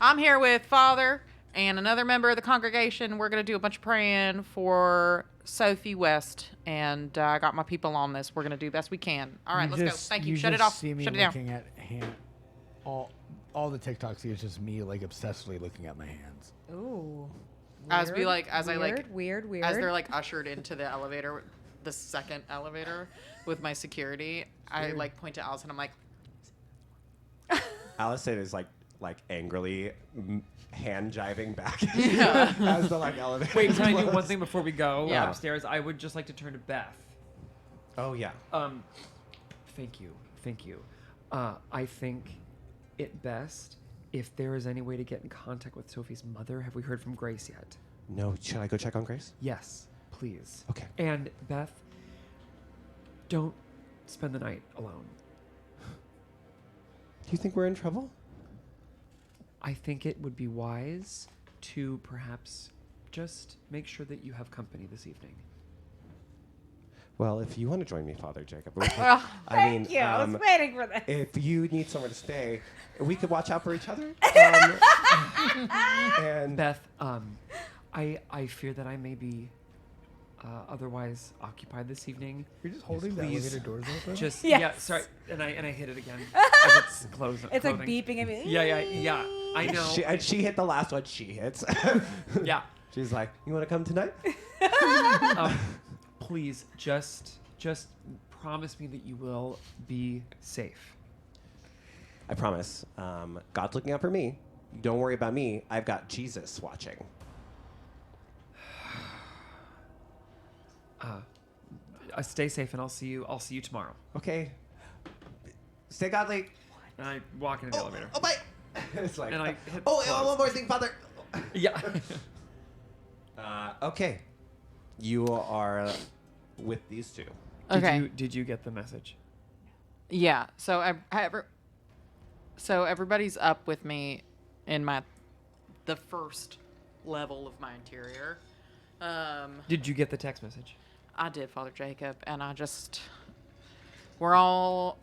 I'm here with Father and another member of the congregation. We're going to do a bunch of praying for Sophie West. And I got my people on this. We're going to do the best we can. All right, let's go. Thank you. Shut it off. See me Shut it down. looking at all the TikToks see is just me like obsessively looking at my hands. Ooh. As Weird, weird. as they're like ushered into the elevator, the second elevator with my security, I like point to Allison. I'm like, Allison is like angrily hand jiving back Yeah. as the like elevator. Wait, can I do closes. one thing before we go Yeah. upstairs? I would just like to turn to Beth. Oh yeah. Thank you. I think it best if there is any way to get in contact with Sophie's mother. Have we heard from Grace yet? No, should I go check on Grace? Yes, please. Okay. And Beth, don't spend the night alone. Do you think we're in trouble? I think it would be wise to perhaps just make sure that you have company this evening. Well, if you want to join me, Father Jacob. Thank you. I was waiting for this. If you need somewhere to stay, we could watch out for each other. And Beth, I fear that I may be otherwise occupied this evening. You're just holding the Please. elevator doors open. Just Yes. yeah, sorry, and I hit it again as it's closing. It's like beeping at me. Yeah. I know. she hit the last one she hits. Yeah. She's like, you want to come tonight? Please, just promise me that you will be safe. I promise. God's looking out for me. Don't worry about me. I've got Jesus watching. Stay safe, and I'll see you tomorrow. Okay. Stay godly. And I walk into the elevator. Oh, my. It's like, And I hit one close. more thing, Father. Yeah. Okay. You are with these two. Okay. Did you get the message? Yeah. So everybody's up with me in the first level of my interior. Did you get the text message? I did, Father Jacob, and we're all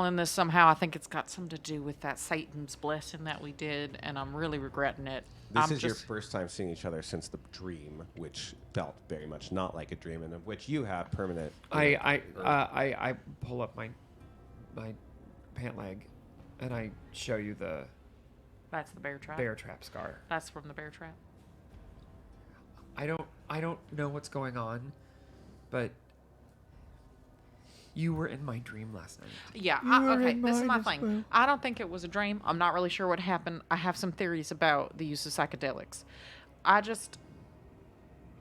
in this somehow. I think it's got something to do with that Satan's blessing that we did, and I'm really regretting it. This is your first time seeing each other since the dream, which felt very much not like a dream, and of which you have permanent. I pull up my pant leg, and I show you the That's the bear trap. bear trap scar. That's from the bear trap. I don't know what's going on, but you were in my dream last night. Yeah. You were Okay. in This is my mine as thing. well. I don't think it was a dream. I'm not really sure what happened. I have some theories about the use of psychedelics. I just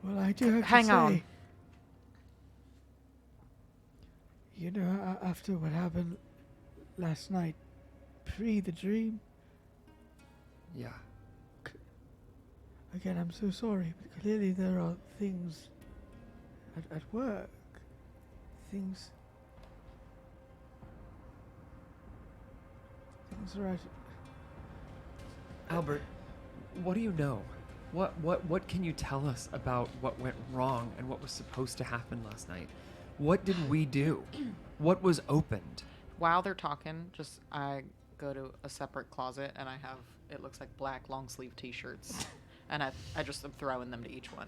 Well, I do have Hang to say, on. you know, after what happened last night, pre the dream, Yeah. again, I'm so sorry, but clearly there are things at work. Things are at... Albert, what do you know? What can you tell us about what went wrong and what was supposed to happen last night? What did we do? What was opened? while they're talking, I go to a separate closet and I have, it looks like black long sleeve t-shirts, and I just am throwing them to each one.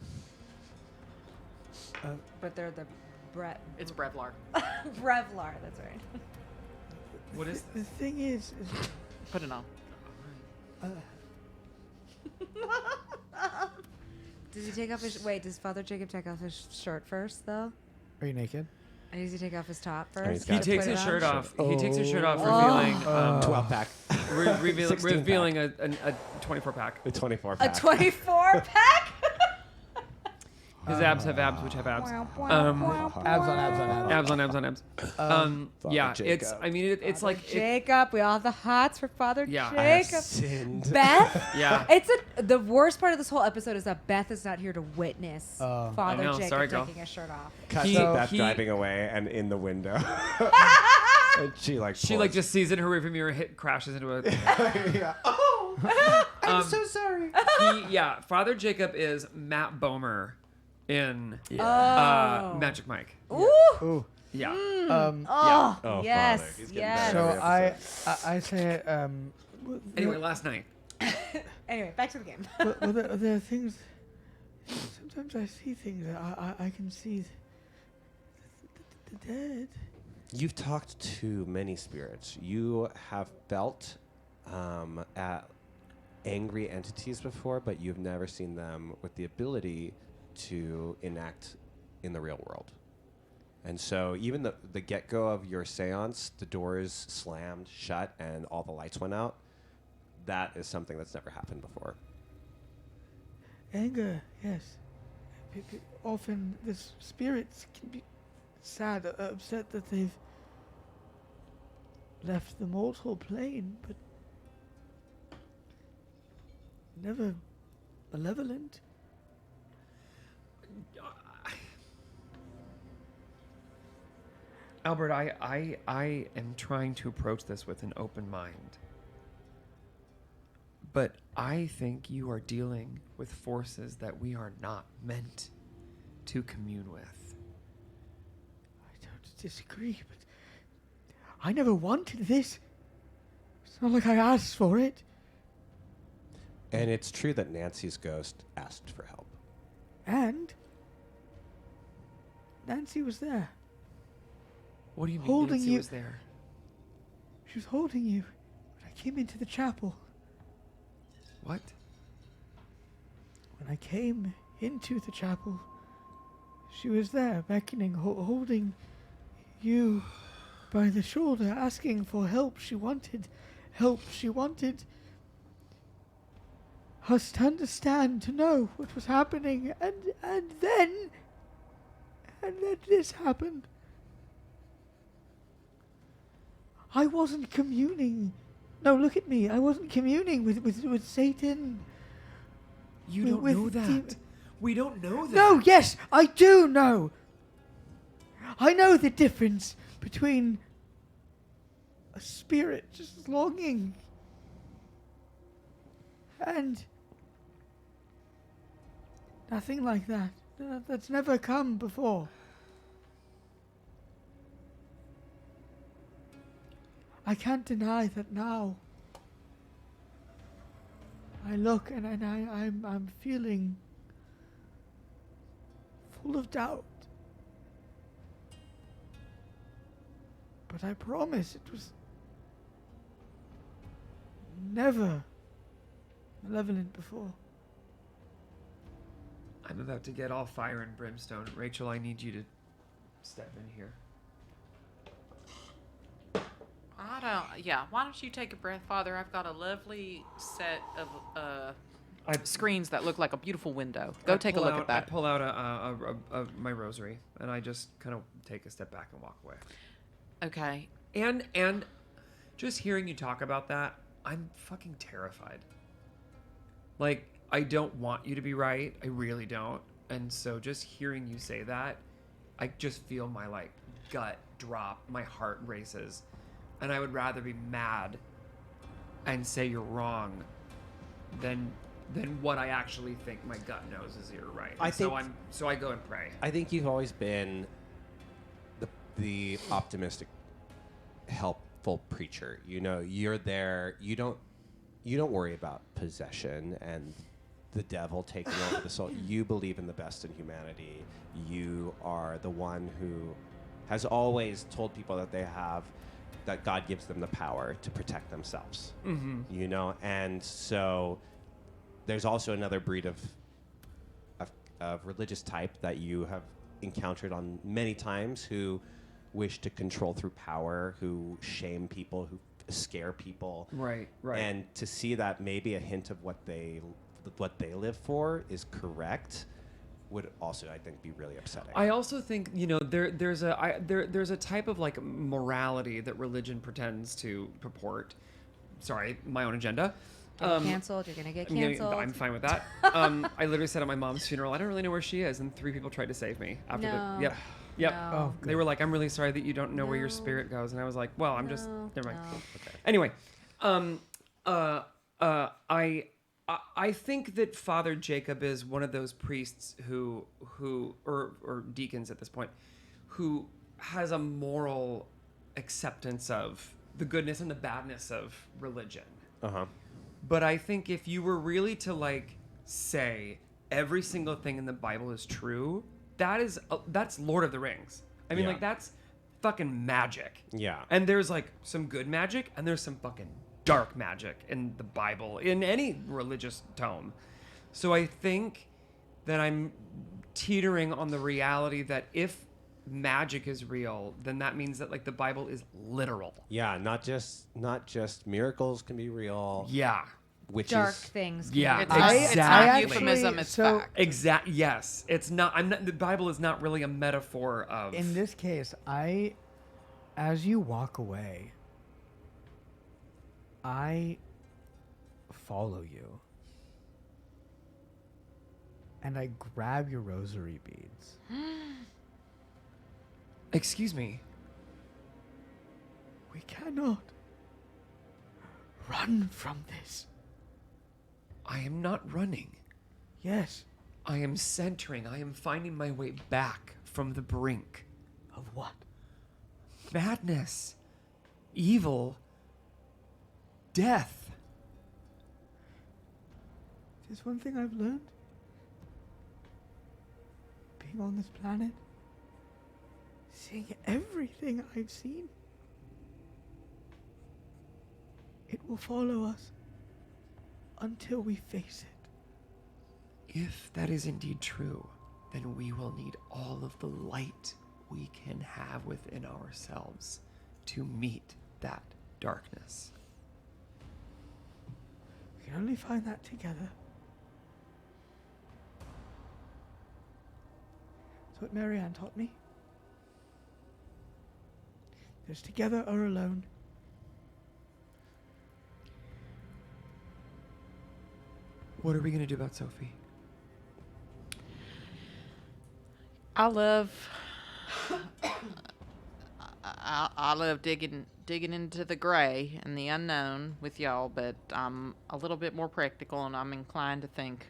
But they're the It's Brevlar. Brevlar, that's right. What is The thing is Put it on. Does he take off his... Wait, does Father Jacob take off his shirt first, though? are you naked? And does he take off his top he's first? got He it. takes Put it his on? shirt off. He takes his shirt off, Oh. revealing 12 pack. revealing a 24 pack. A 24 A pack. 24 pack? His abs have abs, which have abs. Abs on abs on abs. Abs on abs on abs. Yeah, Father it's. Jacob. I mean, it's like. Jacob, we all have the hots for Father Yeah, I have Jacob. sinned. Beth? Yeah. The worst part of this whole episode is that Beth is not here to witness Oh. Father I know, Jacob sorry, girl. taking his shirt off. Cut He- to Beth he- driving away and in the window. And she She just sees it in her rearview mirror, crashes into a. yeah. Oh, I'm so sorry. Father Jacob is Matt Bomer in Oh. Magic Mike. Ooh. Ooh. Yeah. Oh, Oh, yes. Father. He's getting Yes. better. So Every I say Anyway, last night. Anyway, back to the game. well, there are things. Sometimes I see things. I can see the dead. You've talked to many spirits. You have felt at angry entities before, but you've never seen them with the ability to enact in the real world. And so even the get-go of your seance, the doors slammed shut and all the lights went out, that is something that's never happened before. Anger, yes. Often the spirits can be sad, upset that they've left the mortal plane, but never malevolent. Albert, I am trying to approach this with an open mind. But I think you are dealing with forces that we are not meant to commune with. I don't disagree, but I never wanted this. It's not like I asked for it. And it's true that Nancy's ghost asked for help. And Nancy was there. What do you mean Holding Nancy you- was there? She was holding you when I came into the chapel. What? When I came into the chapel, she was there, beckoning, holding you by the shoulder, asking for help. She wanted help. She wanted us to understand, to know what was happening. And then this happened. I wasn't communing. No, look at me. I wasn't communing with Satan. You don't with know that. We don't know that. No, yes, I do know. I know the difference between a spirit just longing and nothing like that. That's never come before. I can't deny that now. I look and I'm feeling full of doubt. But I promise it was never malevolent before. I'm about to get all fire and brimstone. Rachel, I need you to step in here. Why don't you take a breath, Father? I've got a lovely set of screens that look like a beautiful window. Go take a look at that. I pull out my rosary, and I just kind of take a step back and walk away. Okay. And just hearing you talk about that, I'm fucking terrified. Like, I don't want you to be right. I really don't. And so just hearing you say that, I just feel my, like, gut drop. My heart races. And I would rather be mad and say you're wrong than what I actually think my gut knows is you're right. So I go and pray. I think you've always been the optimistic, helpful preacher. You know, you're there. You don't worry about possession and the devil taking over the soul. You believe in the best in humanity. You are the one who has always told people that God gives them the power to protect themselves. Mm-hmm. You know, and so there's also another breed of religious type that you have encountered on many times who wish to control through power, who shame people, who scare people. Right. And to see that maybe a hint of what they live for is correct would also, I think, be really upsetting. I also think, you know, there's a type of like morality that religion pretends to purport. Sorry, my own agenda. Canceled. You're gonna get canceled. I'm fine with that. I literally said at my mom's funeral, I don't really know where she is, and 3 people tried to save me after No. Yep. No. Oh, They were like, I'm really sorry that you don't know where your No. spirit goes, and I was like, well, I'm just never mind. No. Okay. Anyway, I think that Father Jacob is one of those priests who or deacons at this point, who has a moral acceptance of the goodness and the badness of religion. Uh-huh. But I think if you were really to like say every single thing in the Bible is true, that's Lord of the Rings. I mean, Yeah. like that's fucking magic. Yeah. And there's like some good magic and there's some fucking dark magic in the Bible, in any religious tome. So I think that I'm teetering on the reality that if magic is real, then that means that like the Bible is literal. Yeah, not just miracles can be real. Yeah. Dark things. can Yeah, be It's real. not, exactly. it's not euphemism, it's so- fact. Yes. It's not. The Bible is not really a metaphor of. In this case, as you walk away, I follow you. And I grab your rosary beads. Excuse me. We cannot run from this. I am not running. Yes. I am centering. I am finding my way back from the brink. Of what? Madness. Evil. Death. There's one thing I've learned. Being on this planet. Seeing everything I've seen. It will follow us until we face it. If that is indeed true, then we will need all of the light we can have within ourselves to meet that darkness. We can only find that together. That's what Marianne taught me. There's together or alone. What are we gonna do about Sophie? I love I love digging into the gray and the unknown with y'all, but I'm a little bit more practical, and I'm inclined to think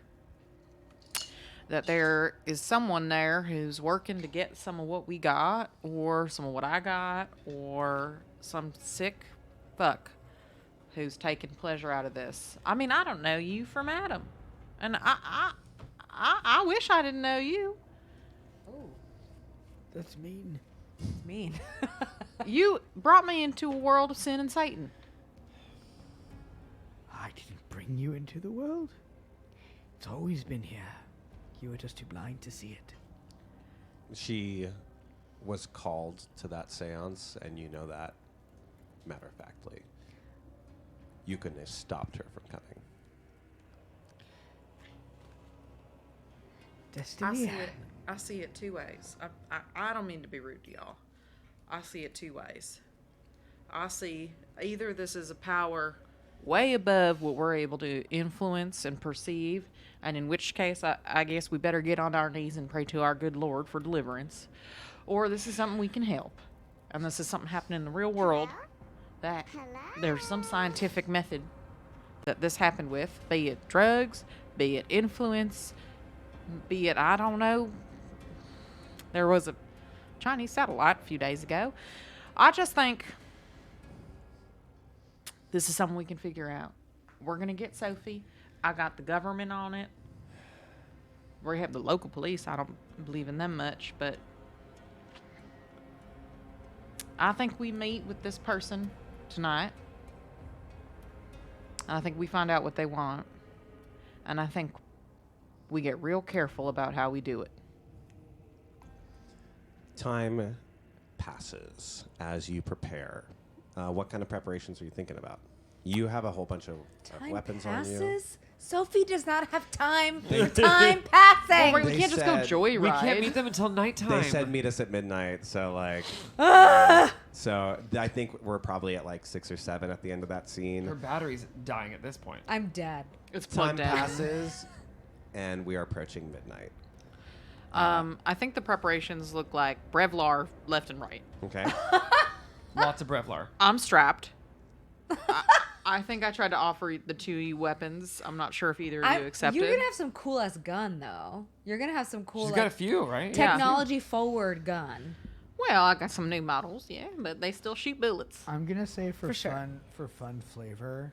that there is someone there who's working to get some of what we got, or some of what I got, or some sick fuck who's taking pleasure out of this. I mean, I don't know you from Adam, and I wish I didn't know you. That's mean. It's mean. You brought me into a world of sin and Satan. I didn't bring you into the world. It's always been here. You were just too blind to see it. She was called to that seance, and you know that matter-of-factly. You couldn't have stopped her from coming. Destiny. I see it two ways. I don't mean to be rude to y'all. I see it two ways. I see either this is a power way above what we're able to influence and perceive, and in which case I guess we better get on our knees and pray to our good Lord for deliverance, or this is something we can help, and this is something happening in the real world that there's some scientific method that this happened with, be it drugs, be it influence, be it, I don't know. There was a Chinese satellite a few days ago. I just think this is something we can figure out. We're going to get Sophie. I got the government on it. We have the local police. I don't believe in them much, but I think we meet with this person tonight. I think we find out what they want. And I think we get real careful about how we do it. Time passes as you prepare. What kind of preparations are you thinking about? You have a whole bunch of weapons on you. passes? Sophie does not have time for time passing. Well, we They can't just go said- joyride. We can't meet them until nighttime. They said meet us at midnight, so like, so I think we're probably at like 6 or 7 at the end of that Her scene. battery's dying at this point. I'm dead. It's Time plugged in. passes, and we are approaching midnight. I think the preparations look like Brevlar left and right. Okay. Lots of Brevlar. I'm strapped. I think I tried to offer the two of you weapons. I'm not sure if either of you accepted. You're gonna have some cool ass gun though. You're gonna have some cool She's like, got a few, right? Yeah. technology forward gun. Well, I got some new models, yeah, but they still shoot bullets. I'm gonna say for sure. fun flavor,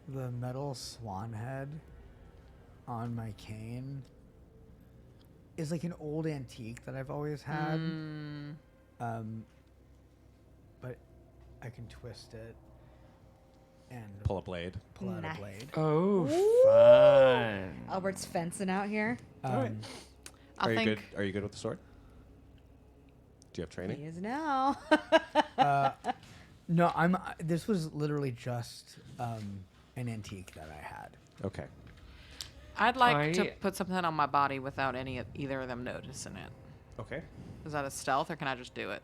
the metal swan head on my cane is like an old antique that I've always had. But I can twist it and Pull a blade. pull out Nice. a blade. Oh, fun. Albert's fencing out here. I Are you think good? Are you good with the sword? Do you have He training? is now. No, this was literally just an antique that I had. Okay. I'd like to put something on my body without either of them noticing it. Okay. Is that a stealth, or can I just do it?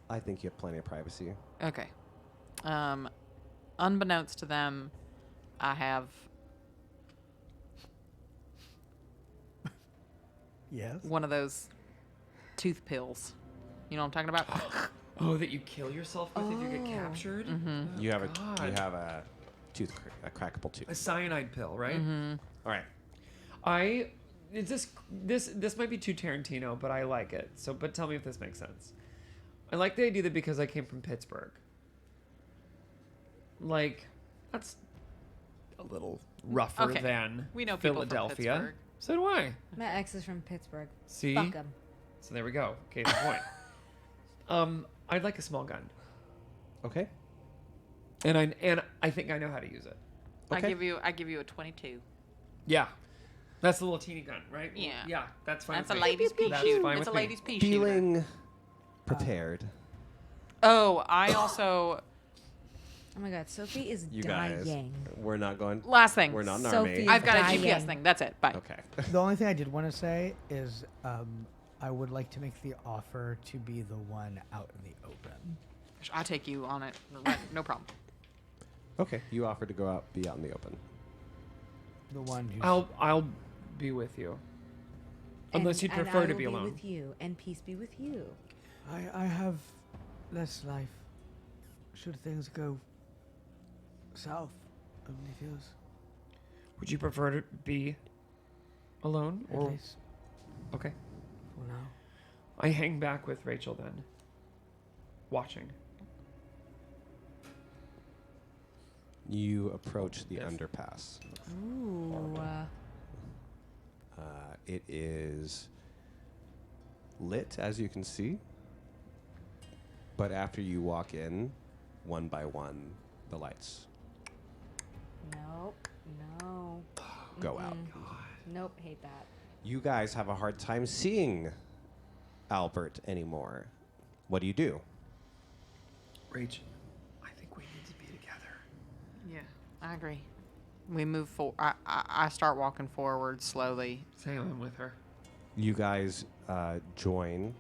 I think you have plenty of privacy. Okay. Unbeknownst to them, I have Yes. one of those tooth pills. You know what I'm talking about? Oh, that you kill yourself with if you get captured? Mm-hmm. You have a God. a crackable tooth. A cyanide pill, right? All right. This might be too Tarantino, but I like it. But tell me if this makes sense. I like the idea that because I came from Pittsburgh, like that's a little rougher Okay. than We know people from Philadelphia. Pittsburgh. So do I. My ex is from Pittsburgh. See? Fuck him. So there we go. Case in point. I'd like a small gun, Okay. and I think I know how to use it. I Okay. give you a 22. Yeah, that's the little teeny gun, right? Yeah. Yeah, that's fine. That's a with me. lady's pea That's shooter. fine It's a with me. lady's pea shooter. Feeling prepared. Oh, I also Oh my god, Sophie is You dying. guys, we're not going. last thing. We're not an Sophie army. is I've got a dying. GPS thing. That's it. Bye. Okay. The only thing I did want to say is I would like to make the offer to be the one out in the open. I take you on it. Right, no problem. Okay. You offered to go out, be out in the open. the one who's... I'll be with you. Unless you'd prefer to be alone. With you, and peace be with you. I have less life. Should things go south, only feels. Would you prefer to be alone? At Or least okay. for now. I hang back with Rachel then. Watching. You approach the underpass. Ooh. It is lit, as you can see. But after you walk in, one by one, the lights Nope. No. go out. Nope. Hate that. You guys have a hard time seeing Albert anymore. What do you do? Rachel, I think we need to be together. Yeah, I agree. We move forward. I start walking forward slowly. Say I'm with her. You guys join.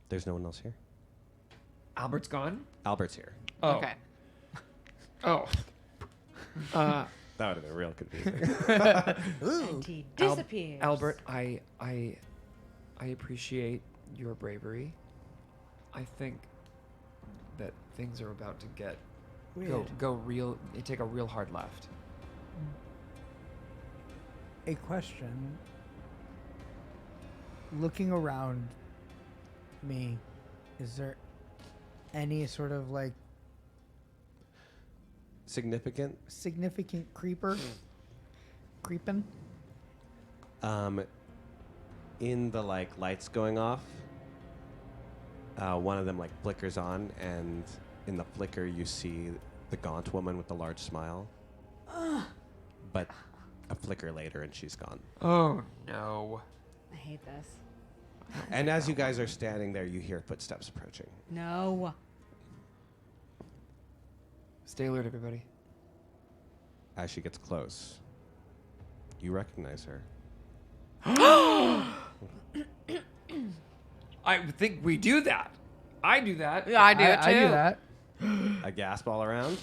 There's no one else here. Albert's gone? Albert's here. Oh. Okay. Oh. That would have been real confusing. And he disappears. Albert, I appreciate your bravery. I think that things are about to get take a real hard left. A question. Looking around me, is there any sort of like Significant? significant creeping? In the lights going off, one of them flickers on, and in the flicker you see the gaunt woman with the large smile. But a flicker later and she's gone. Oh no. I hate this. And as you guys are standing there, you hear footsteps approaching. No. Stay alert, everybody. As she gets close, you recognize her. I think we do that. I do that. Yeah, I do it too. I do that. A gasp all around.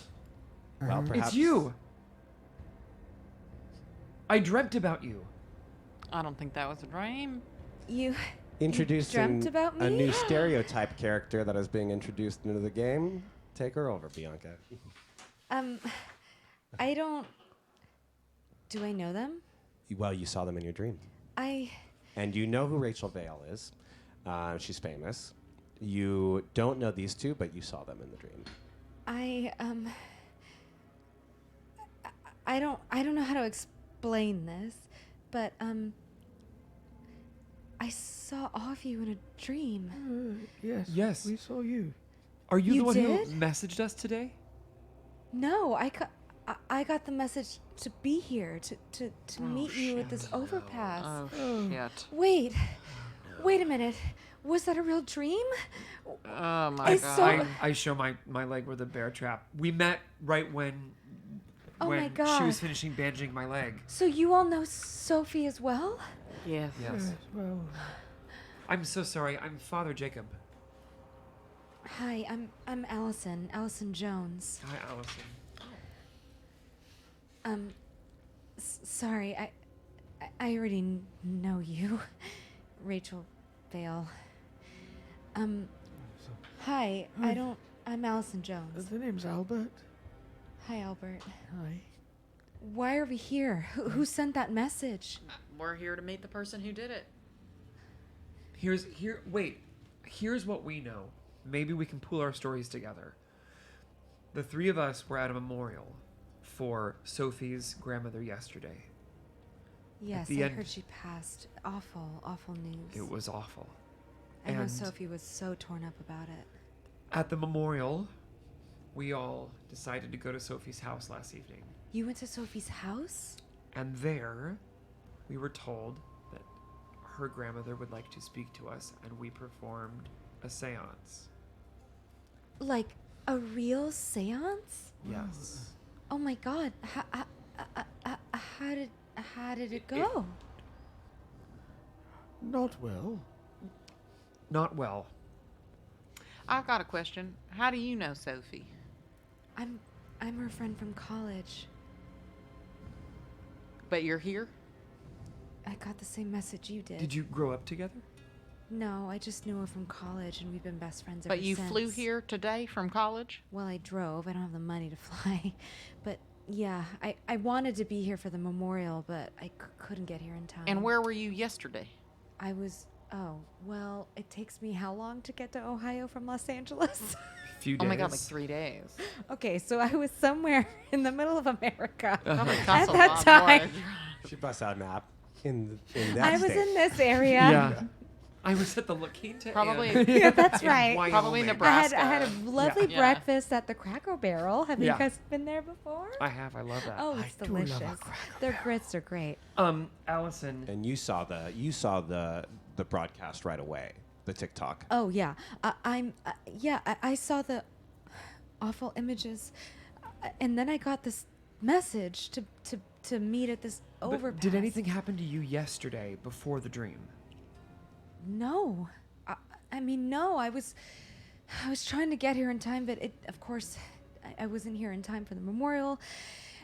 Well, perhaps It's you. I dreamt about you. I don't think that was a dream. You Introducing dreamt about a me? new stereotype character that is being introduced into the game. Take her over, Bianca. I don't. Do I know them? Well, you saw them in your dream. And you know who Rachel Vale is. She's famous. You don't know these two, but you saw them in the dream. I don't know how to explain this, but I saw all of you in a dream. Yes. Yes. We saw you. Are you You the one did? who messaged us today? No, I got the message to be here to meet you at this overpass. Oh, shit. Wait a minute. Was that a real dream? Oh, my I God. saw- I show my leg with a bear trap. We met right when Oh my she God. was finishing bandaging my leg. So you all know Sophie as well? Yes. Yes. Well, I'm so sorry. I'm Father Jacob. Hi, I'm Allison Jones. Hi, Allison. Sorry, I already know you, Rachel Vale. Hi, I'm Allison Jones. the name's Albert. Hi, Albert. Hi. Why are we here? Who sent that message? We're here to meet the person who did it. Here's what we know. Maybe we can pool our stories together. The three of us were at a memorial for Sophie's grandmother yesterday. Yes, the I end- heard she passed. Awful news. It was awful. I know and- Sophie was so torn up about it. At the memorial, we all decided to go to Sophie's house last evening. You went to Sophie's house? And there, we were told that her grandmother would like to speak to us, and we performed a seance. Like a real seance? Yes. Oh my God! How did it go? Not well. Not well. I've got a question. How do you know Sophie? I'm her friend from college. But you're here? I got the same message you did. Did you grow up together? No, I just knew her from college, and we've been best friends ever But you since. flew here today from college? Well, I drove. I don't have the money to fly. But yeah, I wanted to be here for the memorial, but I couldn't get here in time. And where were you yesterday? I was... Oh, well, it takes me how long to get to Ohio from Los Angeles? A few days. Oh my God, like 3 days. Okay, so I was somewhere in the middle of America Probably at costs a that lot time. more. She busts out a map in that I was state. in this area. Yeah. I was at the La Quinta Probably- Inn Yeah, that's in right. Wyoming. Probably Nebraska. I had a lovely Yeah. breakfast at the Cracker Barrel. Have you Yeah. guys been there before? I have. I love that. Oh, it's delicious. Their grits are great. Allison. And you saw the broadcast right away, the TikTok. Oh yeah, I saw the awful images, and then I got this message to meet at this But overpass. did anything happen to you yesterday before the dream? No, I mean no. I was trying to get here in time, but of course, I wasn't here in time for the memorial,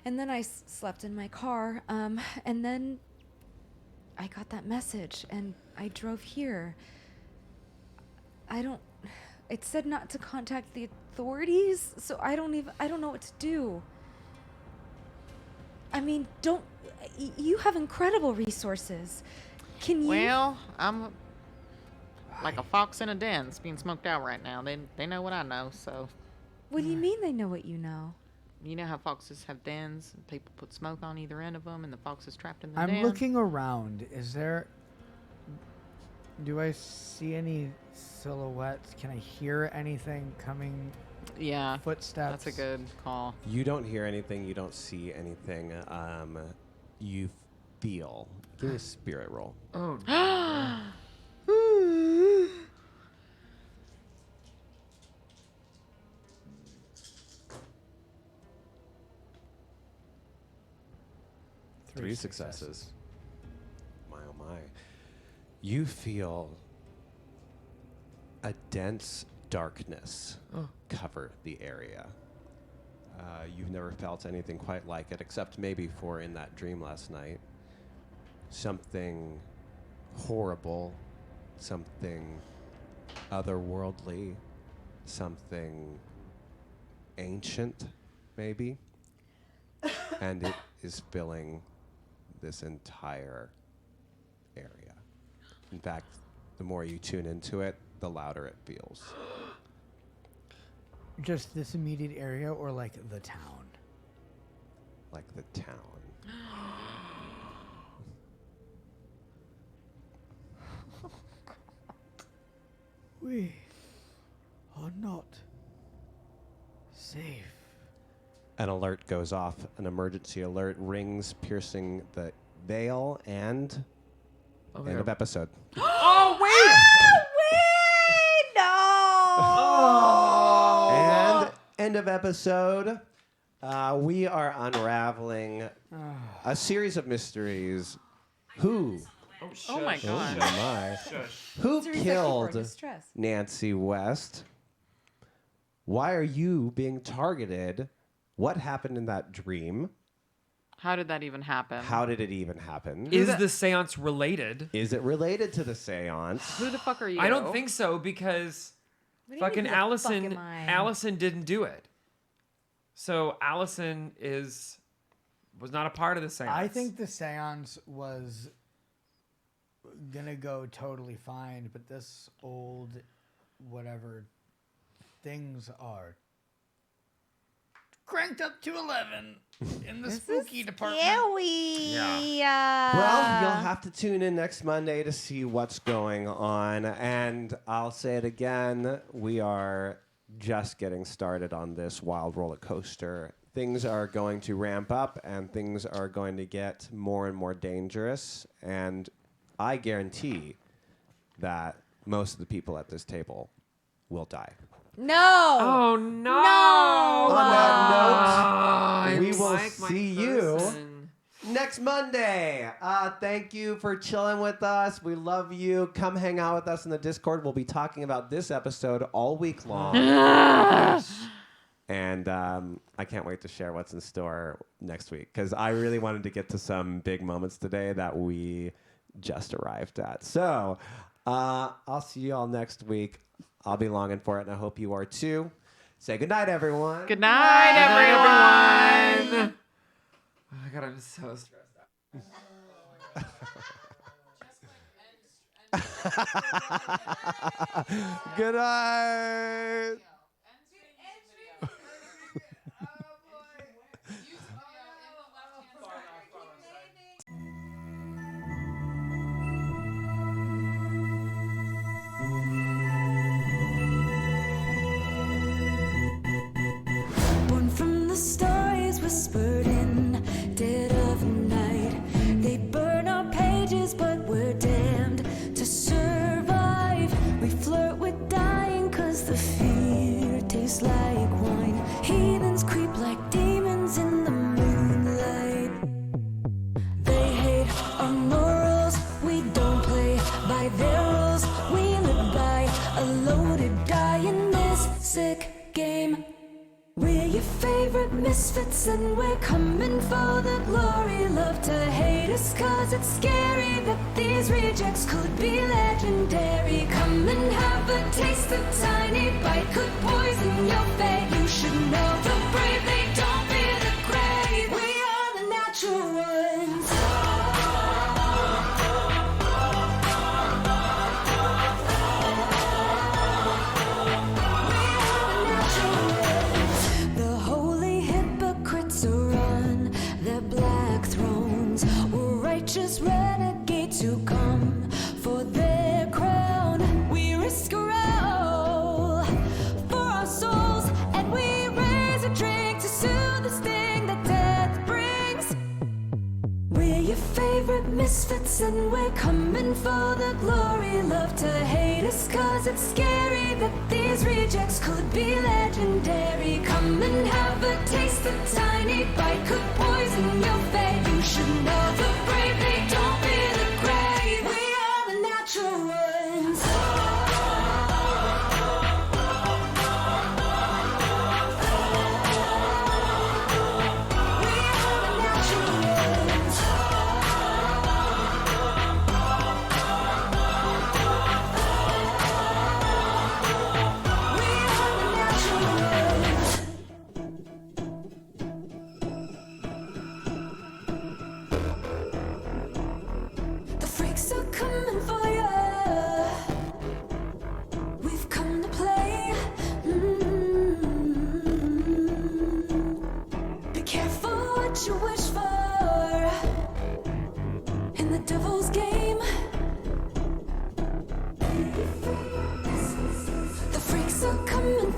and then I slept in my car, and then I got that message, and I drove here. It said not to contact the authorities, so I don't know what to do. I mean, you have incredible resources. Can you? Well, I'm like a fox in a den. It's being smoked out right now. They know what I know, so. What do you mean they know what you know? You know how foxes have dens and people put smoke on either end of them and the fox is trapped in the I'm den? looking around. Do I see any silhouettes? Can I hear anything coming? Yeah. Footsteps. That's a good call. You don't hear anything. You don't see anything. You feel. Give me a spirit roll. Oh, no. Three successes. My oh my. You feel a dense darkness cover the area. You've never felt anything quite like it, except maybe for in that dream last night. Something horrible, something otherworldly, something ancient, maybe. And it is filling this entire area. In fact, the more you tune into it, the louder it feels. Just this immediate area or like the town? Like the town. We are not safe. An alert goes off. An emergency alert rings, piercing the veil, and end of episode. Oh, wait! And end of episode. We are unraveling a series of mysteries. Who? Oh my Oh God. my! Who It's a recycle killed board, distress. Nancy West? Why are you being targeted? What happened in that dream? How did that even happen? How did it even happen? Is the seance related? Is it related to the seance? Who the fuck are you? I don't think so because What do you fucking mean, who the fuck Allison am I? Allison didn't do it. So Allison was not a part of the seance. I think the seance was gonna go totally fine, but this old whatever things are cranked up to 11 in the spooky department. Yeah. Well, you'll have to tune in next Monday to see what's going on. And I'll say it again, we are just getting started on this wild roller coaster. Things are going to ramp up and things are going to get more and more dangerous. And I guarantee that most of the people at this table will die. No. Oh no! On that note, I we will like my see you person. next Monday. Thank you for chilling with us. We love you. Come hang out with us in the Discord. We'll be talking about this episode all week long. And I can't wait to share what's in store next week because I really wanted to get to some big moments today that we just arrived at. So I'll see you all next week. I'll be longing for it, and I hope you are too. Say goodnight, everyone. Good night, everyone. Oh my god, I'm so stressed out. Good night. Born from the stories whispered in dead of night. They burn our pages, but we're damned to survive. We flirt with dying, cause the fear tastes like wine. Heathens creep like demons in the moonlight. They hate our morals, we don't play by their rules. We live by a loaded die in this sick game. We're your favorite misfits and we're coming for the glory. Love to hate us cause it's scary that these rejects could be legendary. Come and have a taste, a tiny bite could poison your fate. You should know the brave, they don't fear the grave. We are the natural ones. The holy hypocrites are on their black thrones. Righteous renegades who come for their crown. We risk a row for our souls, and we raise a drink to soothe the sting that death brings. We're your favorite misfits and we're coming for the glory. Love to hate us cause it's scary that these rejects could be legendary. Come and have a taste, a tiny bite could poison your fate. You should know the brave, they don't fear the grave. We are the natural ones. We are the natural ones. We are the natural ones. The freaks are coming for you. We've come to play. Be careful what you wish for in the devil's game. The freaks are coming